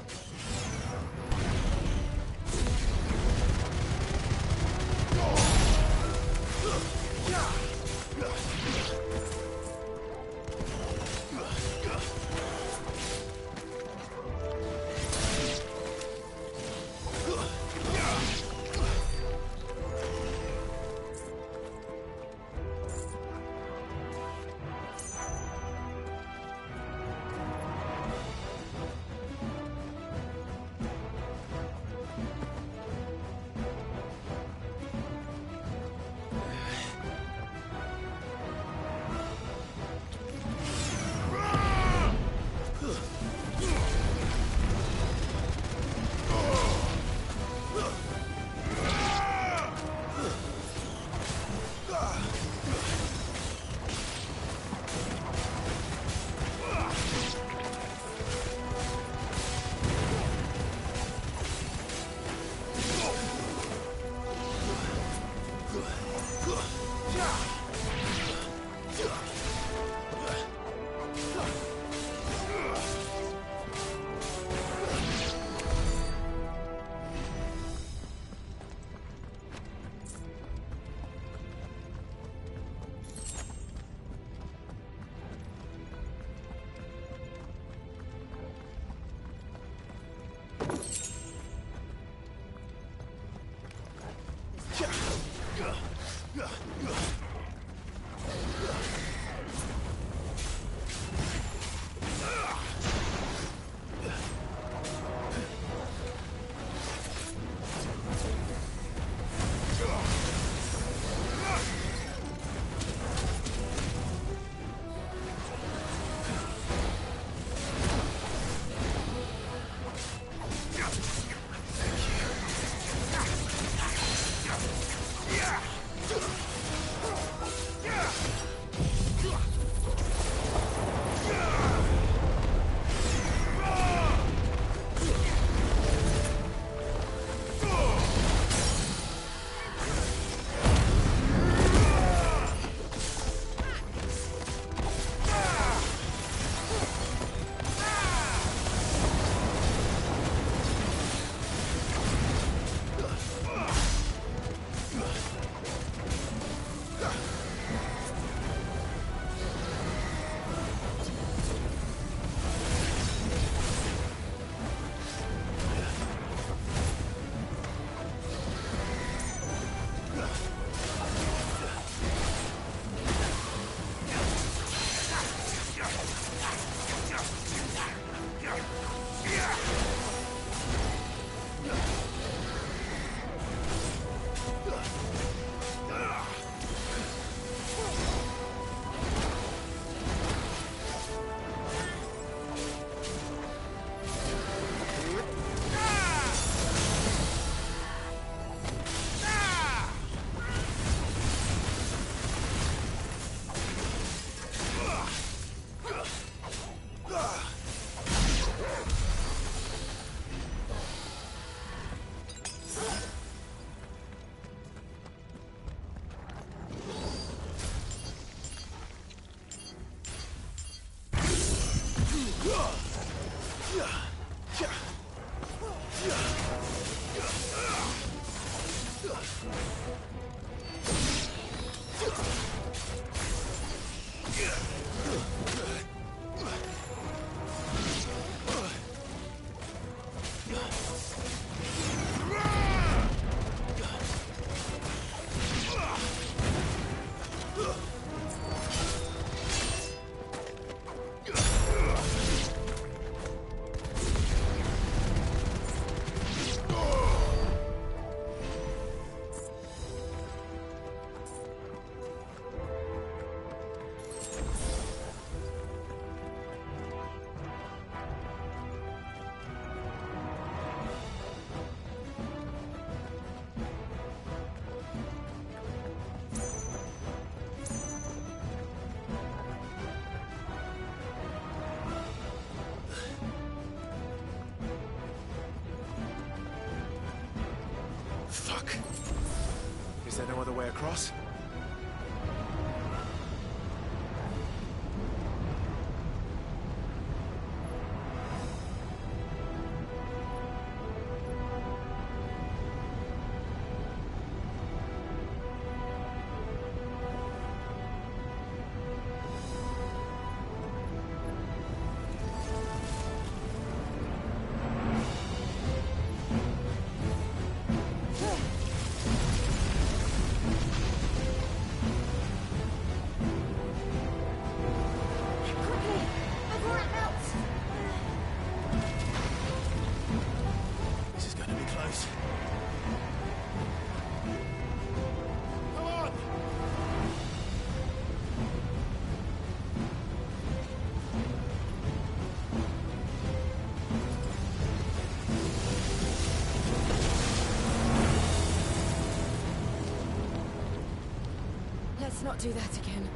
Let's not do that again.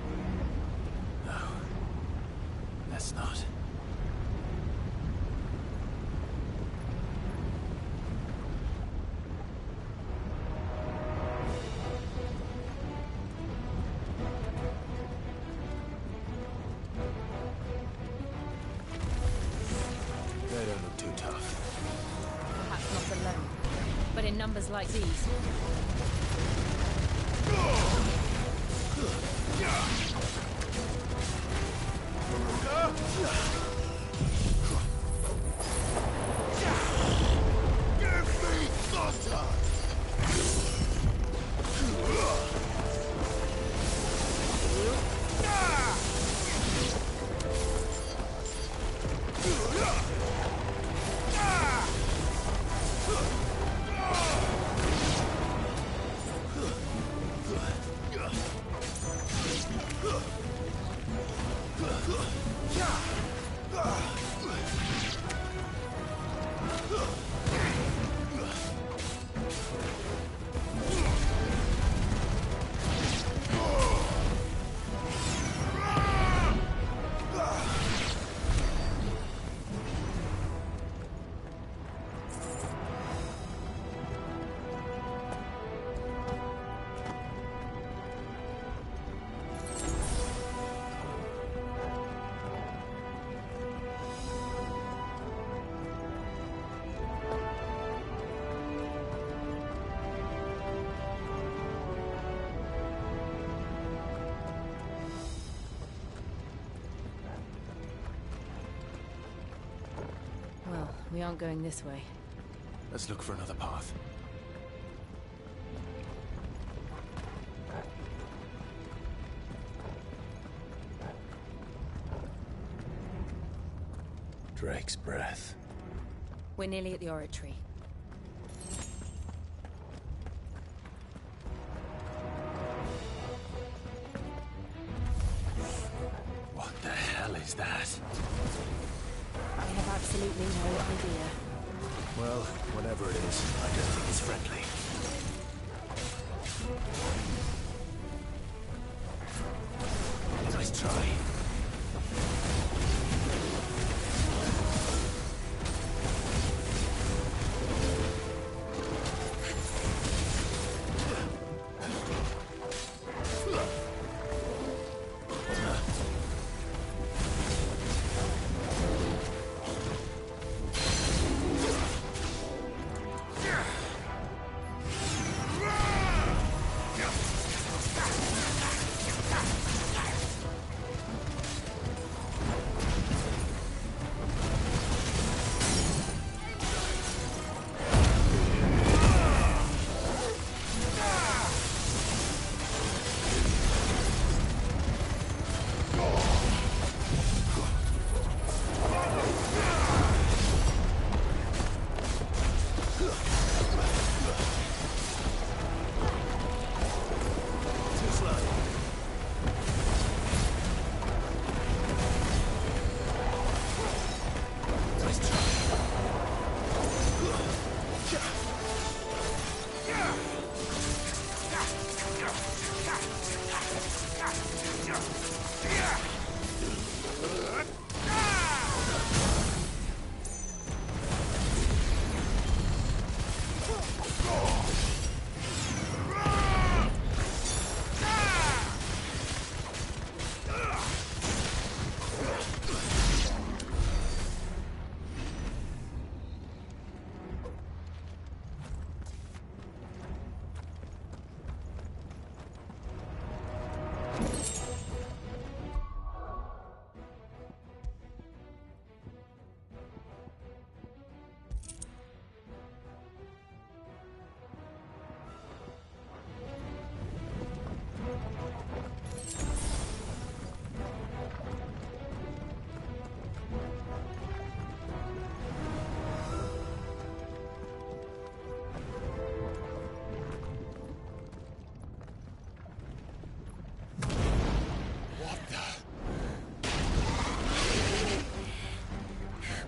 No. Let's not. They don't look too tough. Perhaps not alone, but in numbers like these. Well, we aren't going this way. Let's look for another path. Drake's breath. We're nearly at the oratory. What the hell is that? I have absolutely no idea. Well, whatever it is, I don't think it's friendly. Nice try.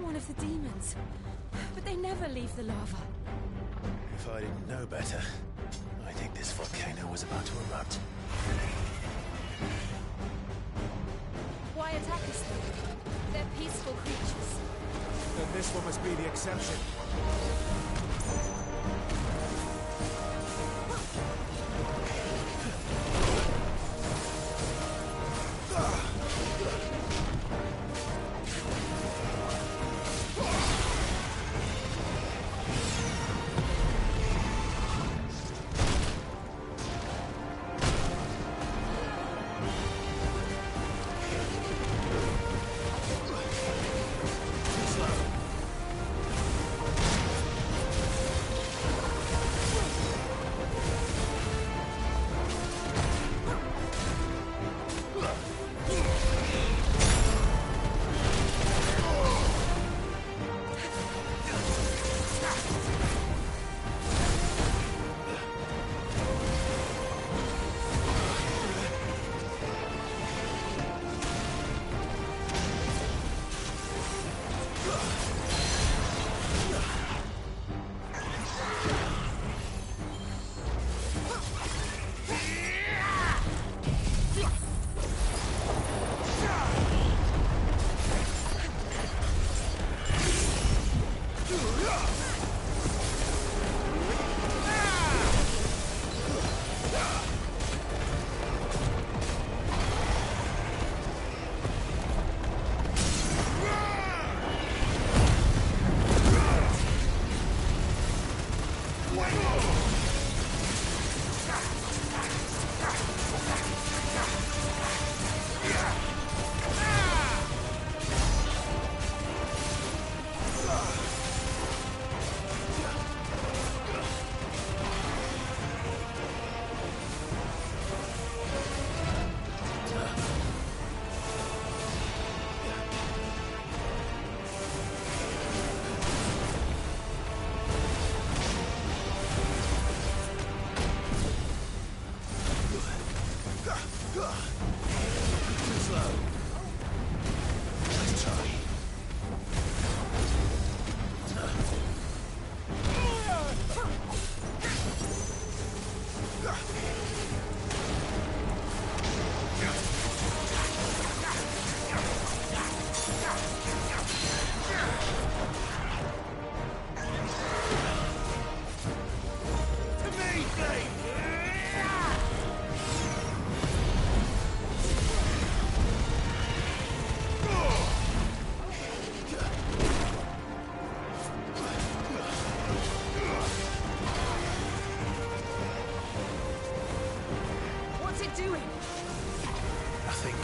One of the demons. But they never leave the lava. If I didn't know better, I think this volcano was about to erupt. This one must be the exception.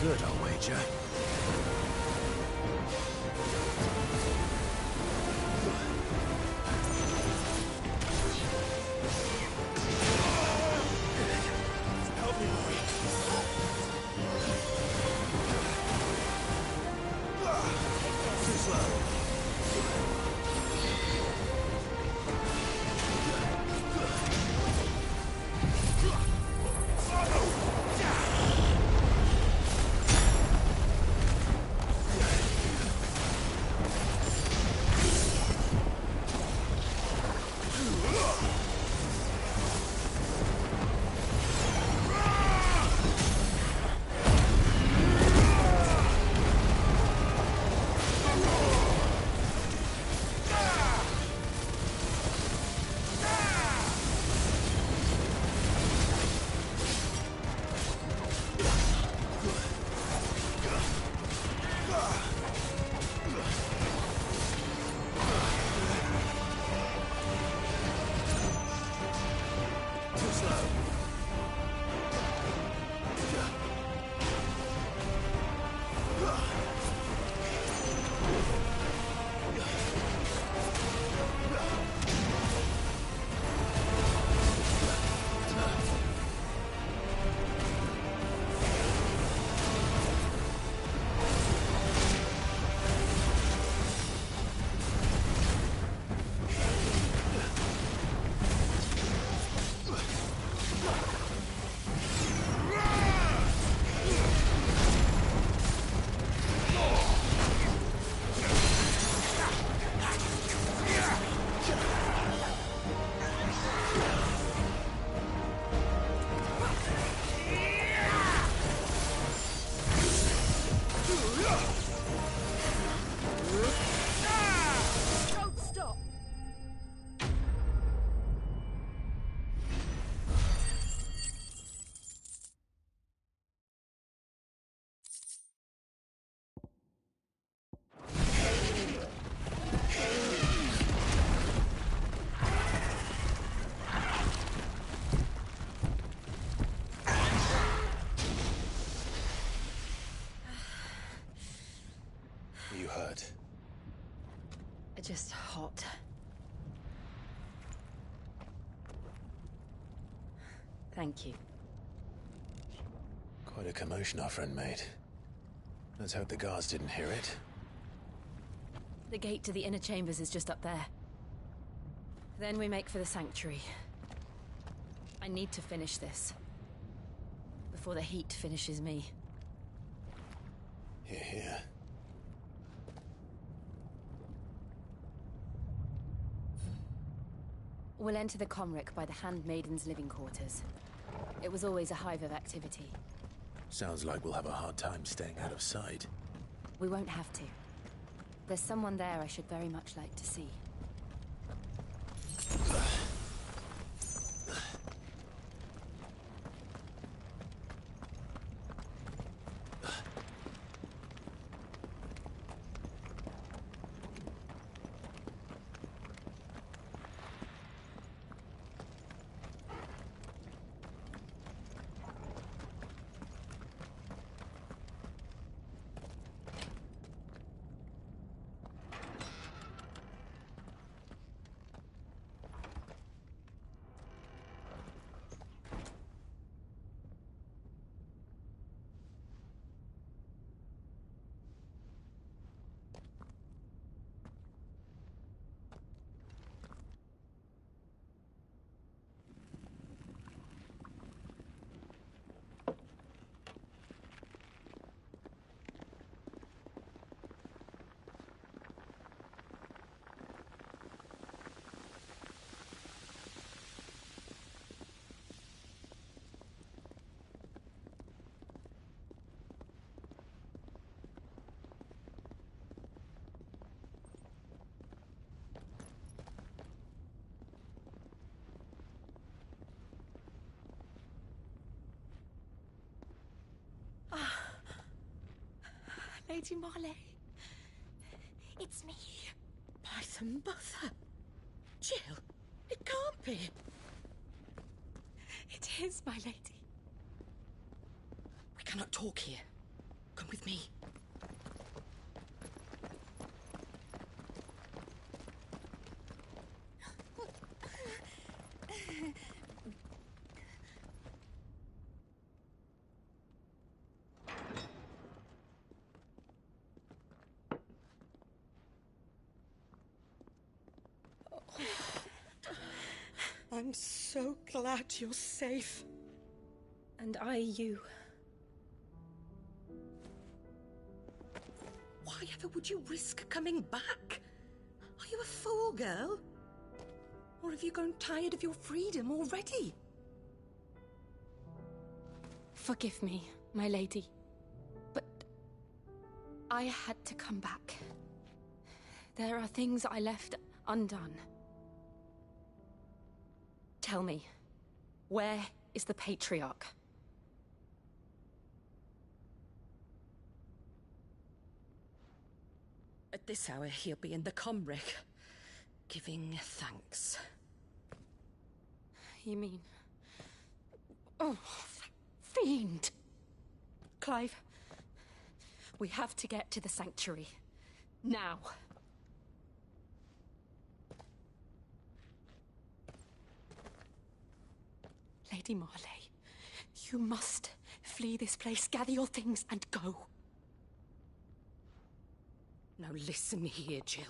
Good, I'll wager. Help me, boy. Too slow. You hurt? Just hot. Thank you. Quite a commotion our friend made. Let's hope the guards didn't hear it. The gate to the inner chambers is just up there. Then we make for the sanctuary. I need to finish this. Before the heat finishes me. Hear, hear. We'll enter the Comric by the Handmaiden's living quarters. It was always a hive of activity. Sounds like we'll have a hard time staying out of sight. We won't have to. There's someone there I should very much like to see. Lady Marley. It's me. By the mother. Jill, it can't be. It is, my lady. We cannot talk here. Come with me. I'm so glad you're safe. And I you. Why ever would you risk coming back? Are you a fool, girl? Or have you grown tired of your freedom already? Forgive me, my lady. But I had to come back. There are things I left undone. Tell me, where is the Patriarch? At this hour, he'll be in the Comric, giving thanks. You mean... Oh, fiend! Clive, we have to get to the sanctuary. Now. Lady Marley, you must flee this place, gather your things, and go. Now listen here, Jill.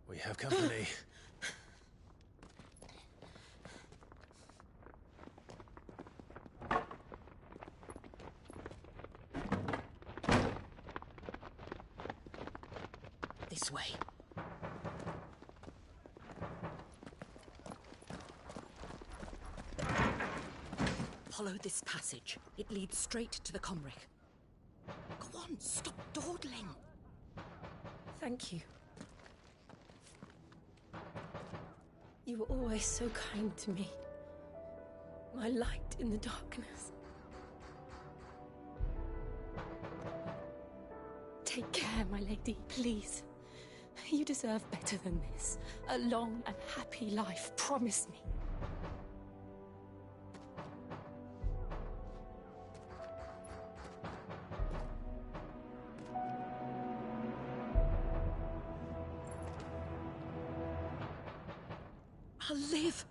We have company. This way. Follow this passage. It leads straight to the Comric. Go on, stop dawdling. Thank you. You were always so kind to me. My light in the darkness. Take care, my lady, please. You deserve better than this. A long and happy life, promise me. shall live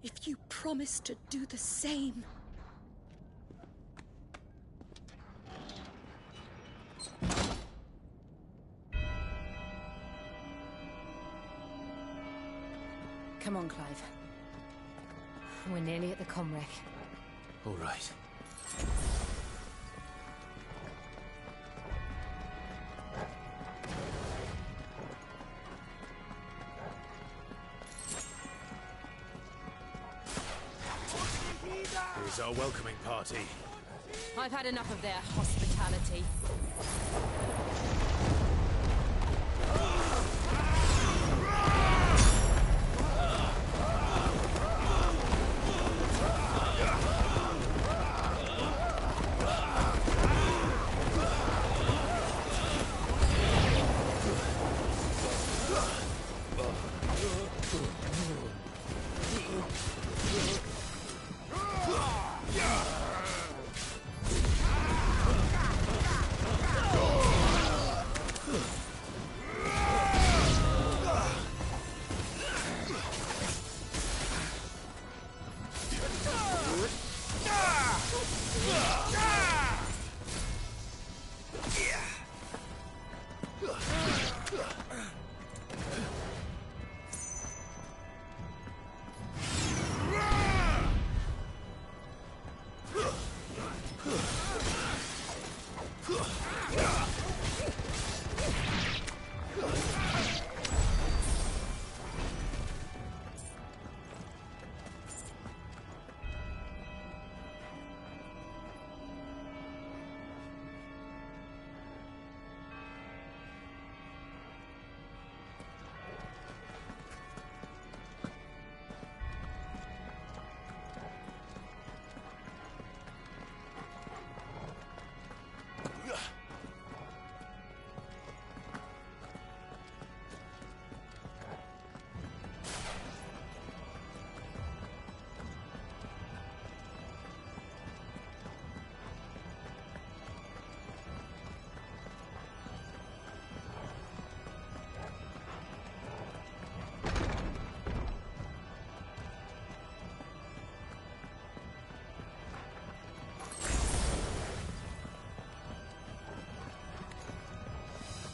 if you promise to do the same. Come on, Clive. We're nearly at the comwreck. All right. Here's our welcoming party. I've had enough of their hospitality.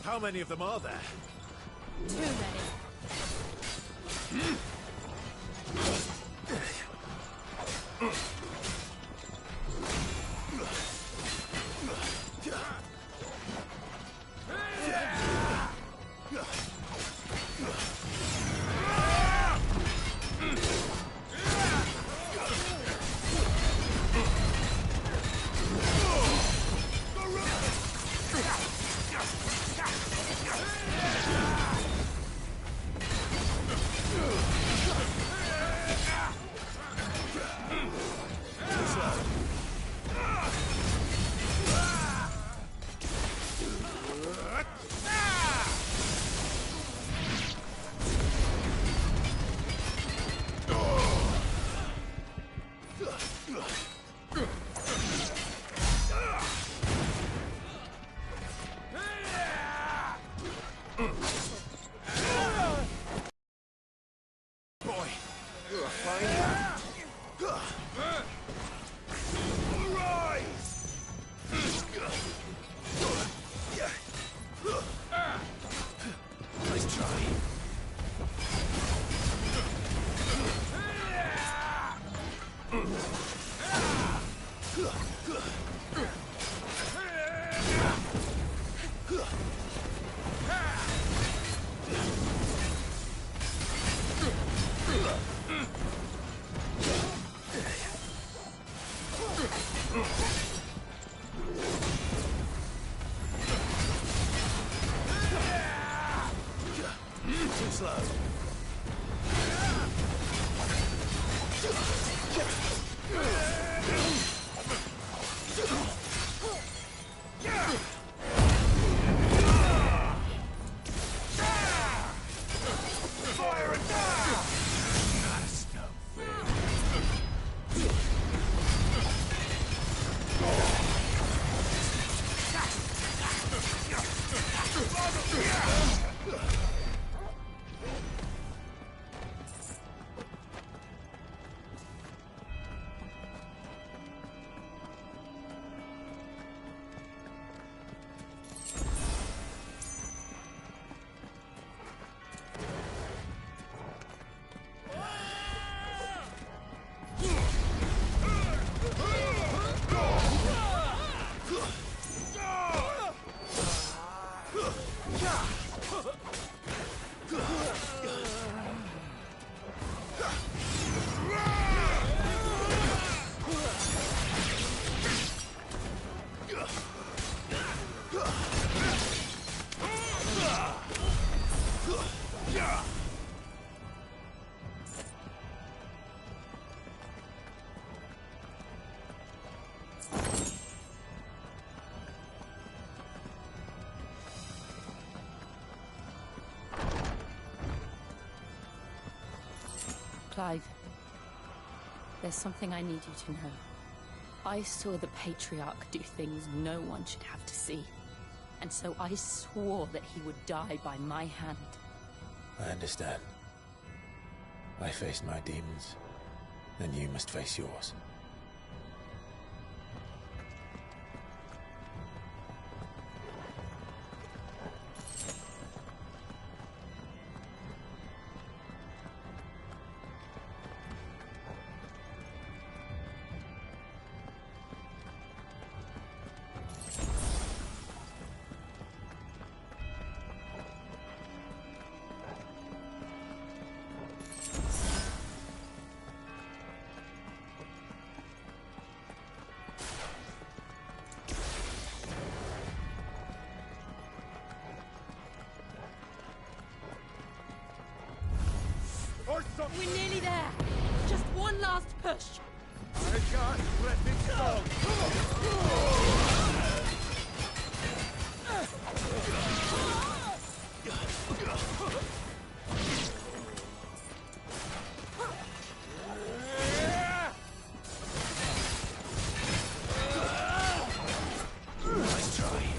How many of them are there? Too many. Too slow. Fire and die! That's no fair. Clive, there's something I need you to know. I saw the Patriarch do things no one should have to see. And so I swore that he would die by my hand. I understand. I faced my demons, then you must face yours. We're nearly there. Just one last push. I can't let this go. Nice try.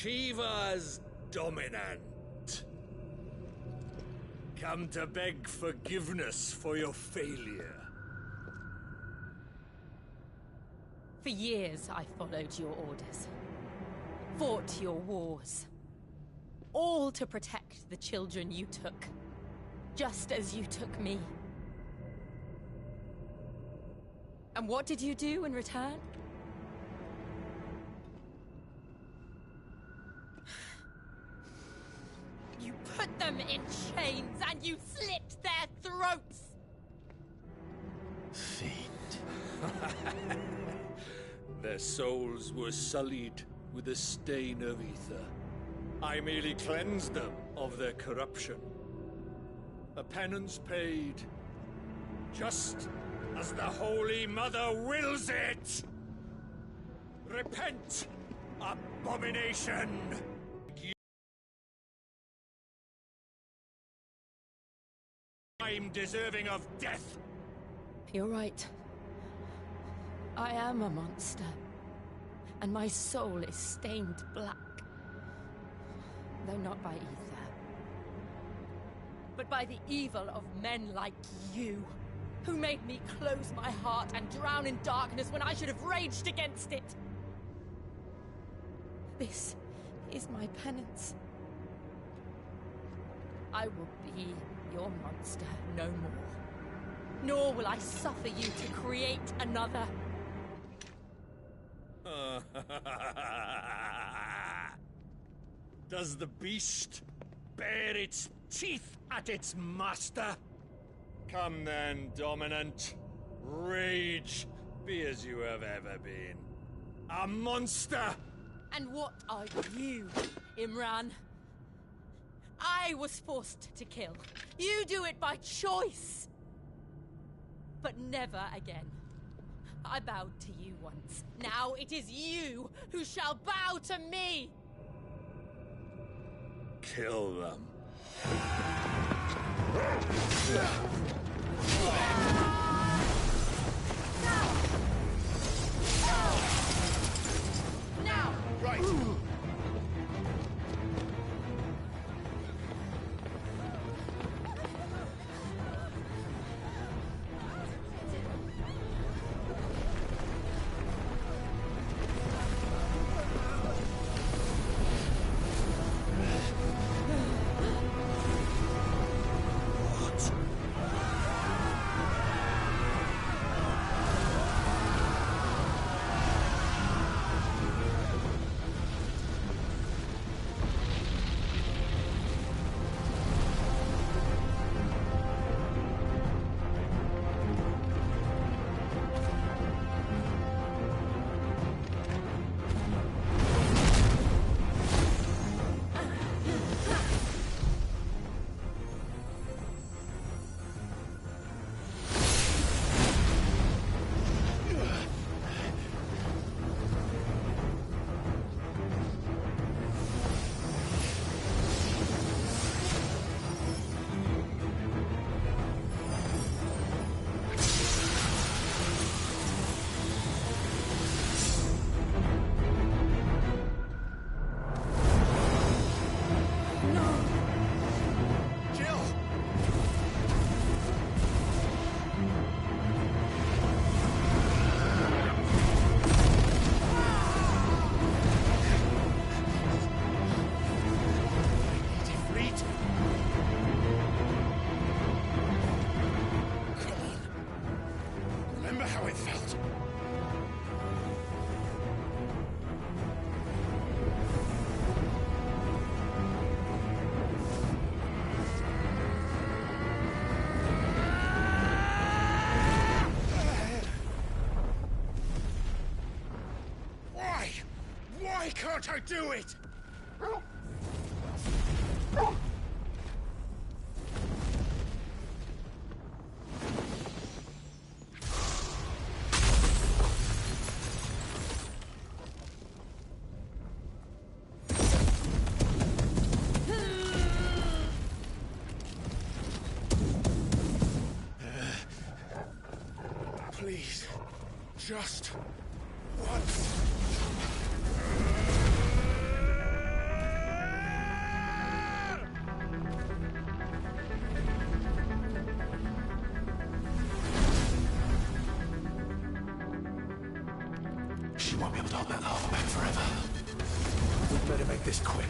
Shiva's dominant. Come to beg forgiveness for your failure. For years, I followed your orders. Fought your wars. All to protect the children you took. Just as you took me. And what did you do in return? You put them in chains and you slit their throats! Their souls were sullied with the stain of ether. I merely cleansed them of their corruption. A penance paid, just as the Holy Mother wills it! Repent, abomination! I'm deserving of death! You're right. I am a monster. And my soul is stained black. Though not by ether. But by the evil of men like you. Who made me close my heart and drown in darkness when I should have raged against it. This is my penance. I will be your monster no more. Nor will I suffer you to create another. Does the beast bare its teeth at its master? Come then, Dominant. Rage, be as you have ever been. A monster! And what are you, Imran? I was forced to kill. You do it by choice. But never again. I bowed to you once. Now it is you who shall bow to me! Kill them. Now! Right! Why can't I do it? Please, just once. won't be able to hold that lava back forever. We'd better make this quick.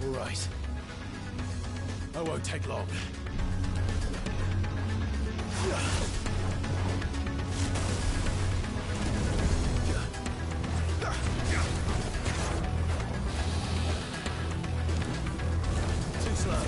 All right. I won't take long. Too slow.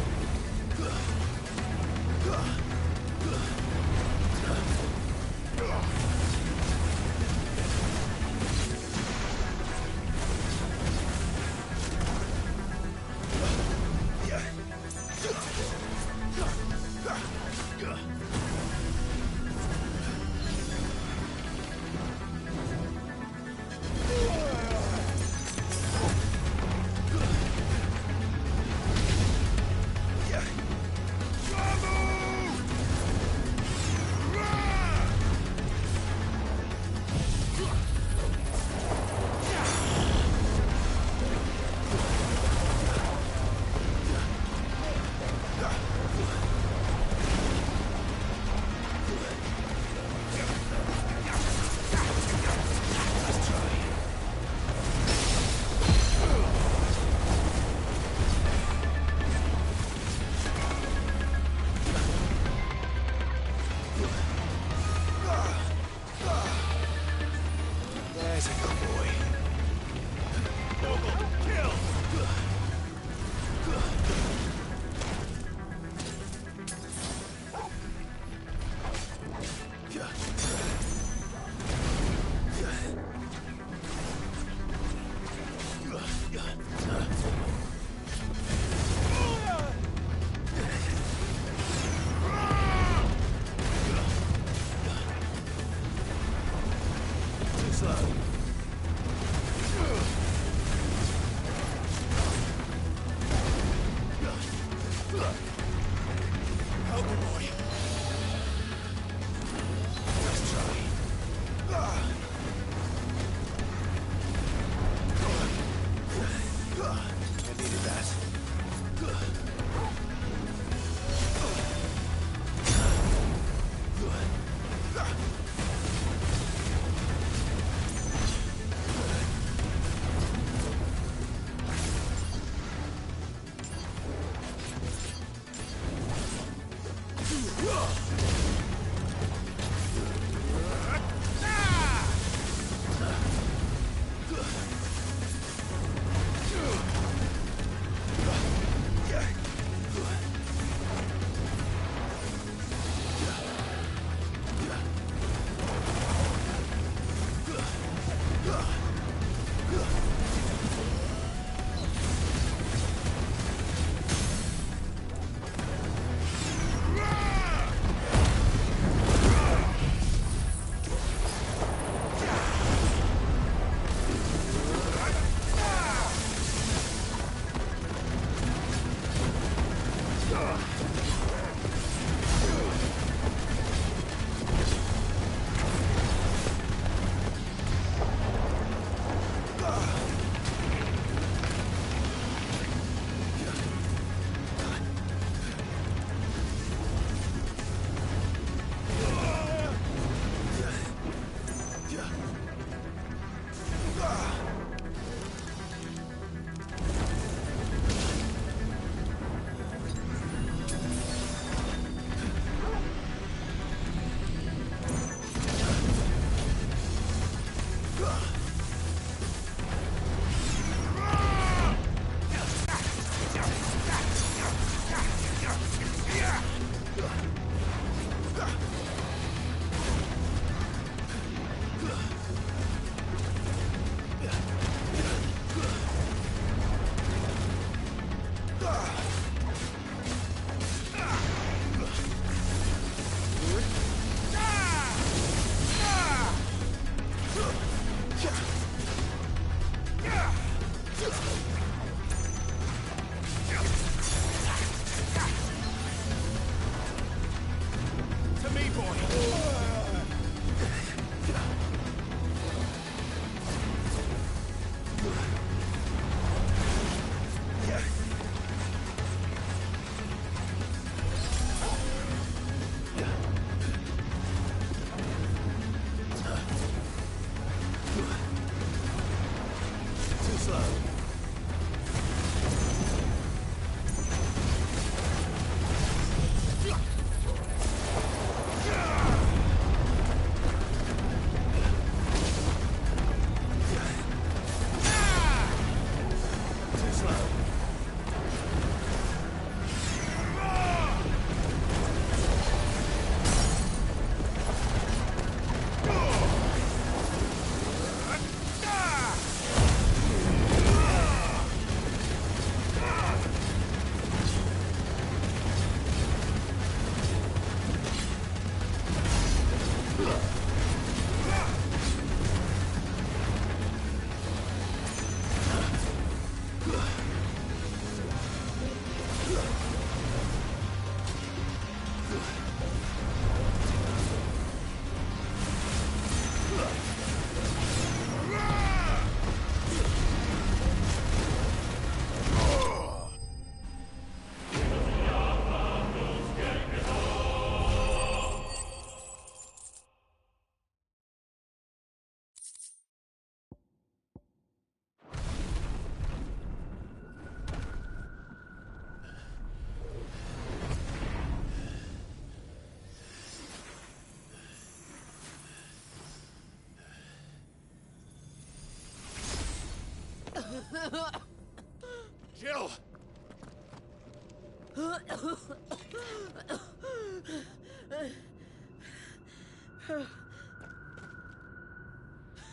Jill!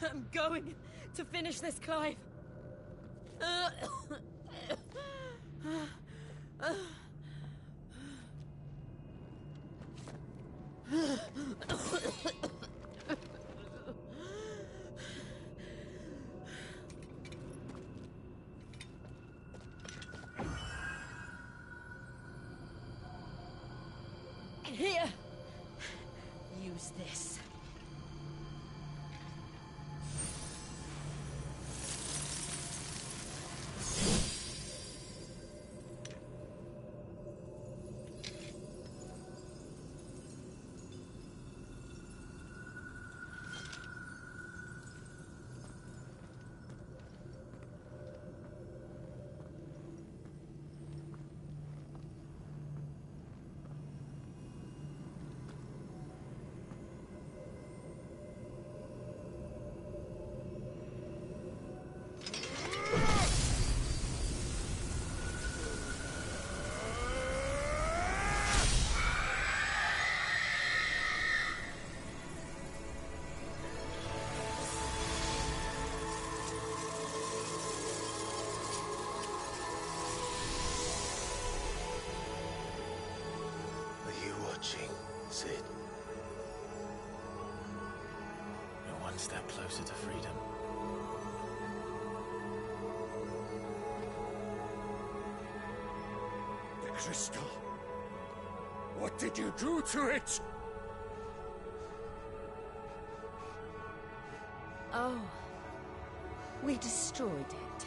I'm going to finish this, Clive. Here. Use this. Sid. We're one step closer to freedom. The crystal. What did you do to it? Oh. We destroyed it.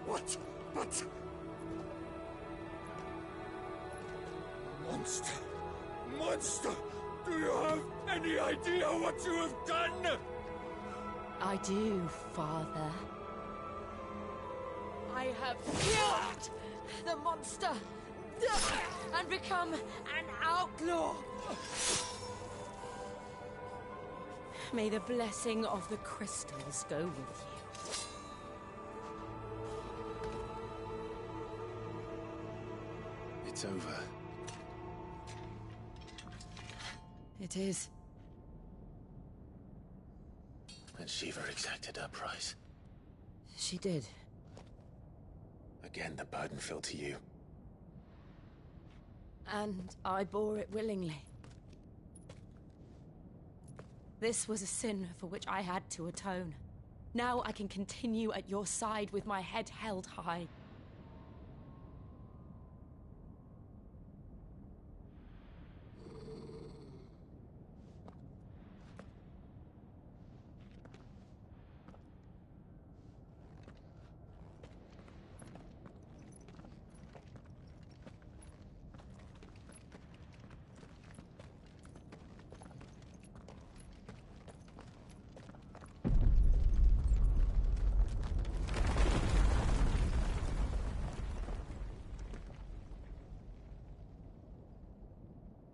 What? But... Monster! Monster! Do you have any idea what you have done? I do, Father. I have killed the monster and become an outlaw. May the blessing of the crystals go with you. It's over. It is. And Shiva exacted her price. She did. Again, the burden fell to you. And I bore it willingly. This was a sin for which I had to atone. Now I can continue at your side with my head held high.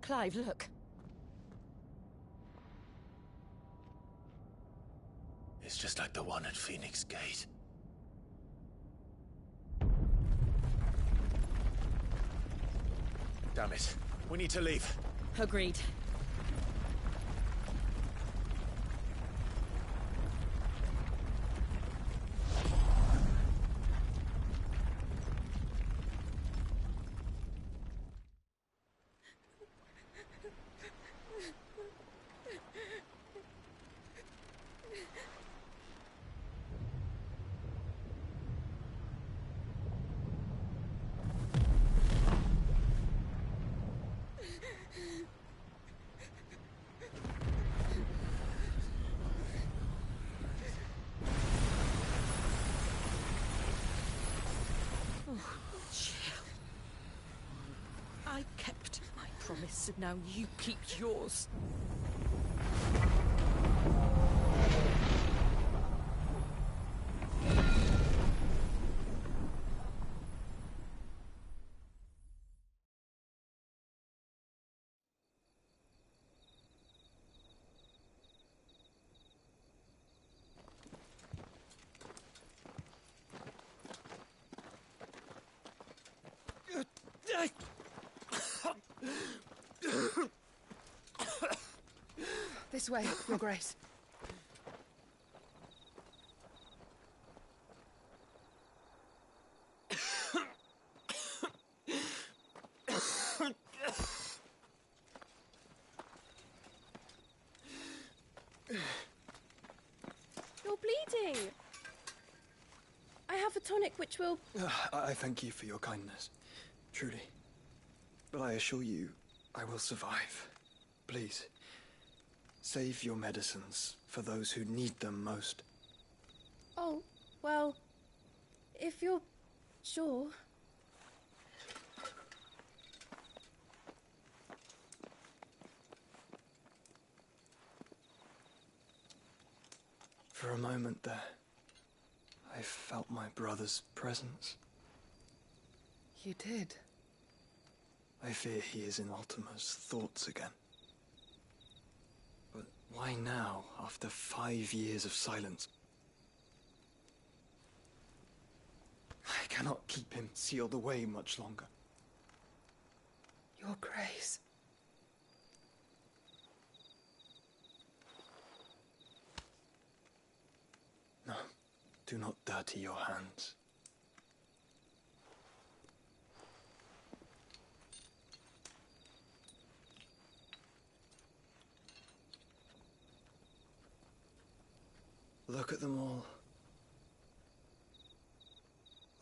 Clive, look. It's just like the one at Phoenix Gate. Damn it. We need to leave. Agreed. I kept my promise, and now you keep yours. This way, Your Grace. You're bleeding. I have a tonic which will... I thank you for your kindness, truly. But I assure you, I will survive. Please, save your medicines for those who need them most. Oh, well, if you're sure. For a moment there, I felt my brother's presence. You did? I fear he is in Ultima's thoughts again. But why now, after 5 years of silence? I cannot keep him sealed away much longer. Your Grace. No, do not dirty your hands. Look at them all.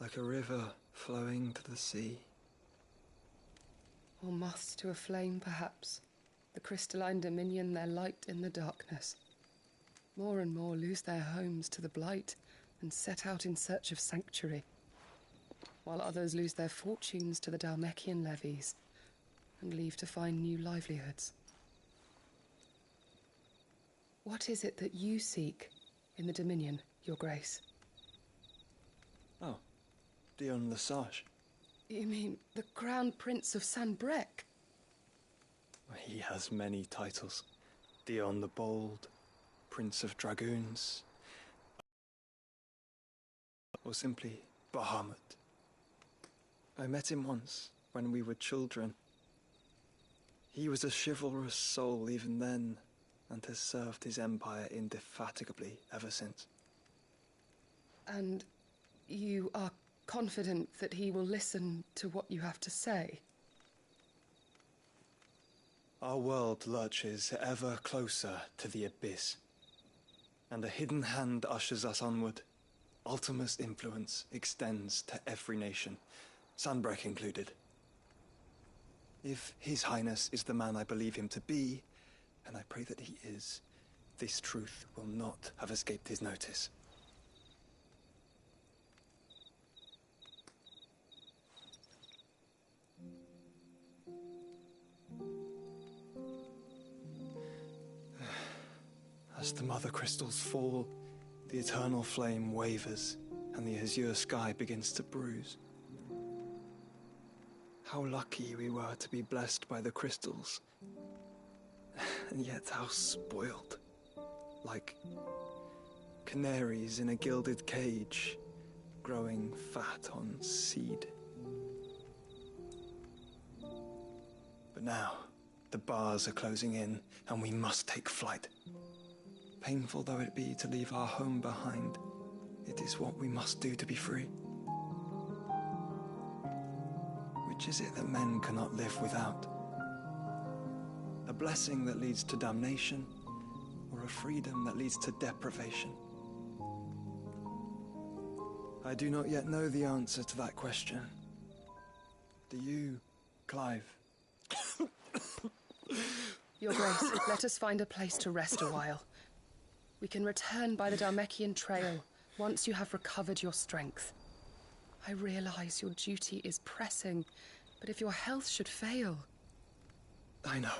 Like a river flowing to the sea. Or moths to a flame, perhaps. The crystalline dominion, their light in the darkness. More and more lose their homes to the blight and set out in search of sanctuary, while others lose their fortunes to the Dhalmekian levies and leave to find new livelihoods. What is it that you seek in the Dominion, Your Grace? Oh, Dion Lesage. You mean the Crown Prince of Sanbrec? He has many titles. Dion the Bold, Prince of Dragoons, or simply Bahamut. I met him once, when we were children. He was a chivalrous soul even then, and has served his empire indefatigably ever since. And you are confident that he will listen to what you have to say? Our world lurches ever closer to the abyss, and a hidden hand ushers us onward. Ultima's influence extends to every nation, Sanbrec included. If His Highness is the man I believe him to be, and I pray that he is, this truth will not have escaped his notice. As the mother crystals fall, the eternal flame wavers, and the azure sky begins to bruise. How lucky we were to be blessed by the crystals and yet how spoiled. Like canaries in a gilded cage, growing fat on seed. But now, the bars are closing in, and we must take flight. Painful though it be to leave our home behind, it is what we must do to be free. Which is it that men cannot live without? A blessing that leads to damnation, or a freedom that leads to deprivation? I do not yet know the answer to that question. Do you, Clive? Your Grace, let us find a place to rest a while. We can return by the Dalmekian trail once you have recovered your strength. I realize your duty is pressing, but if your health should fail... I know.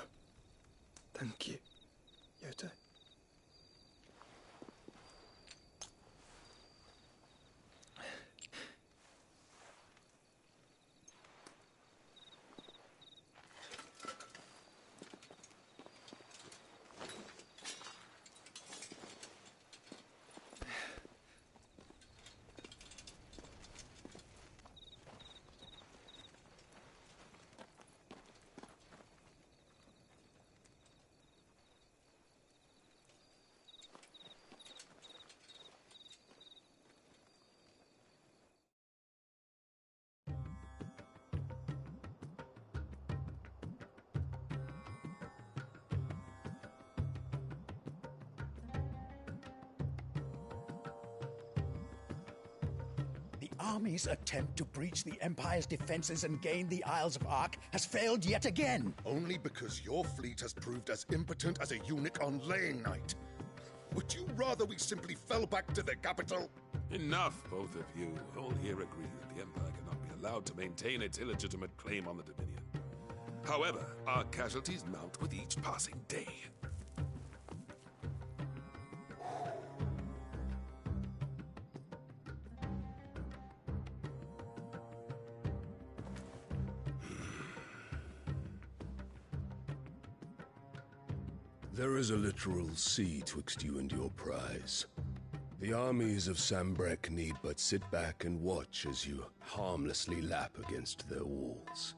Thank you, Yote. The army's attempt to breach the Empire's defenses and gain the Isles of Ark has failed yet again. Only because your fleet has proved as impotent as a eunuch on laying night. Would you rather we simply fell back to the capital? Enough, both of you. All here agree that the Empire cannot be allowed to maintain its illegitimate claim on the Dominion. However, our casualties mount with each passing day. There is a literal sea twixt you and your prize. The armies of Sambrek need but sit back and watch as you harmlessly lap against their walls.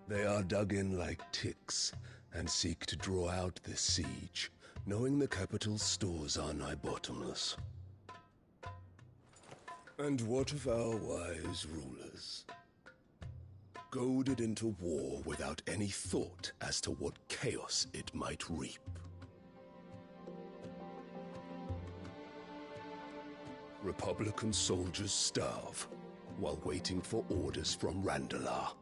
They are dug in like ticks and seek to draw out this siege, knowing the capital's stores are nigh bottomless. And what of our wise rulers? Goaded into war without any thought as to what chaos it might reap. Republican soldiers starve while waiting for orders from Randalar.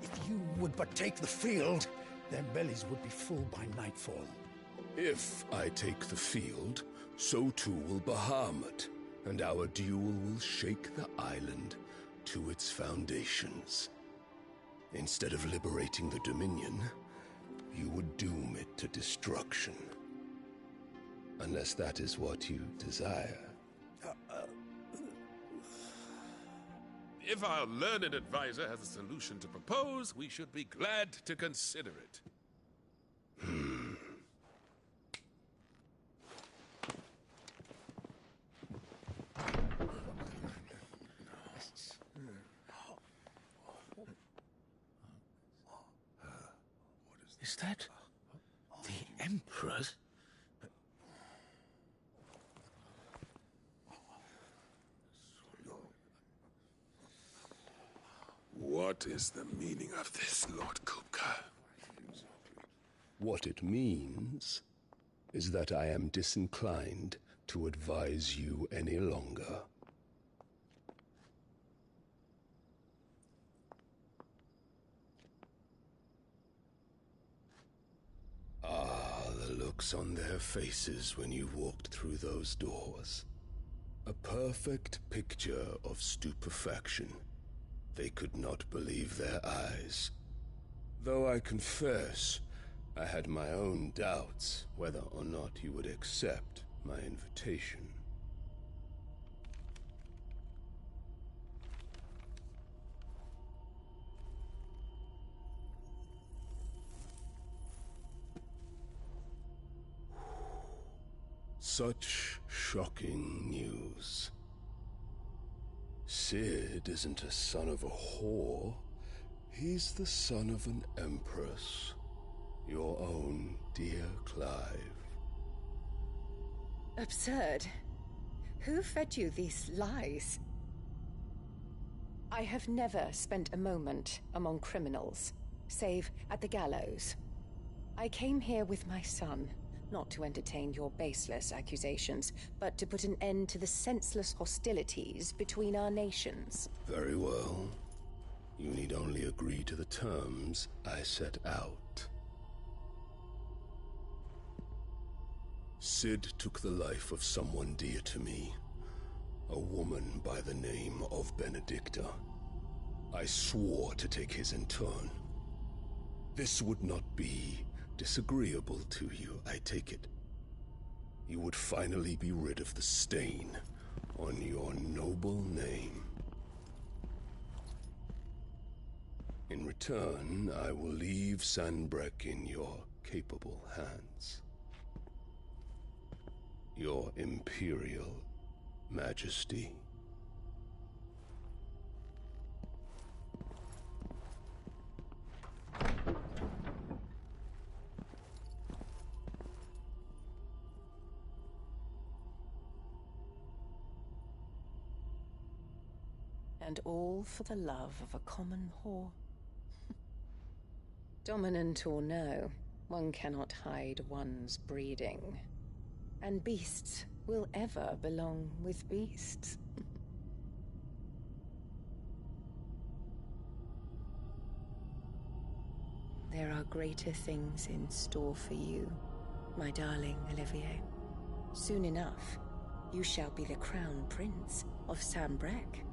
If you would but take the field, their bellies would be full by nightfall. If I take the field, so too will Bahamut, and our duel will shake the island to its foundations. Instead of liberating the Dominion, you would doom it to destruction. Unless that is what you desire. If our learned advisor has a solution to propose, we should be glad to consider it. Is that the Emperor's? What is the meaning of this, Lord Kupka? What it means is that I am disinclined to advise you any longer. Ah, the looks on their faces when you walked through those doors. A perfect picture of stupefaction. They could not believe their eyes. Though I confess, I had my own doubts whether or not you would accept my invitation. Such shocking news. Sid isn't a son of a whore. He's the son of an empress. Your own dear Clive. Absurd. Who fed you these lies? I have never spent a moment among criminals, save at the gallows. I came here with my son, not to entertain your baseless accusations, but to put an end to the senseless hostilities between our nations. Very well. You need only agree to the terms I set out. Sid took the life of someone dear to me, a woman by the name of Benedicta. I swore to take his in turn. This would not be disagreeable to you, I take it. You would finally be rid of the stain on your noble name. In return, I will leave Sanbreque in your capable hands. Your Imperial Majesty. And all for the love of a common whore. Dominant or no, one cannot hide one's breeding. And beasts will ever belong with beasts. There are greater things in store for you, my darling Olivier. Soon enough, you shall be the crown prince of Sanbreque.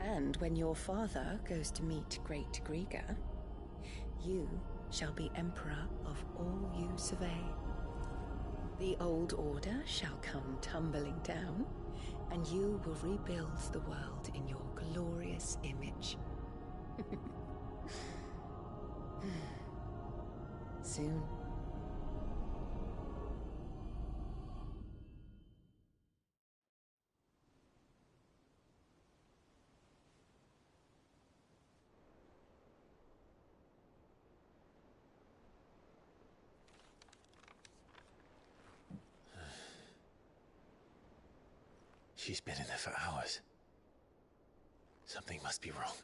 And when your father goes to meet Great Griga, you shall be emperor of all you survey. The old order shall come tumbling down, and you will rebuild the world in your glorious image. Soon. She's been in there for hours. Something must be wrong.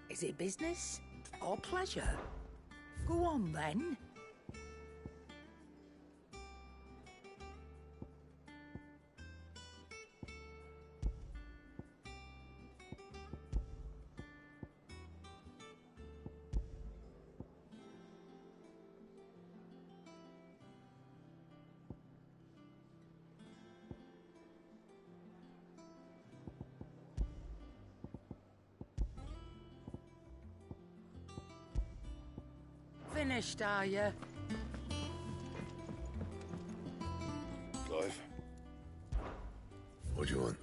Is it business or pleasure? Go on, then. Finished, are you? Clive? What do you want?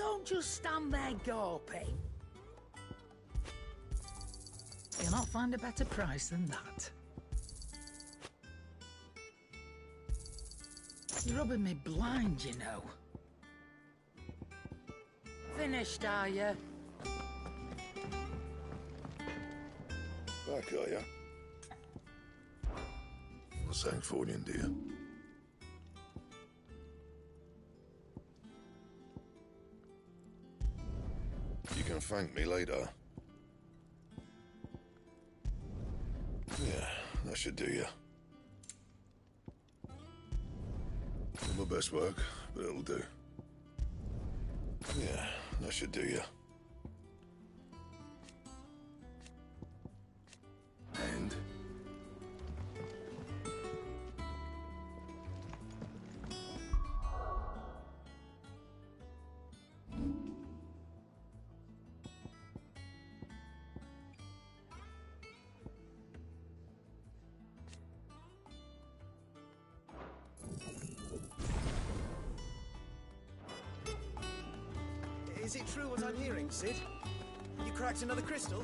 Don't just stand there gawping. You'll not find a better price than that. You're rubbing me blind, you know. Finished, are you? Back, are ya? What's that for you, dear? You can thank me later. Yeah, that should do you. Not my best work, but it'll do. Yeah, that should do you. And? Is it true what I'm hearing, Sid? You cracked another crystal?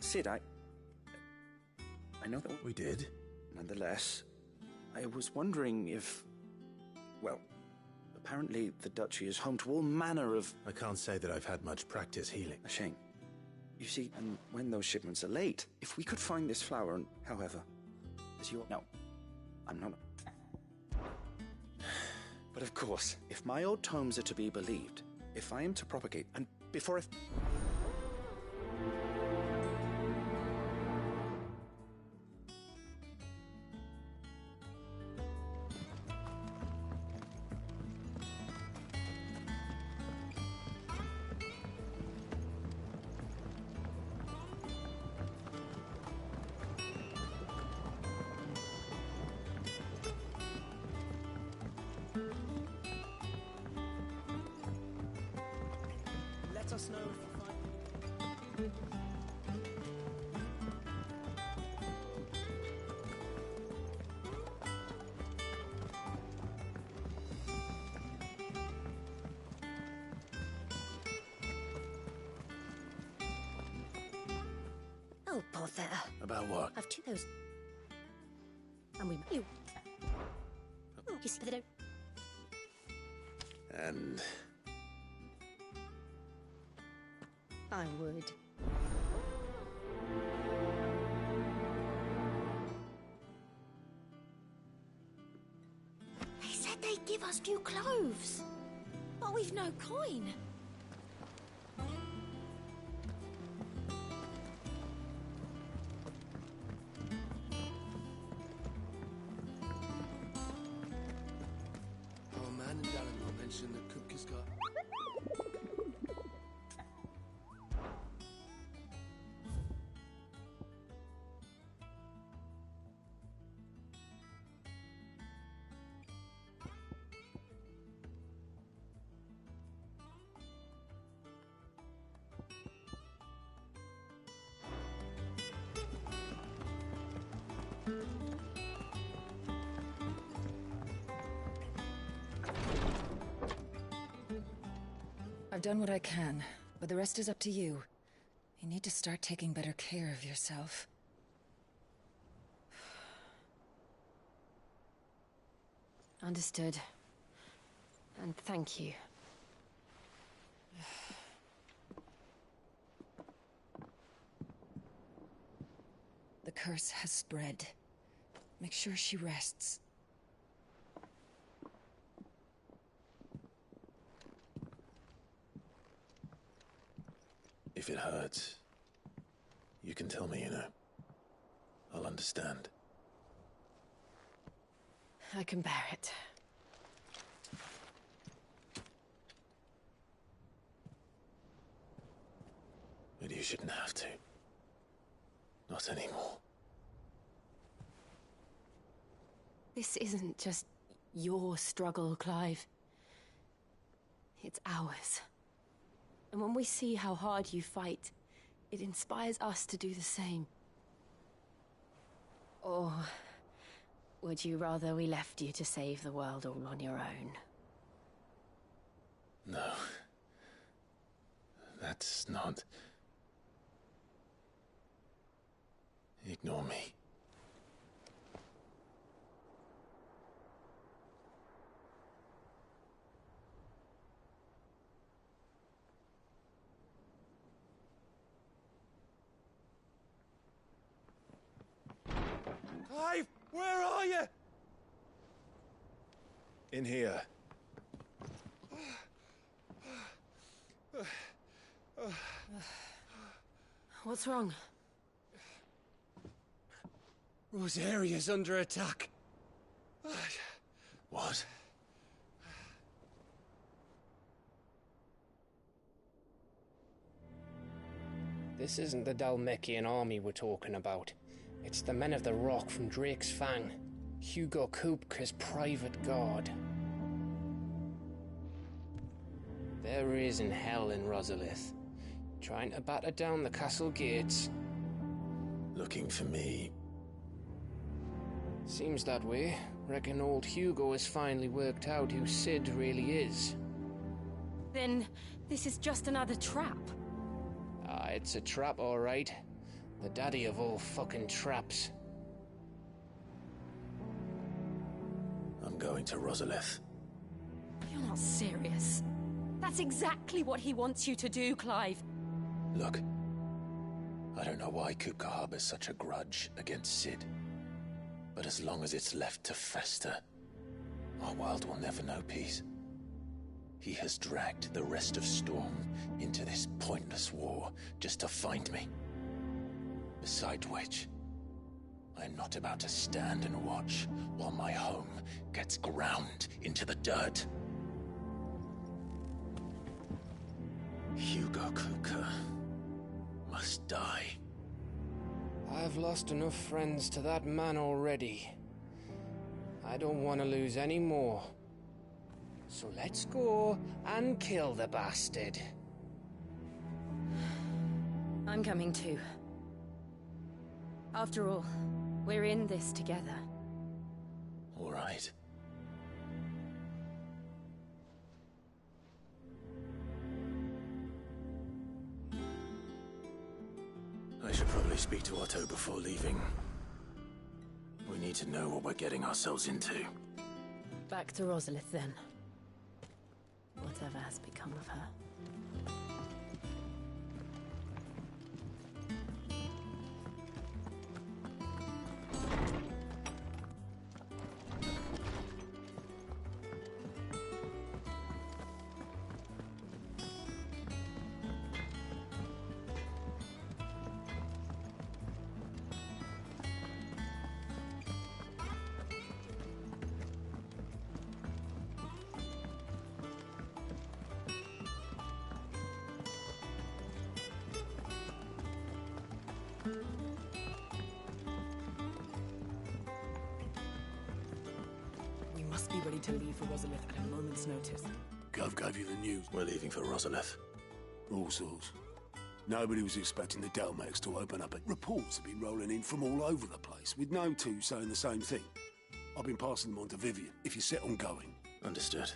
Sid, I know that we did. Nonetheless, I was wondering if, well, apparently the Duchy is home to all manner of... I can't say that I've had much practice healing. A shame. You see, and when those shipments are late, if we could find this flower and, however, as you... No, I'm not... But of course, if my old tomes are to be believed, if I am to propagate, and before if... Let us know if you find... Oh, bother. About what? I've two those. And we... You. Oh, you see the don't... And... I would. They said they'd give us new clothes. But we've no coin. Our man in Dalrymple mentioned that Cook has got... I've done what I can, but the rest is up to you. You need to start taking better care of yourself. Understood. And thank you. The curse has spread. Make sure she rests. If it hurts, you can tell me, you know. I'll understand. I can bear it. But you shouldn't have to. Not anymore. This isn't just your struggle, Clive. It's ours. And when we see how hard you fight, it inspires us to do the same. Or would you rather we left you to save the world all on your own? No. That's not... Ignore me. Clive, where are you? In here. What's wrong? Rosaria's under attack. What? This isn't the Dalmekian army we're talking about. It's the men of the Rock from Drake's Fang. Hugo Kupka's private guard. There is in hell in Rosalith, trying to batter down the castle gates. Looking for me? Seems that way. Reckon old Hugo has finally worked out who Sid really is. Then this is just another trap. Ah, it's a trap, all right. The daddy of all fucking traps. I'm going to Rosalith. You're not serious. That's exactly what he wants you to do, Clive. Look, I don't know why Kupka harbors such a grudge against Sid. But as long as it's left to fester, our world will never know peace. He has dragged the rest of Storm into this pointless war just to find me. Besides which, I am not about to stand and watch while my home gets ground into the dirt. Hugo Kupka must die. I've lost enough friends to that man already. I don't want to lose any more. So let's go and kill the bastard. I'm coming too. After all, we're in this together. All right. I should probably speak to Otto before leaving. We need to know what we're getting ourselves into. Back to Rosalith, then. Whatever has become of her. We must be ready to leave for Rosalith at a moment's notice. Gov gave you the news. We're leaving for Rosalith. All sorts. Nobody was expecting the Dalmex to open up. Reports have been rolling in from all over the place, with no two saying the same thing. I've been passing them on to Vivian, if you're set on going. Understood.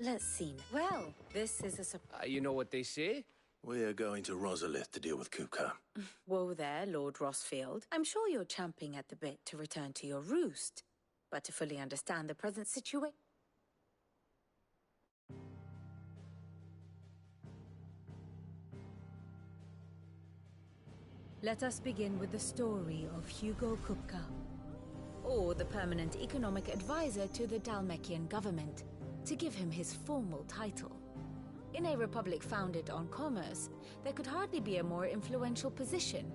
Let's see. Well, this is a surprise. You know what they say? We're going to Rosalith to deal with Kupka. Whoa there, Lord Rossfield. I'm sure you're champing at the bit to return to your roost. But to fully understand the present situation... Let us begin with the story of Hugo Kupka. or the permanent economic advisor to the Dalmekian government, to give him his formal title. In a republic founded on commerce, there could hardly be a more influential position.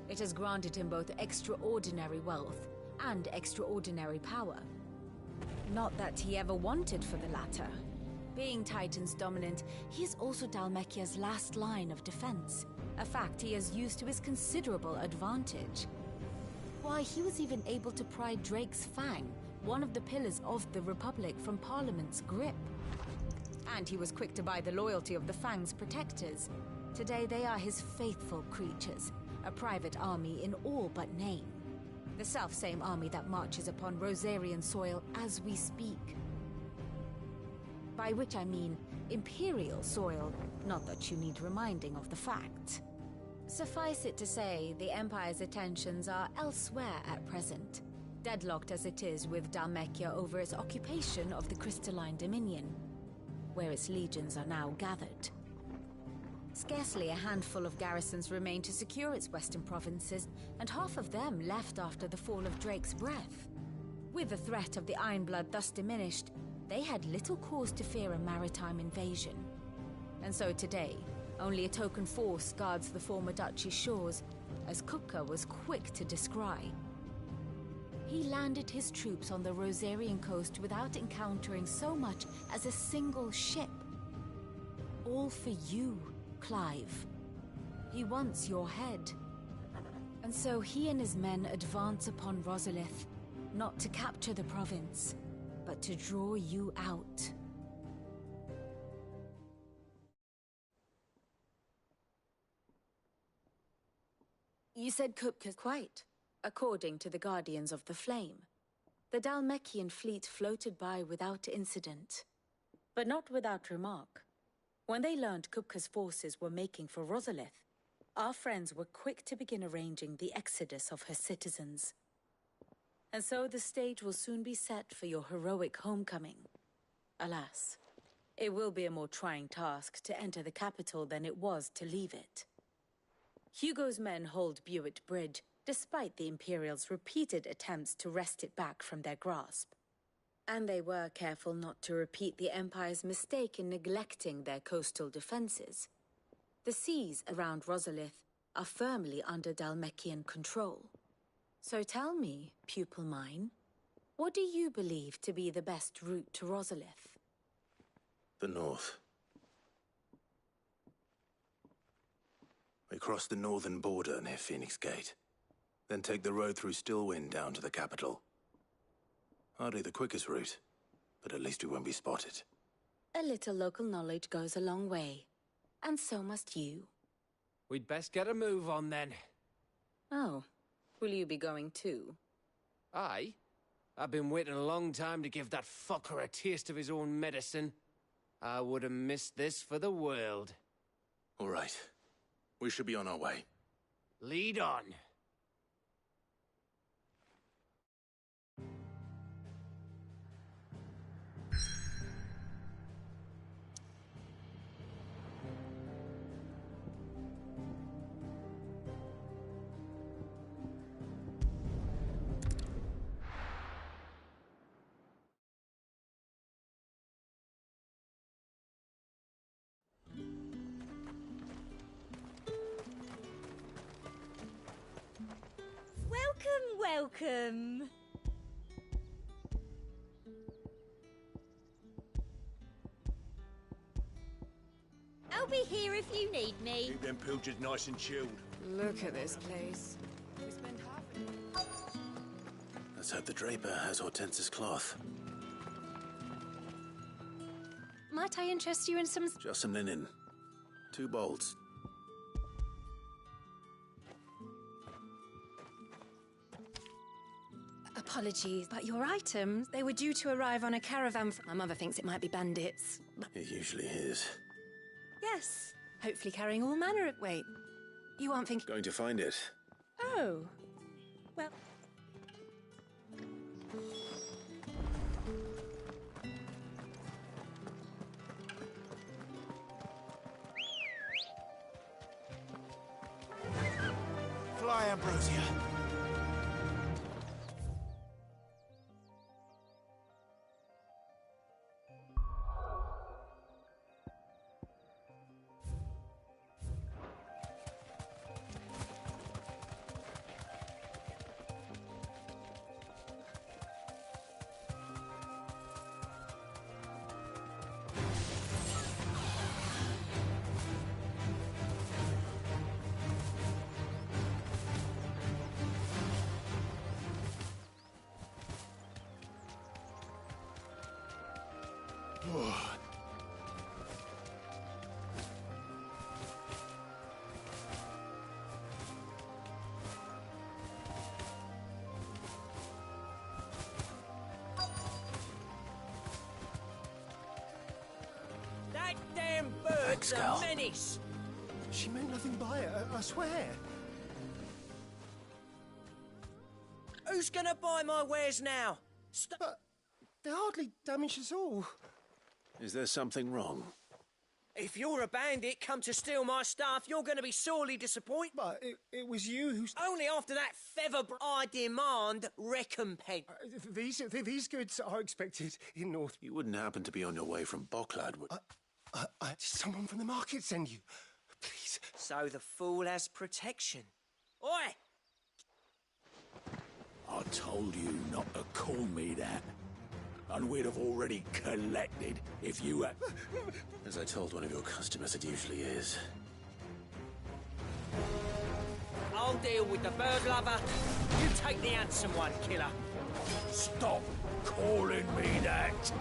It has granted him both extraordinary wealth and extraordinary power. Not that he ever wanted for the latter. Being Titan's dominant, he is also Dhalmekia's last line of defense, a fact he has used to his considerable advantage. Why, he was even able to pry Drake's Fang, one of the pillars of the Republic, from Parliament's grip. And he was quick to buy the loyalty of the Fang's protectors. Today they are his faithful creatures, a private army in all but name. The self-same army that marches upon Rosarian soil as we speak. By which I mean Imperial soil, not that you need reminding of the fact. Suffice it to say, the Empire's attentions are elsewhere at present, deadlocked as it is with Dhalmekia over its occupation of the Crystalline Dominion, where its legions are now gathered. Scarcely a handful of garrisons remain to secure its western provinces, and half of them left after the fall of Drake's Breath. With the threat of the Ironblood thus diminished, they had little cause to fear a maritime invasion. And so today, only a token force guards the former duchy's shores, as Kupka was quick to descry. He landed his troops on the Rosarian coast without encountering so much as a single ship. All for you, Clive. He wants your head. And so he and his men advance upon Rosalith, not to capture the province, but to draw you out. You said Kupka. Quite. According to the Guardians of the Flame, the Dhalmekian fleet floated by without incident. But not without remark. When they learned Kupka's forces were making for Rosalith, our friends were quick to begin arranging the exodus of her citizens. And so the stage will soon be set for your heroic homecoming. Alas, it will be a more trying task to enter the capital than it was to leave it. Hugo's men hold Buett Bridge, despite the Imperials' repeated attempts to wrest it back from their grasp. And they were careful not to repeat the Empire's mistake in neglecting their coastal defenses. The seas around Rosalith are firmly under Dhalmekian control. So tell me, pupil mine, what do you believe to be the best route to Rosalith? The north. We cross the northern border near Phoenix Gate, then take the road through Stillwind down to the capital. Hardly the quickest route, but at least we won't be spotted. A little local knowledge goes a long way, and so must you. We'd best get a move on then. Oh, will you be going too? Aye. I've been waiting a long time to give that fucker a taste of his own medicine. I would have missed this for the world. All right. We should be on our way. Lead on. Welcome. I'll be here if you need me. Keep them pilchers nice and chilled. Look at this place. We spend half Let's hope the Draper has Hortense's cloth. Might I interest you in some... Just some linen. 2 bolts. Apologies, but your items, they were due to arrive on a caravan from... My mother thinks it might be bandits. It usually is. Yes, hopefully carrying all manner of... Wait, you aren't thinking... Going to find it. Oh, well... Fly, Ambrosia. That damn bird's a menace! She meant nothing by it, I swear. Who's gonna buy my wares now? But they hardly damaged us all. Is there something wrong? If you're a bandit come to steal my stuff, you're gonna be sorely disappointed. But it was you who... Only after that feather... I demand recompense. These goods are expected in North... You wouldn't happen to be on your way from Bocklad, would... Did someone from the market send you? Please. So the fool has protection. Oi! I told you not to call me that. And we'd have already collected if you had... As I told one of your customers, it usually is. I'll deal with the bird lover. You take the handsome one, killer. Stop calling me that.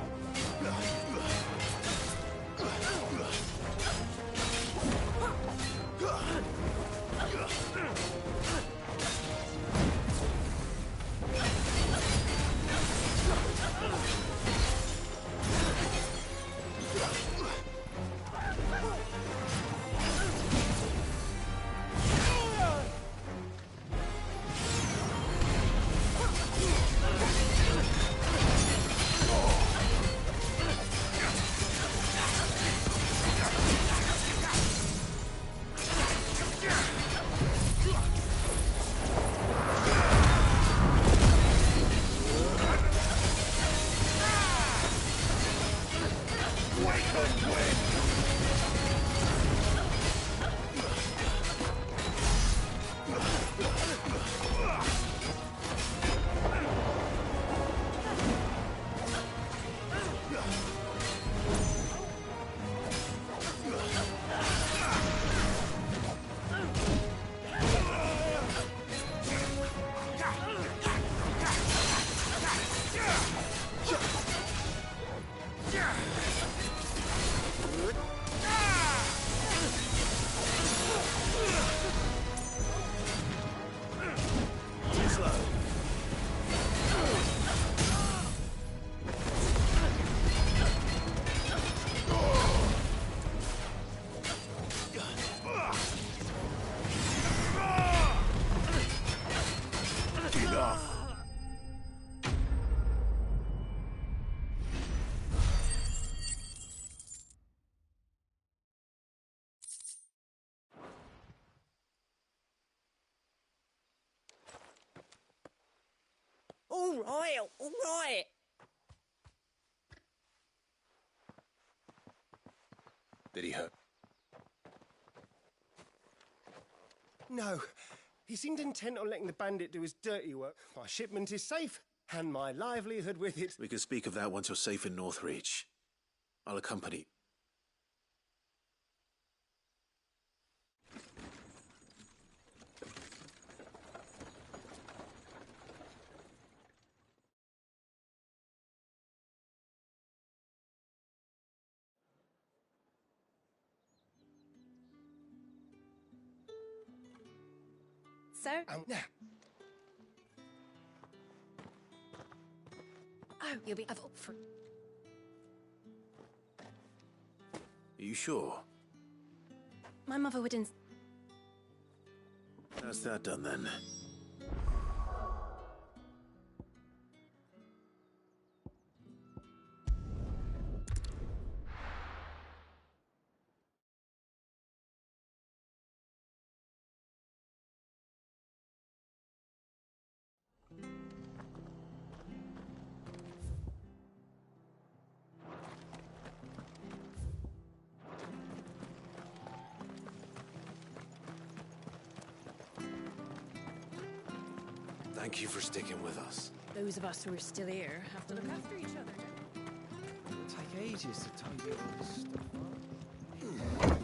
All right. Did he hurt? No. He seemed intent on letting the bandit do his dirty work. My shipment is safe, and my livelihood with it. We can speak of that once you're safe in Northreach. I'll accompany. Sir? Now. Oh, you'll be up for... Are you sure? My mother would How's that done, then? Thank you for sticking with us. Those of us who are still here have to look after each other. It'll take ages to tidy all this stuff up.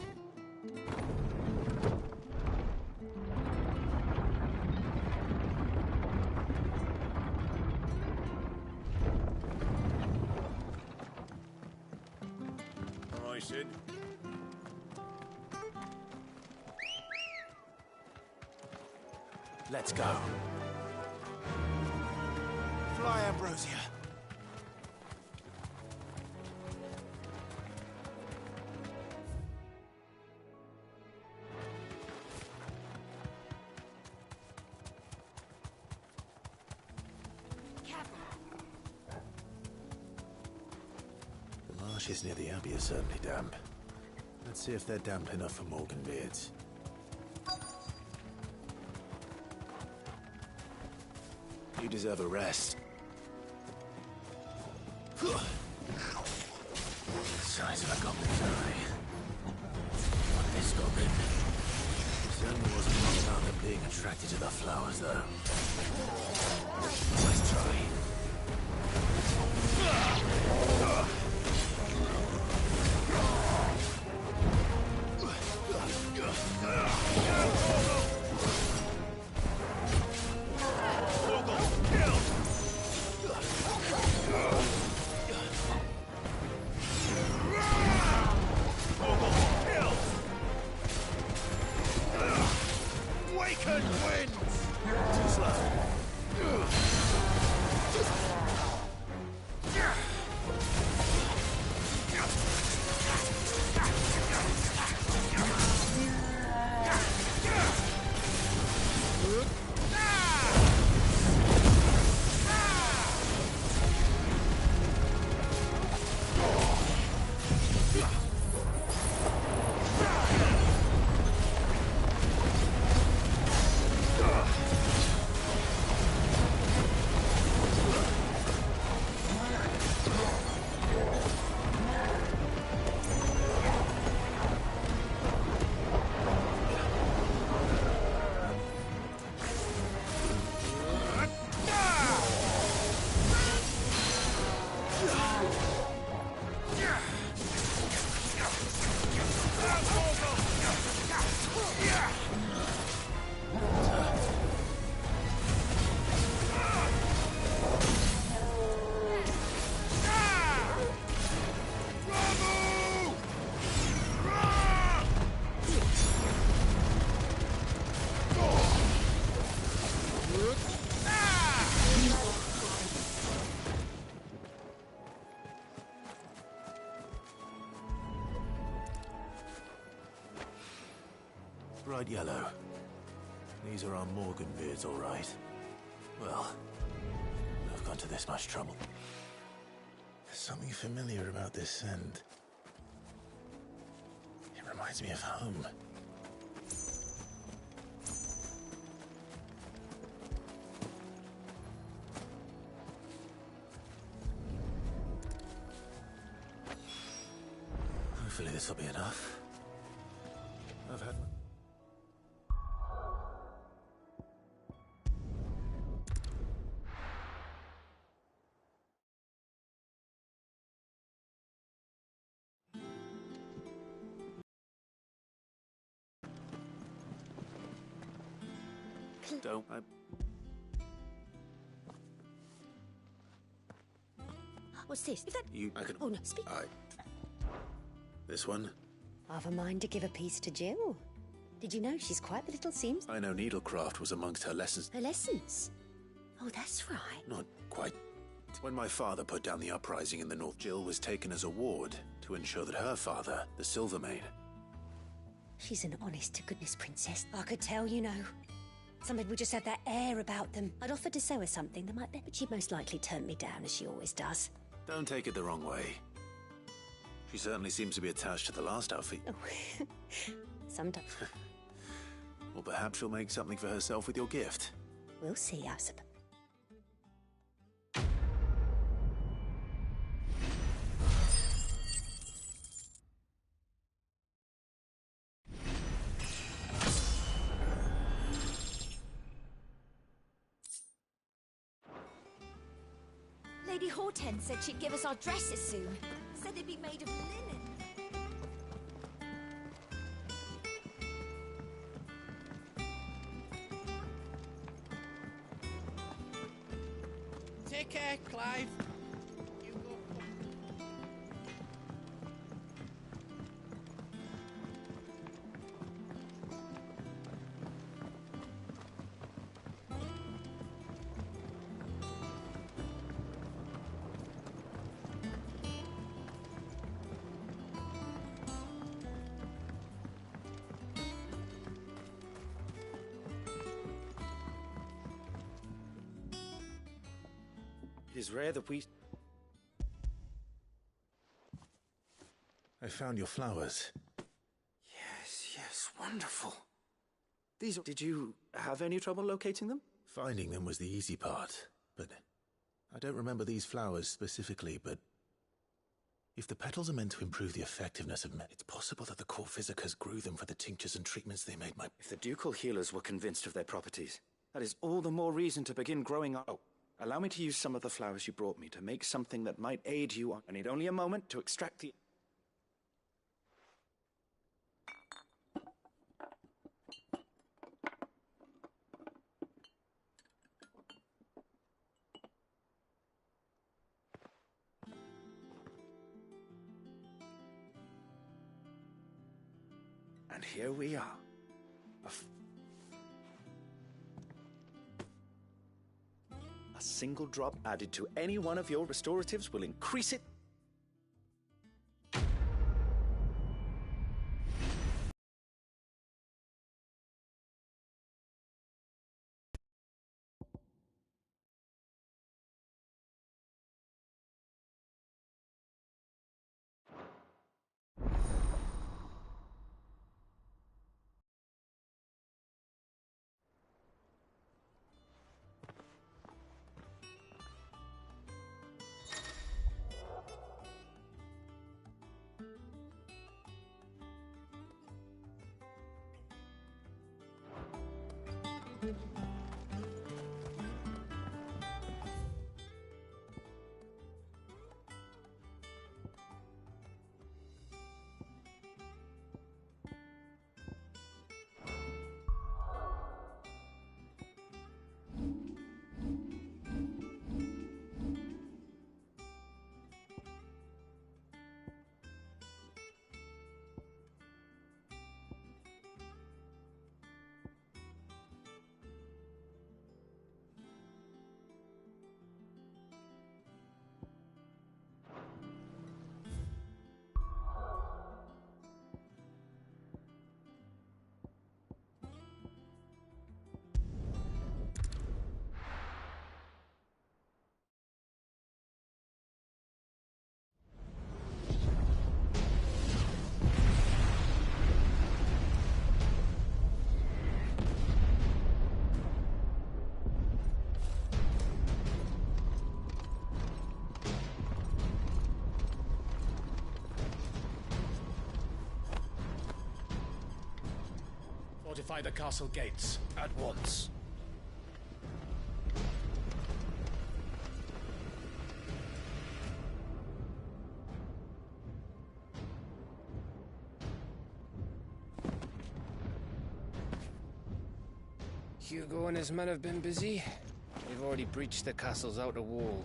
Sid. Let's go. Fly, Ambrosia. The marshes near the Abbey are certainly damp. Let's see if they're damp enough for Morganbeards. You deserve a rest. Size of a goblin's eye. What this goblin? Certainly wasn't long about them being attracted to the flowers, though. Let's try. Bright yellow. These are our Morganbeards, all right. Well, I've gone to this much trouble. There's something familiar about this scent. It reminds me of home. Hopefully this will be enough. I've had... Don't... What's this? Is that... I can... Oh, no, speak. This one? I've a mind to give a piece to Jill. Did you know she's quite the little seams? I know needlecraft was amongst her lessons. Her lessons? Oh, that's right. Not quite. When my father put down the uprising in the north, Jill was taken as a ward to ensure that her father, the Silvermane... She's an honest-to-goodness princess. I could tell, you know. Some people just have that air about them. I'd offered to sew her something that might be, but she'd most likely turn me down, as she always does. Don't take it the wrong way. She certainly seems to be attached to the last outfit. Oh. Sometimes. Or perhaps she'll make something for herself with your gift. We'll see, I suppose. Lady Hortense said she'd give us our dresses soon. Said they'd be made of linen. Take care, Clive. is rare that we... I found your flowers. Yes, wonderful. These... Did you have any trouble locating them? Finding them was the easy part, but I don't remember these flowers specifically, but if the petals are meant to improve the effectiveness of it's possible that the court visitors grew them for the tinctures and treatments they made my... If the ducal healers were convinced of their properties, that is all the more reason to begin growing up. Oh, allow me to use some of the flowers you brought me to make something that might aid you on... I need only a moment to extract the... And here we are. A single drop added to any one of your restoratives will increase it. Fortify the castle gates at once. Hugo and his men have been busy. They've already breached the castle's outer wall.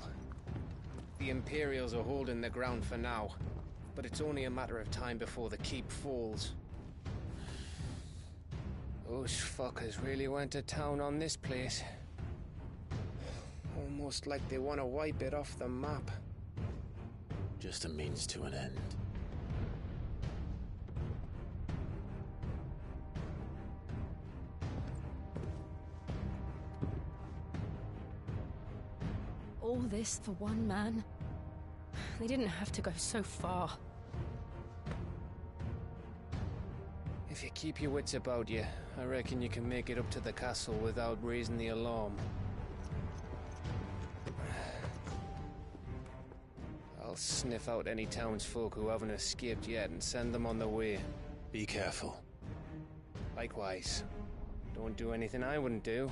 The Imperials are holding the ground for now, but it's only a matter of time before the keep falls. Those fuckers really went to town on this place. Almost like they want to wipe it off the map. Just a means to an end. All this for one man? They didn't have to go so far. If you keep your wits about you, I reckon you can make it up to the castle without raising the alarm. I'll sniff out any townsfolk who haven't escaped yet and send them on their way. Be careful. Likewise. Don't do anything I wouldn't do.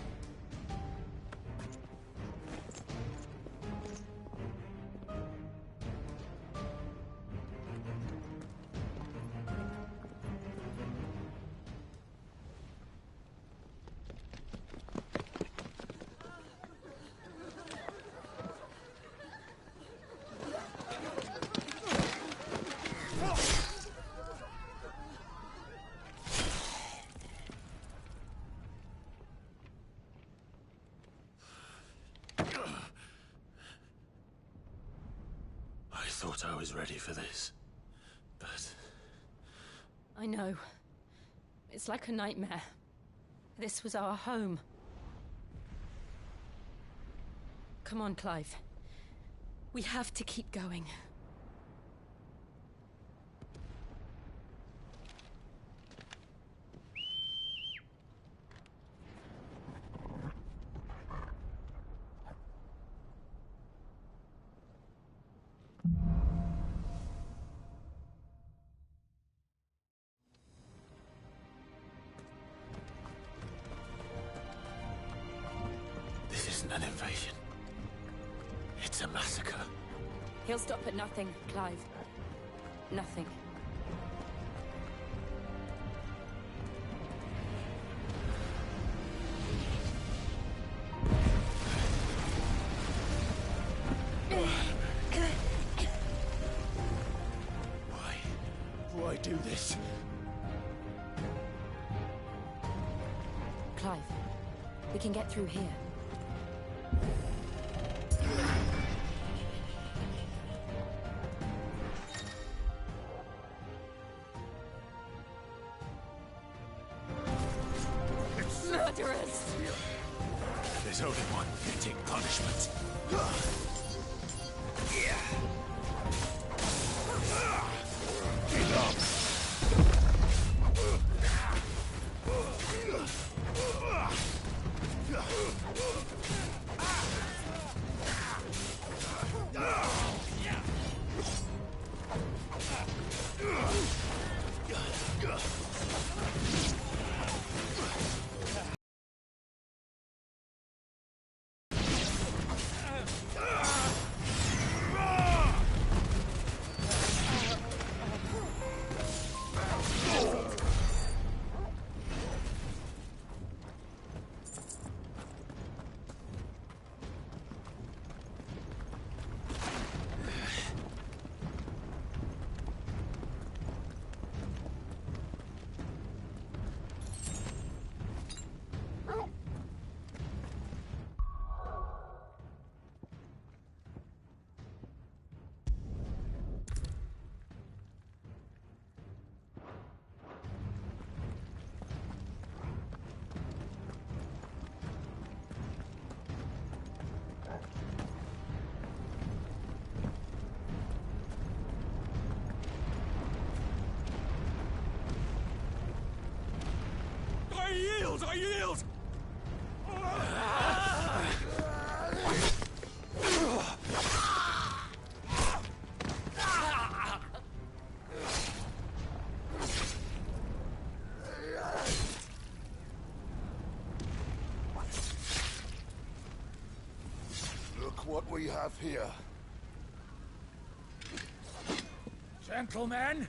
I thought I was ready for this, but... I know. It's like a nightmare. This was our home. Come on, Clive. We have to keep going. This isn't an invasion. It's a massacre. He'll stop at nothing, Clive. Nothing. Why do this? Clive, we can get through here. Murderers! There's only one fitting punishment. Get up! I yield! Look what we have here. Gentlemen!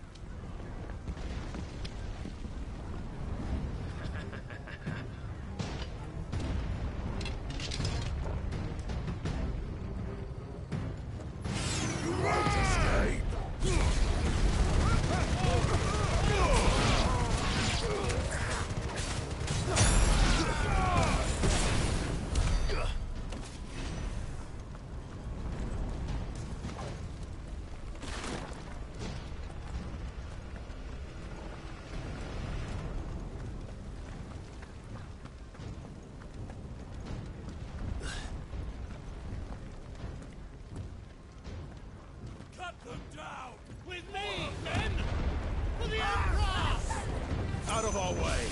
With me, men! For the Emperor! Out of our way!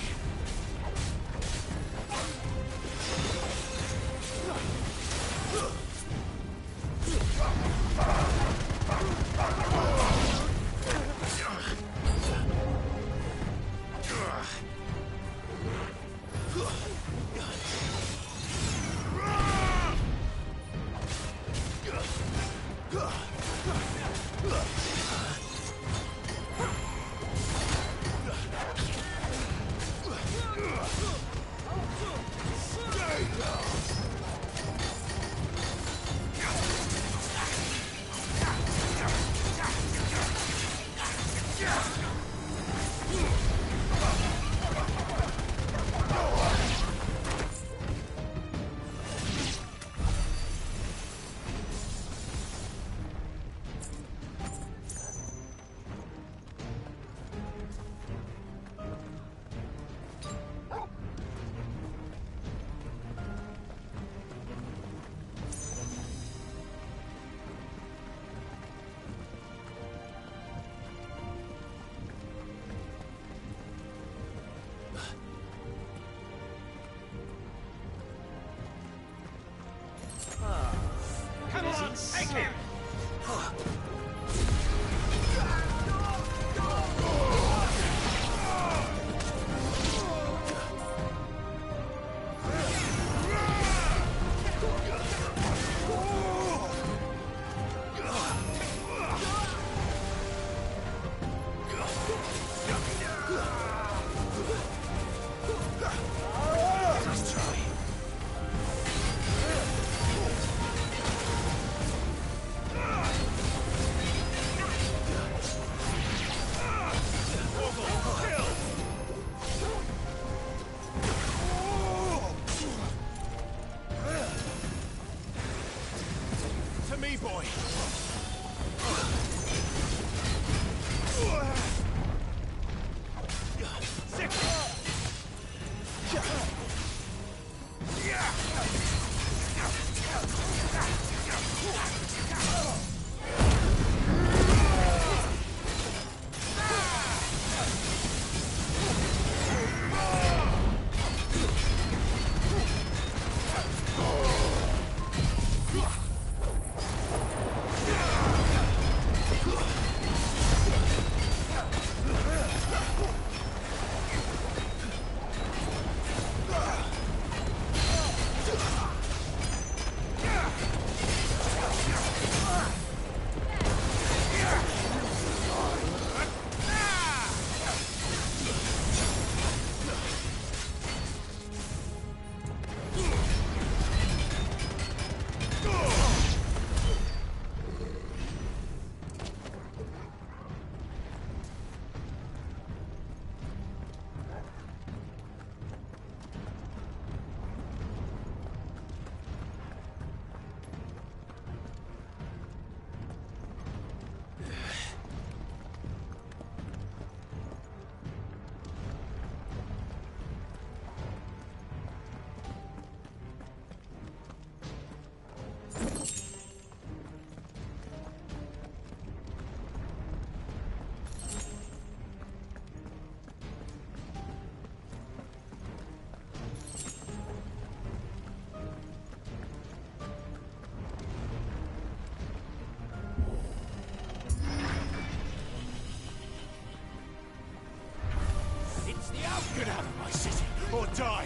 die!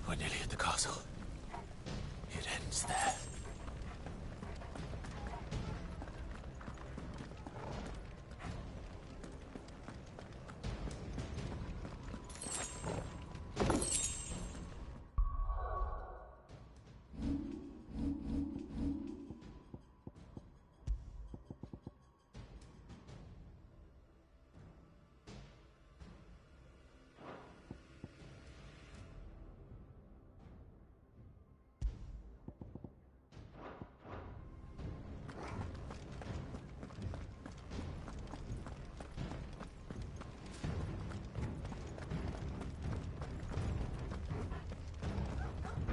We're nearly at the castle. It ends there.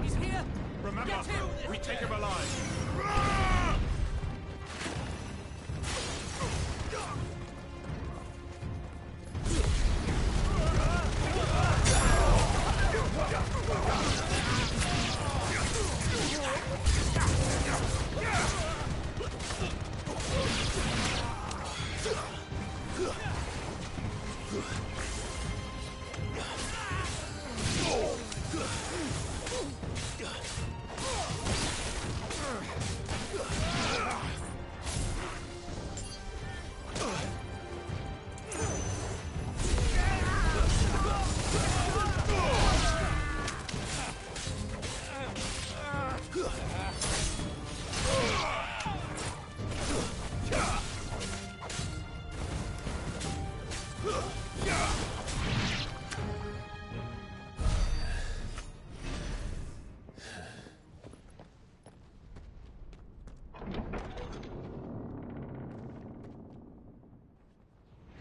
He's here! Remember, we take him alive!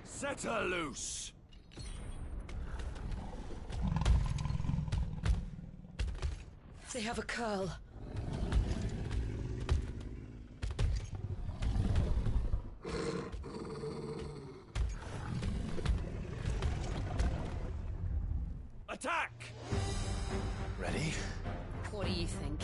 Set her loose! They have a curl. Attack! Ready? What do you think?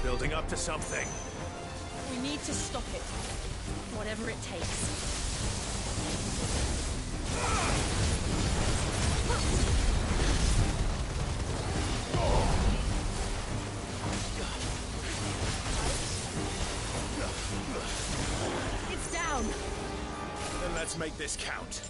Building up to something. We need to stop it. Whatever it takes. It's down. Then let's make this count.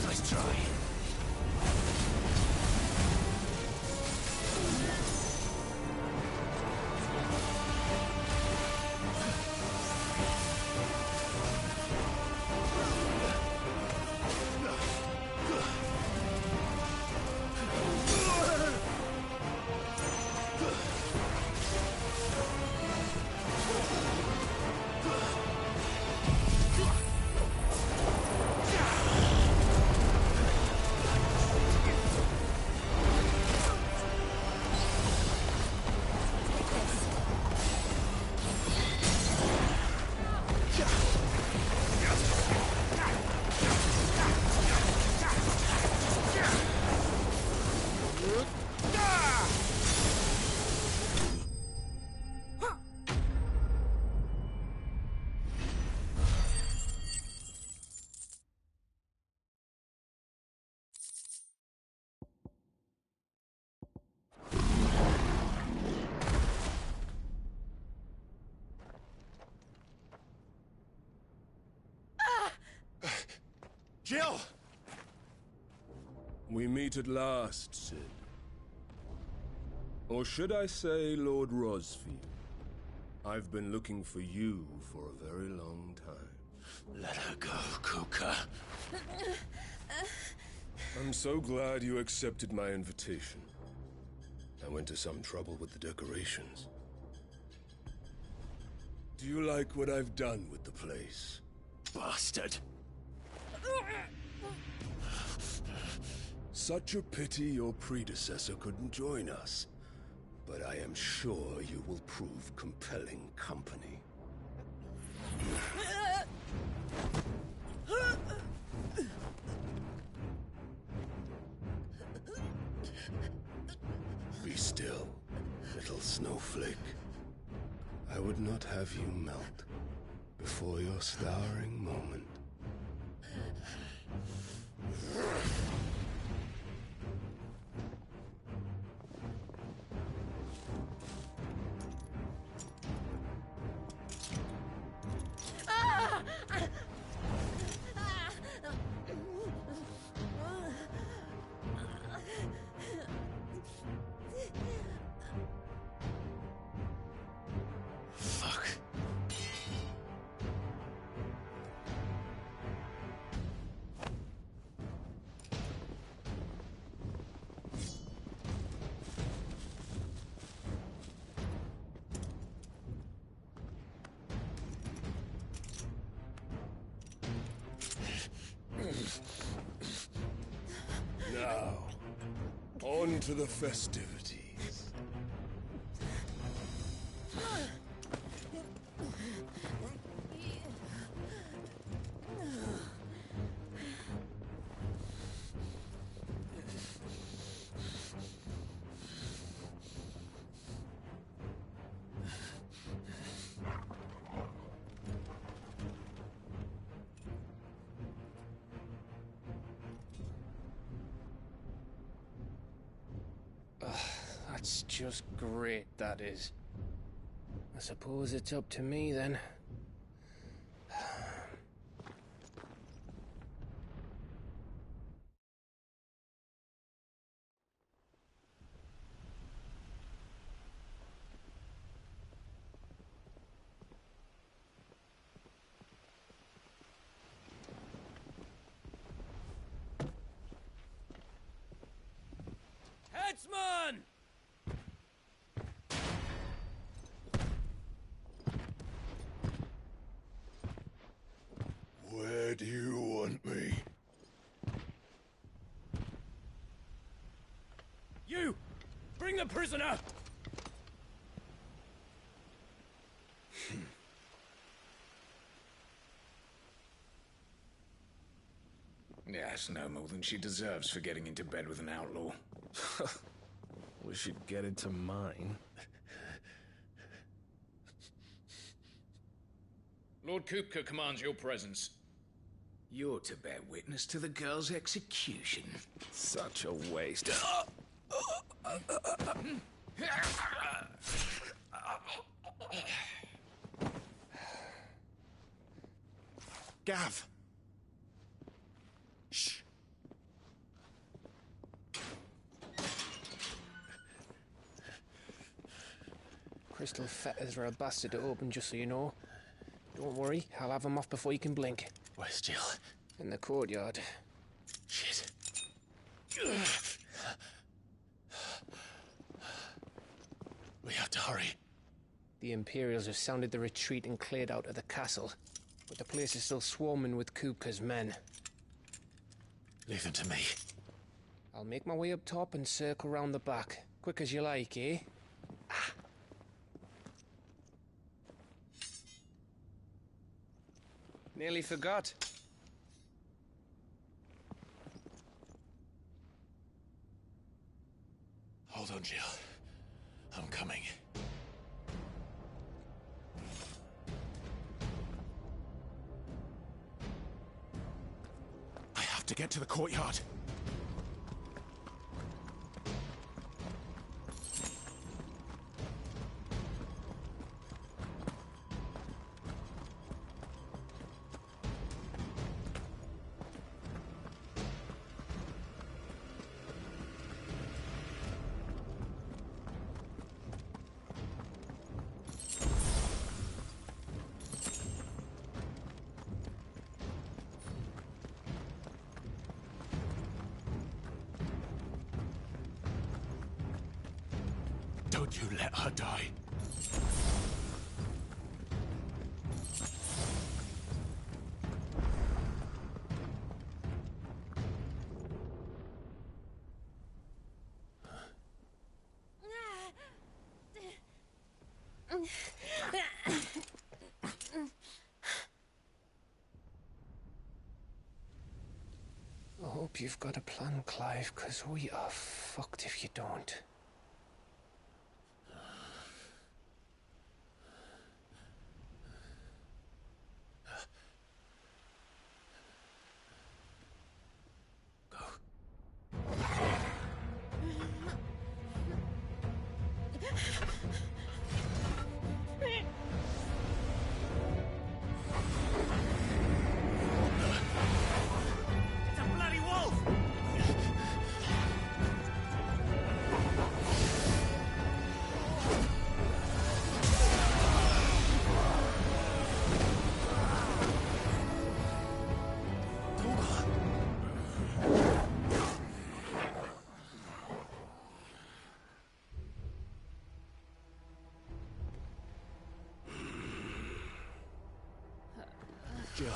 Nice try. Jill! We meet at last, Sid. Or should I say, Lord Rosfield? I've been looking for you for a very long time. Let her go, Kuka. I'm so glad you accepted my invitation. I went to some trouble with the decorations. Do you like what I've done with the place? Bastard. Such a pity your predecessor couldn't join us. But I am sure you will prove compelling company. Be still, little snowflake. I would not have you melt before your starring moment. Fuck. Now, on to the festivities. That's just great, that is. I suppose it's up to me then. Headsman! Where do you want me? You! Bring the prisoner! Yes, no more than she deserves for getting into bed with an outlaw. We should get into mine. Lord Kupka commands your presence. You're to bear witness to the girl's execution. Such a waste. Gav! Shh. Crystal fetters are a bastard to open, just so you know. Don't worry, I'll have them off before you can blink. Where's Jill? In the courtyard. Shit. We have to hurry. The Imperials have sounded the retreat and cleared out of the castle, but the place is still swarming with Kupka's men. Leave them to me. I'll make my way up top and circle round the back. Quick as you like, eh? Nearly forgot. Hold on, Jill. I'm coming. I have to get to the courtyard. Don't you let her die. I hope you've got a plan, Clive, because we are fucked if you don't. Jill,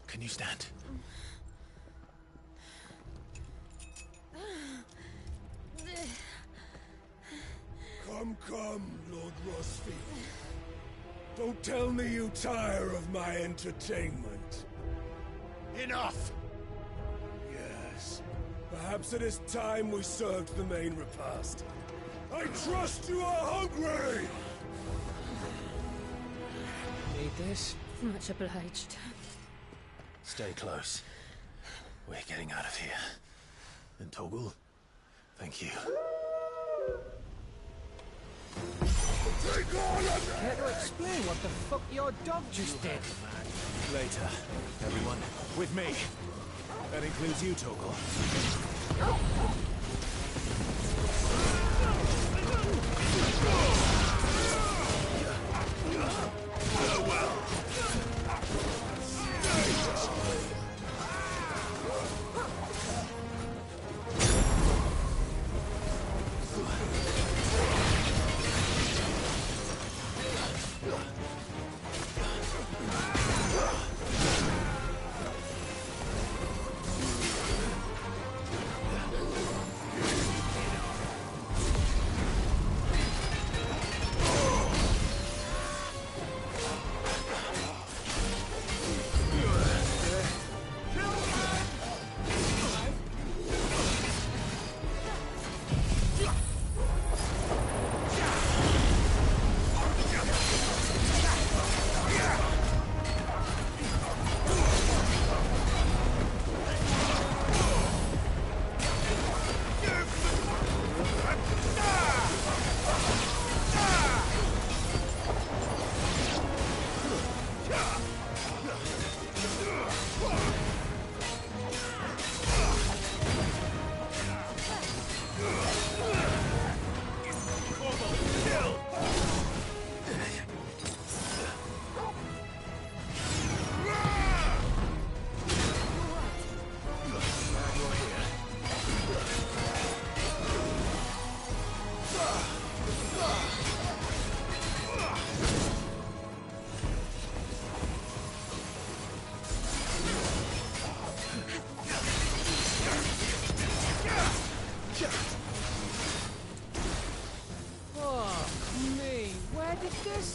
can you stand? Come, Lord Rosfield. Don't tell me you tire of my entertainment. Enough! Yes. Perhaps it is time we served the main repast. I trust you are hungry! Need this? Much obliged. Stay close. We're getting out of here. And Toggle, thank you. Care to explain what the fuck your dog just did? Later, everyone. With me. That includes you, Toggle. Farewell.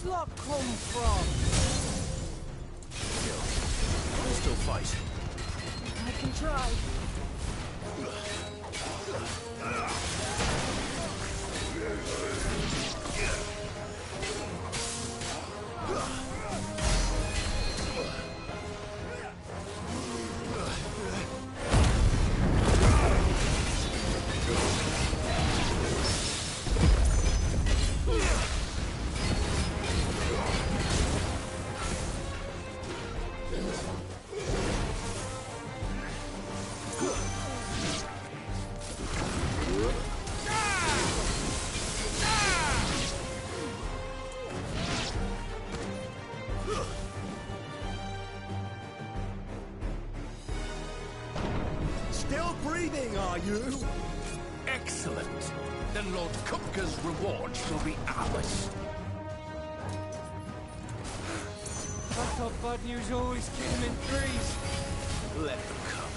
this lot come from? Still fight. I can try. Still breathing, are you? Excellent. Then Lord Kupka's reward shall be ours. I thought bad news always came in threes. Let them come.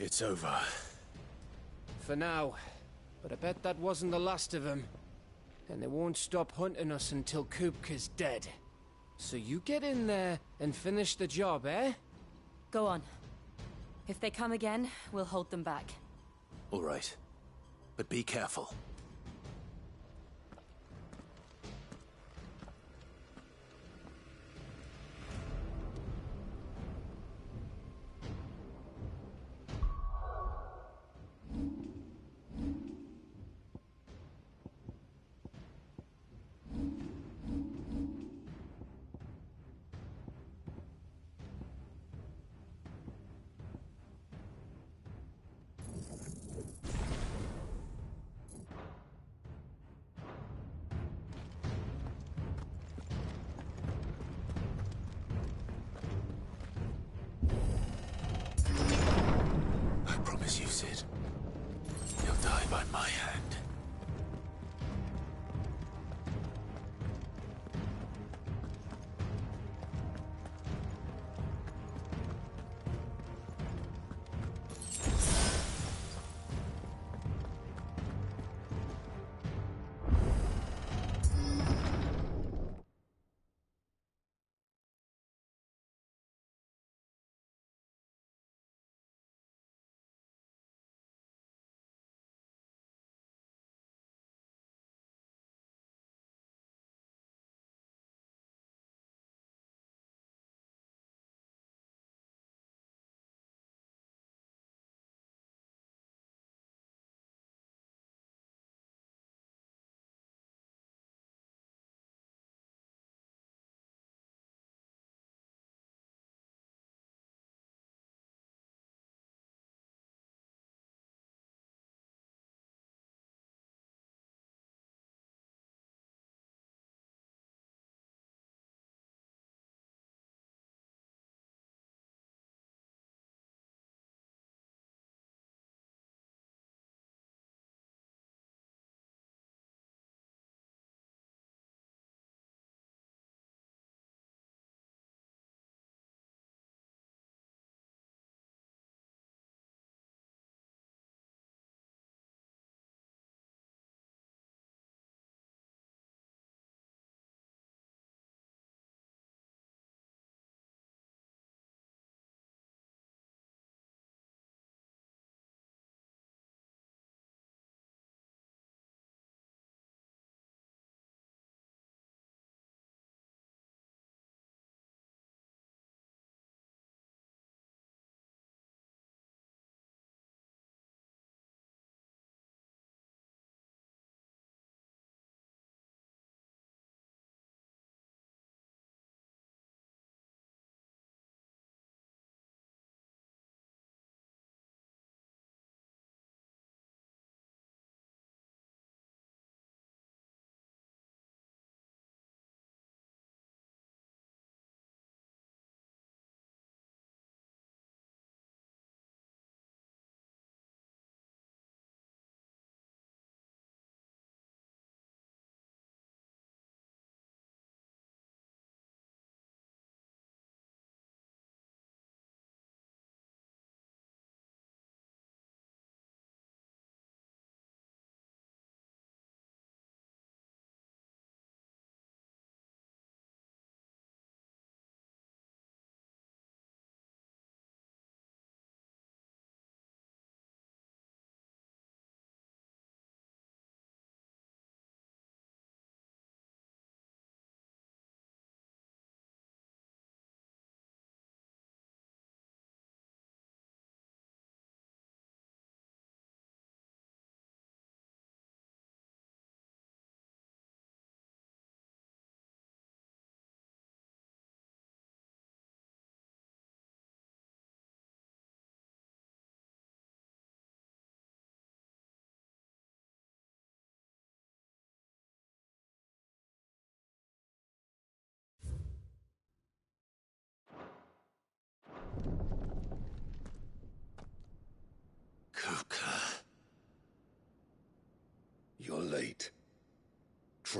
It's over. For now. But I bet that wasn't the last of them. And they won't stop hunting us until Kupka's dead. So you get in there and finish the job, eh? Go on. If they come again, we'll hold them back. All right. But be careful.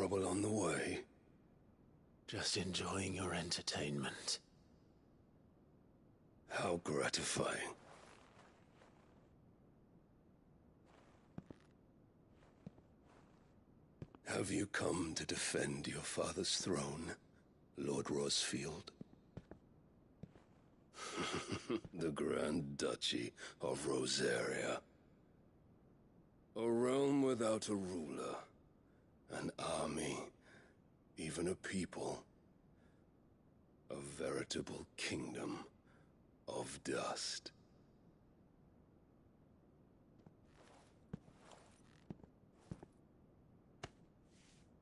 trouble on the way? Just enjoying your entertainment. How gratifying. Have you come to defend your father's throne, Lord Rosfield? The Grand Duchy of Rosaria. A realm without a ruler, an army, even a people. A veritable kingdom of dust.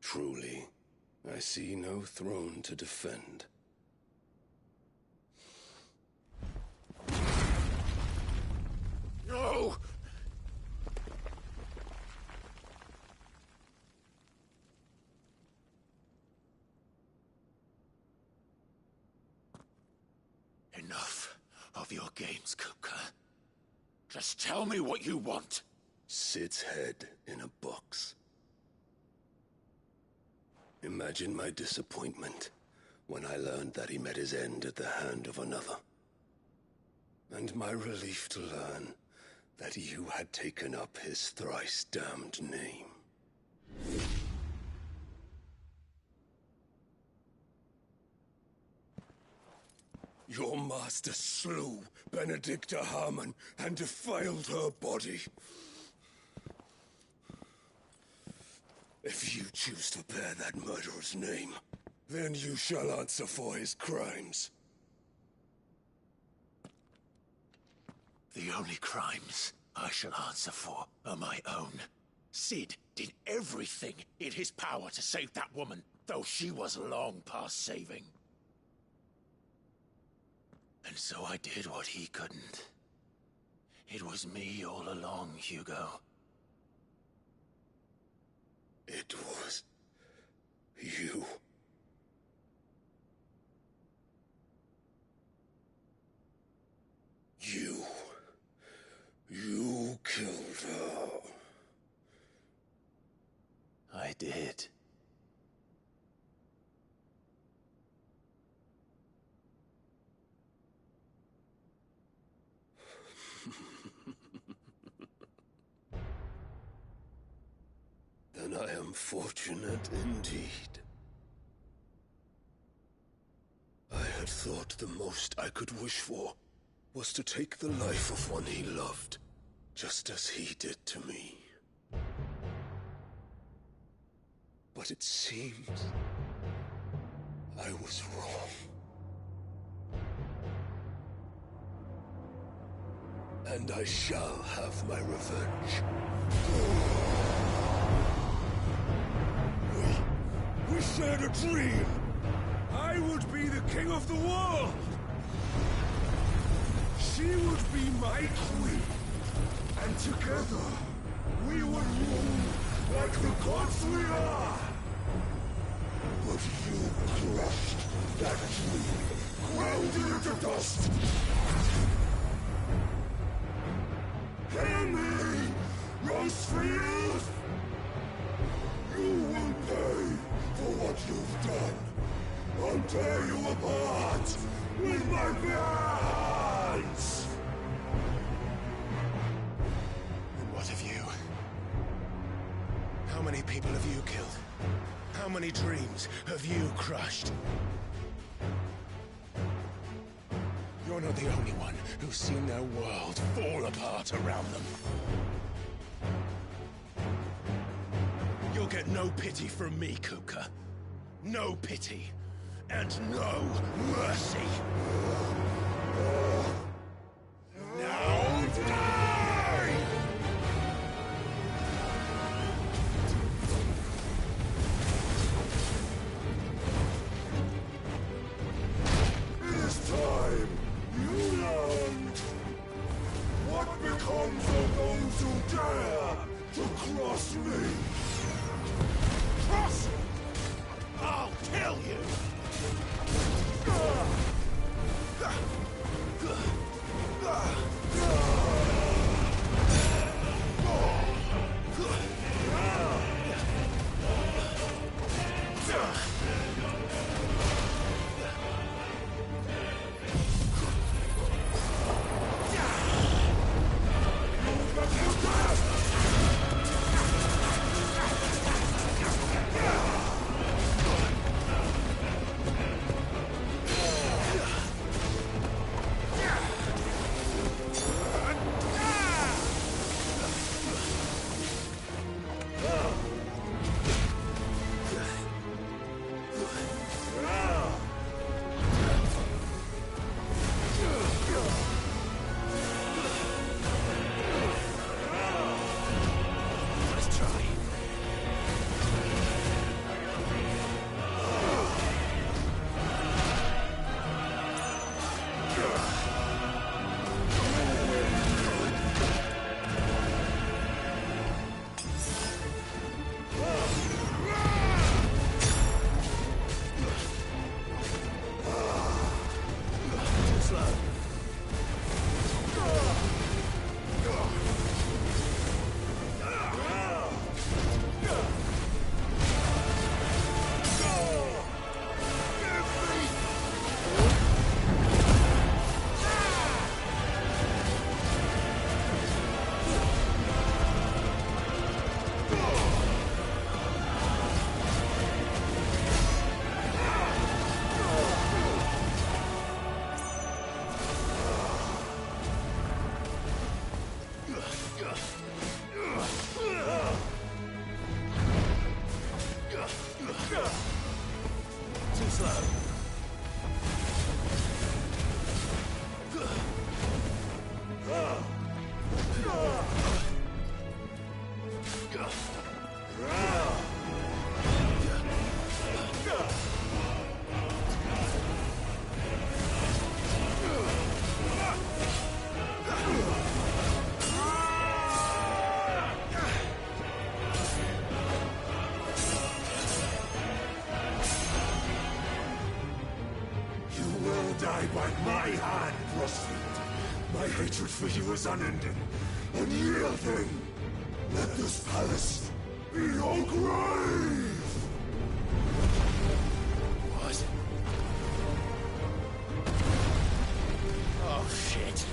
Truly, I see no throne to defend. No! Enough of your games, Kupka. Just tell me what you want. Sid's head in a box. Imagine my disappointment when I learned that he met his end at the hand of another. And my relief to learn that you had taken up his thrice-damned name. Your master slew Benedicta Harmon and defiled her body. If you choose to bear that murderer's name, then you shall answer for his crimes. The only crimes I shall answer for are my own. Sid did everything in his power to save that woman, though she was long past saving. And so I did what he couldn't. It was me all along, Hugo. It was you. You killed her. I did. Then I am fortunate indeed. I had thought the most I could wish for was to take the life of one he loved, just as he did to me. But it seems I was wrong. And I shall have my revenge. We shared a dream! I would be the king of the world! She would be my queen! And together, we would rule like the gods we are! But you crushed that dream, ground it into dust! Hear me, Rosefield! You will pay for what you've done. I'll tear you apart with my bare hands! And what of you? How many people have you killed? How many dreams have you crushed? You're not the only one who's seen their world fall apart around them. You'll get no pity from me, Kupka. No pity. And no mercy. Now die! It is time you learned what becomes of those who dare to cross me. Cross! I'll kill you! Too slow. Die by my hand, Rosfield. My hatred for you is unending, unyielding. Let this palace be your grave! What? Oh, shit.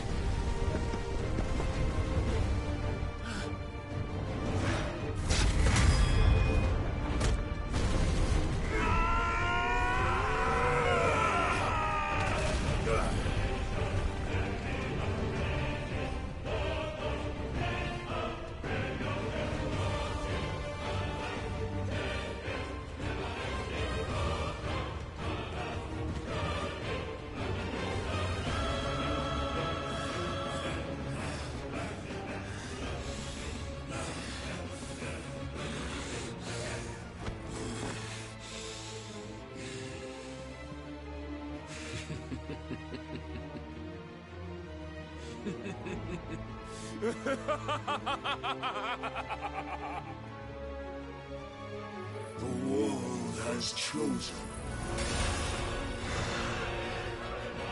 The world has chosen.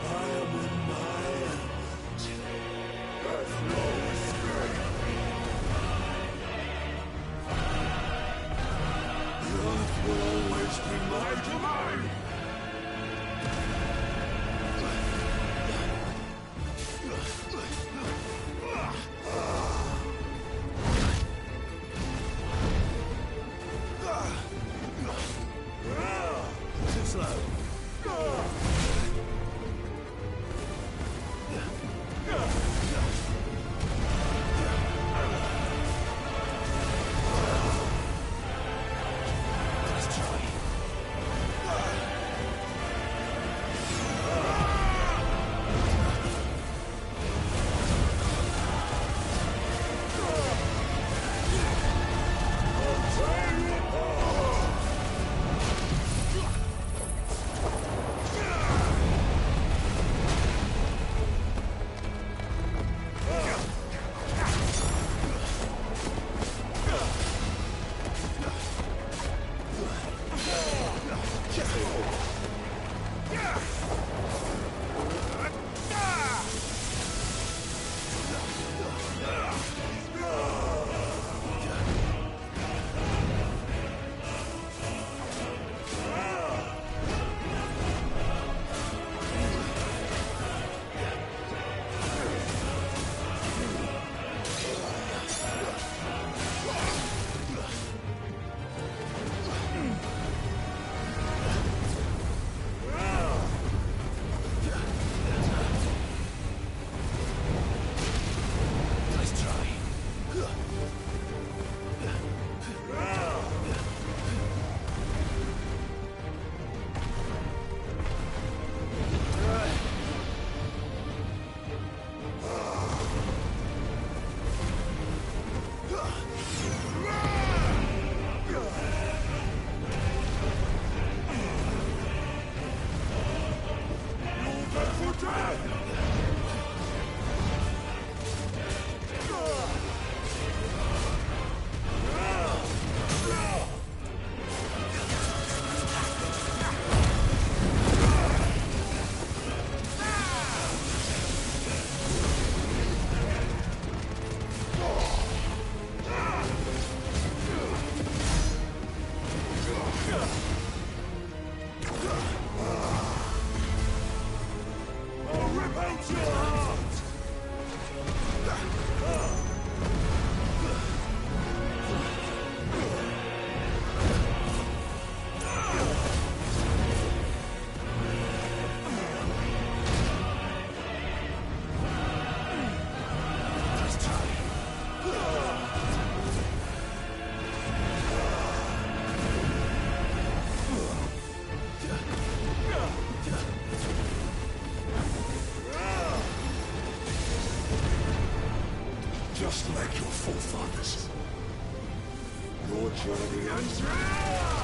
I am in my element. There's no escape. The earth will always be my domain. Too slow. like your forefathers. Your journey ends now!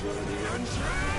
journey and power!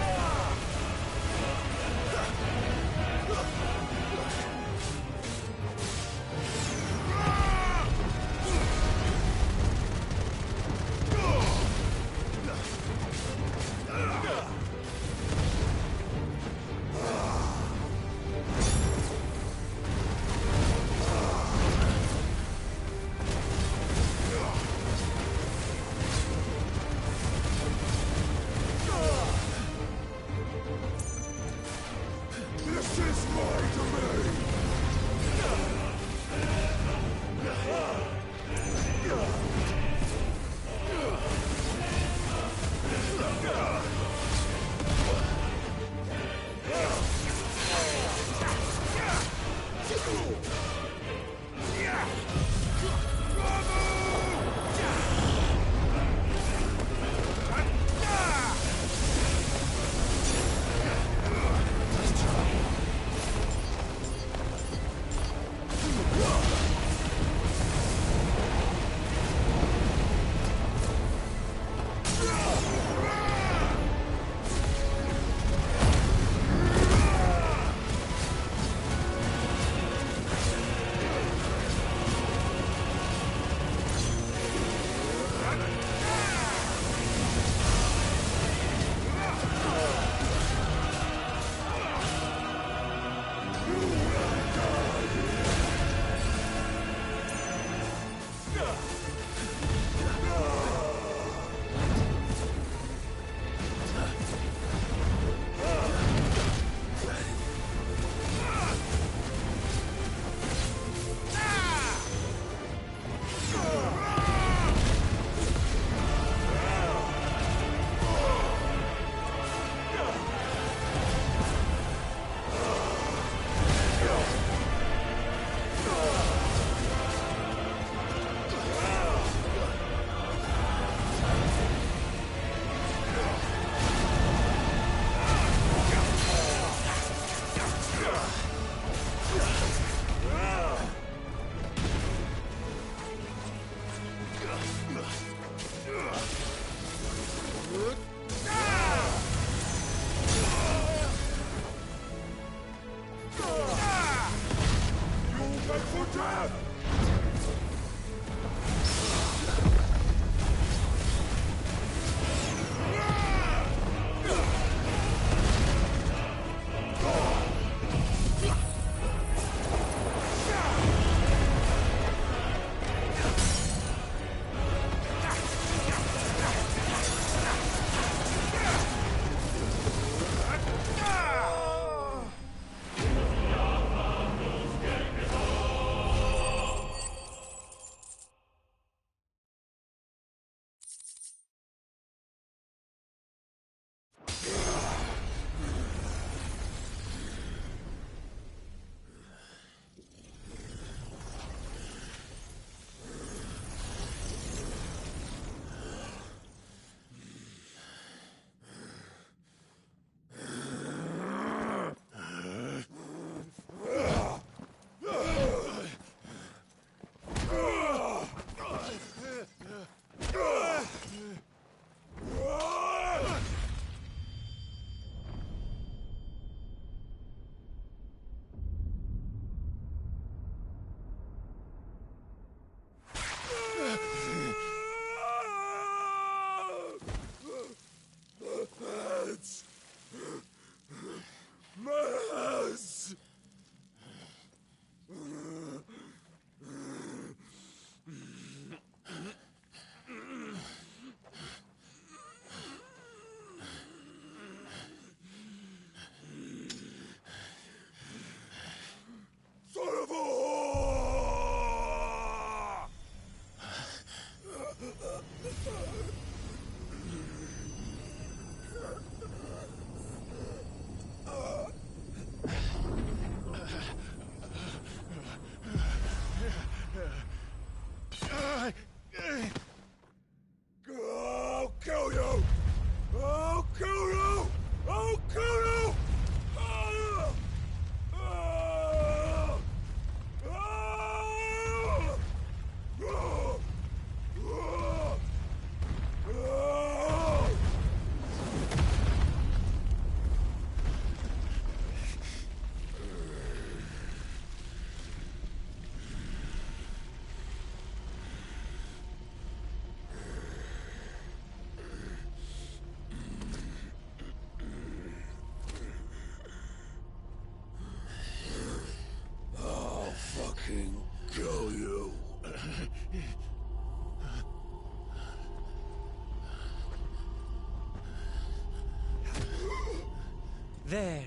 There.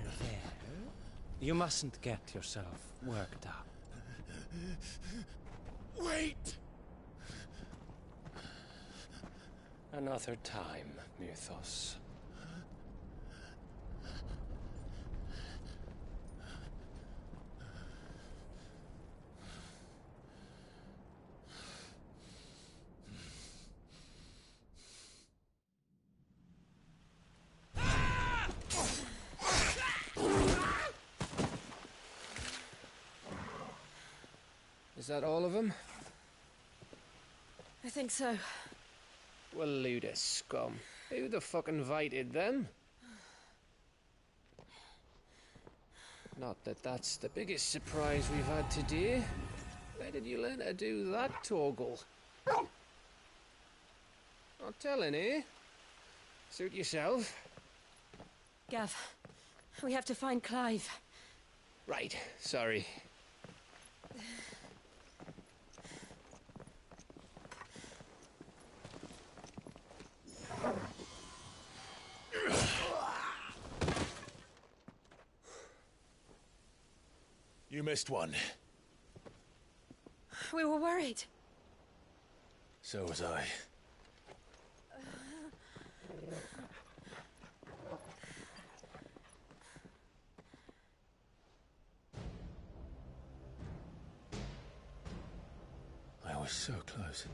You mustn't get yourself worked up. Wait! Another time, Mythos. Is that all of them? I think so. Well, load of scum. Who the fuck invited them? Not that that's the biggest surprise we've had today. Where did you learn to do that, Torgal? Not telling, eh? Suit yourself. Gav, we have to find Clive. Right, sorry. You missed one. We were worried. So was I. I was so close.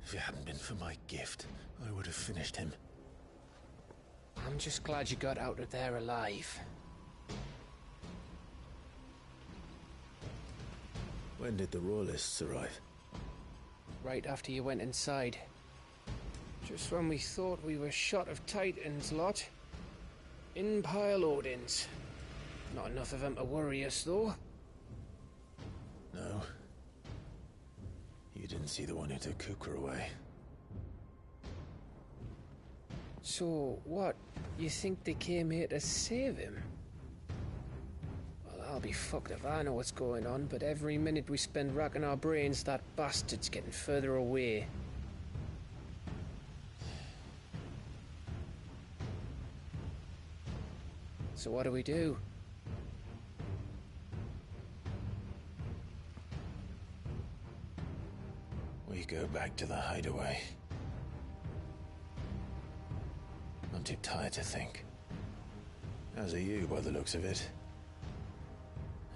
If it hadn't been for my gift, I would have finished him. I'm just glad you got out of there alive. When did the Royalists arrive? Right after you went inside. Just when we thought we were shot of Titans, lot. In pile Odins. Not enough of them to worry us, though. No. You didn't see the one who took Kukra away. So, what? You think they came here to save him? Well, I'll be fucked if I know what's going on, but every minute we spend racking our brains, that bastard's getting further away. So what do we do? We go back to the hideaway. I'm too tired to think. As are you, by the looks of it.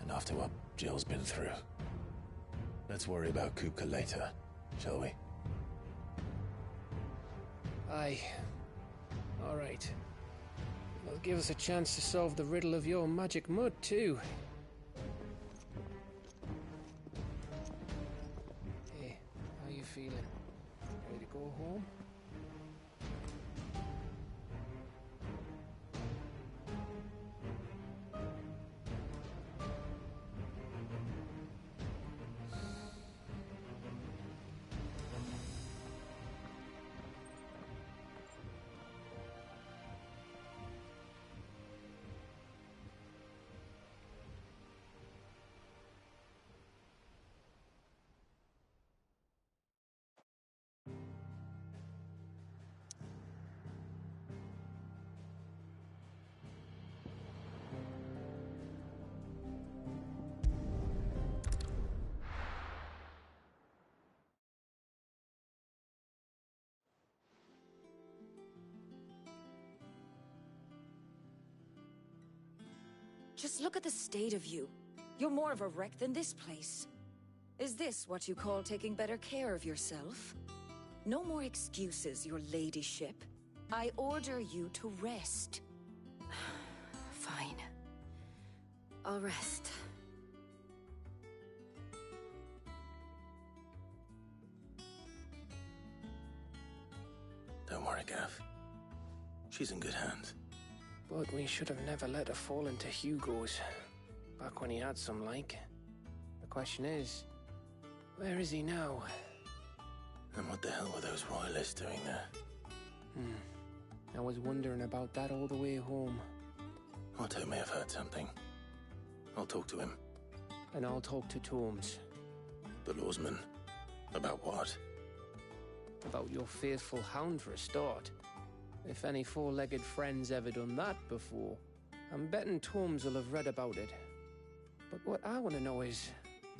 And after what Jill's been through. Let's worry about Kupka later, shall we? Aye. All right. It'll give us a chance to solve the riddle of your magic mud, too. Hey, how you feeling? Ready to go home? Just look at the state of you. You're more of a wreck than this place. Is this what you call taking better care of yourself? No more excuses, your ladyship. I order you to rest. Fine. I'll rest. Don't worry, Gav. She's in good hands. But we should have never let her fall into Hugo's. Back when he had some like. The question is, where is he now? And what the hell were those royalists doing there? I was wondering about that all the way home. Otto may have heard something. I'll talk to him. And I'll talk to Tomes. The lawsman? About what? About your faithful hound for a start. If any four-legged friend's ever done that before. I'm betting Tomes will have read about it. But what I want to know is,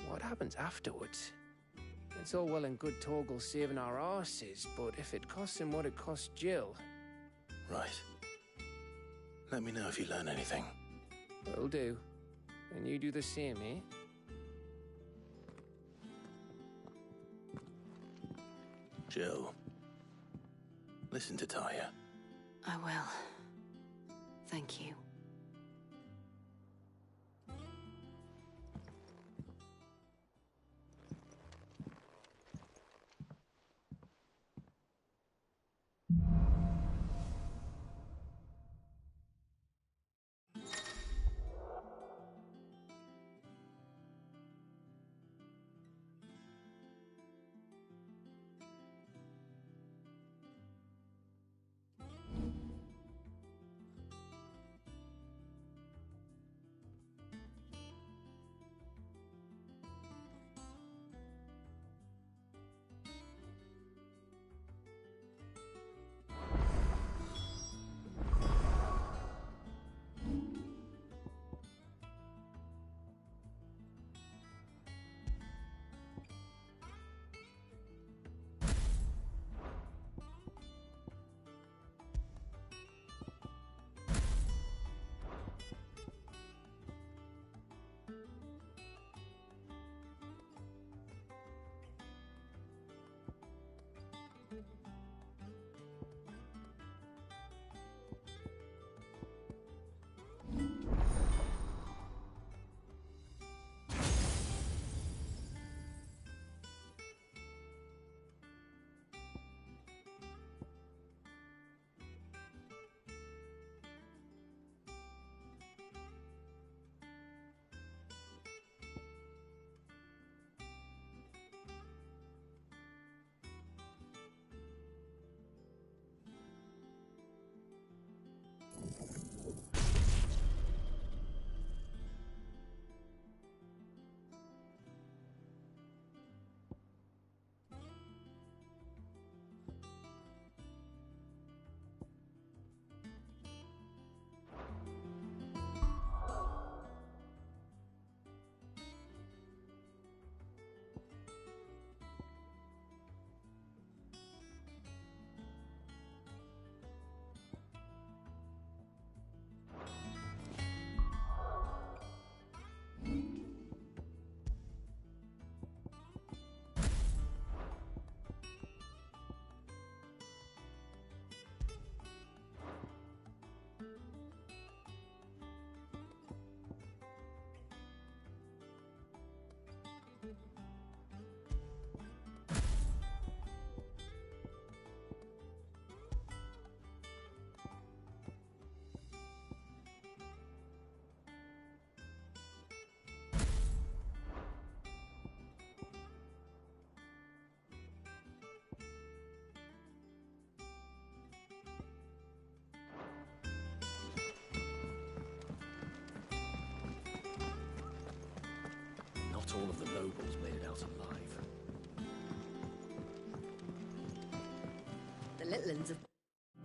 what happens afterwards? It's all well and good Torgal saving our arses, but if it costs him what it cost Jill... Right. Let me know if you learn anything. Will do. And you do the same, eh? Jill, listen to Taya. I will. Thank you. Not all of the nobles made it out alive. The little uns have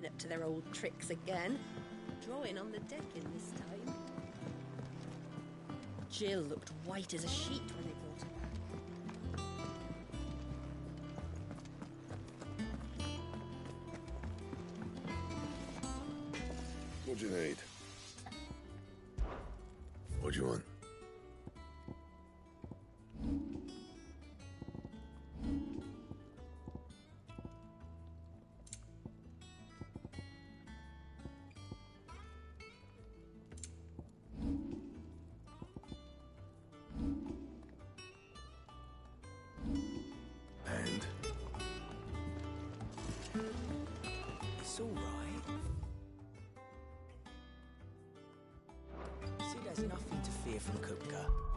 been up to their old tricks again. Drawing on the decking this time. Jill looked white as a sheet when they brought her back. What do you need? What do you want? It's all right. See, there's nothing to fear from Kupka.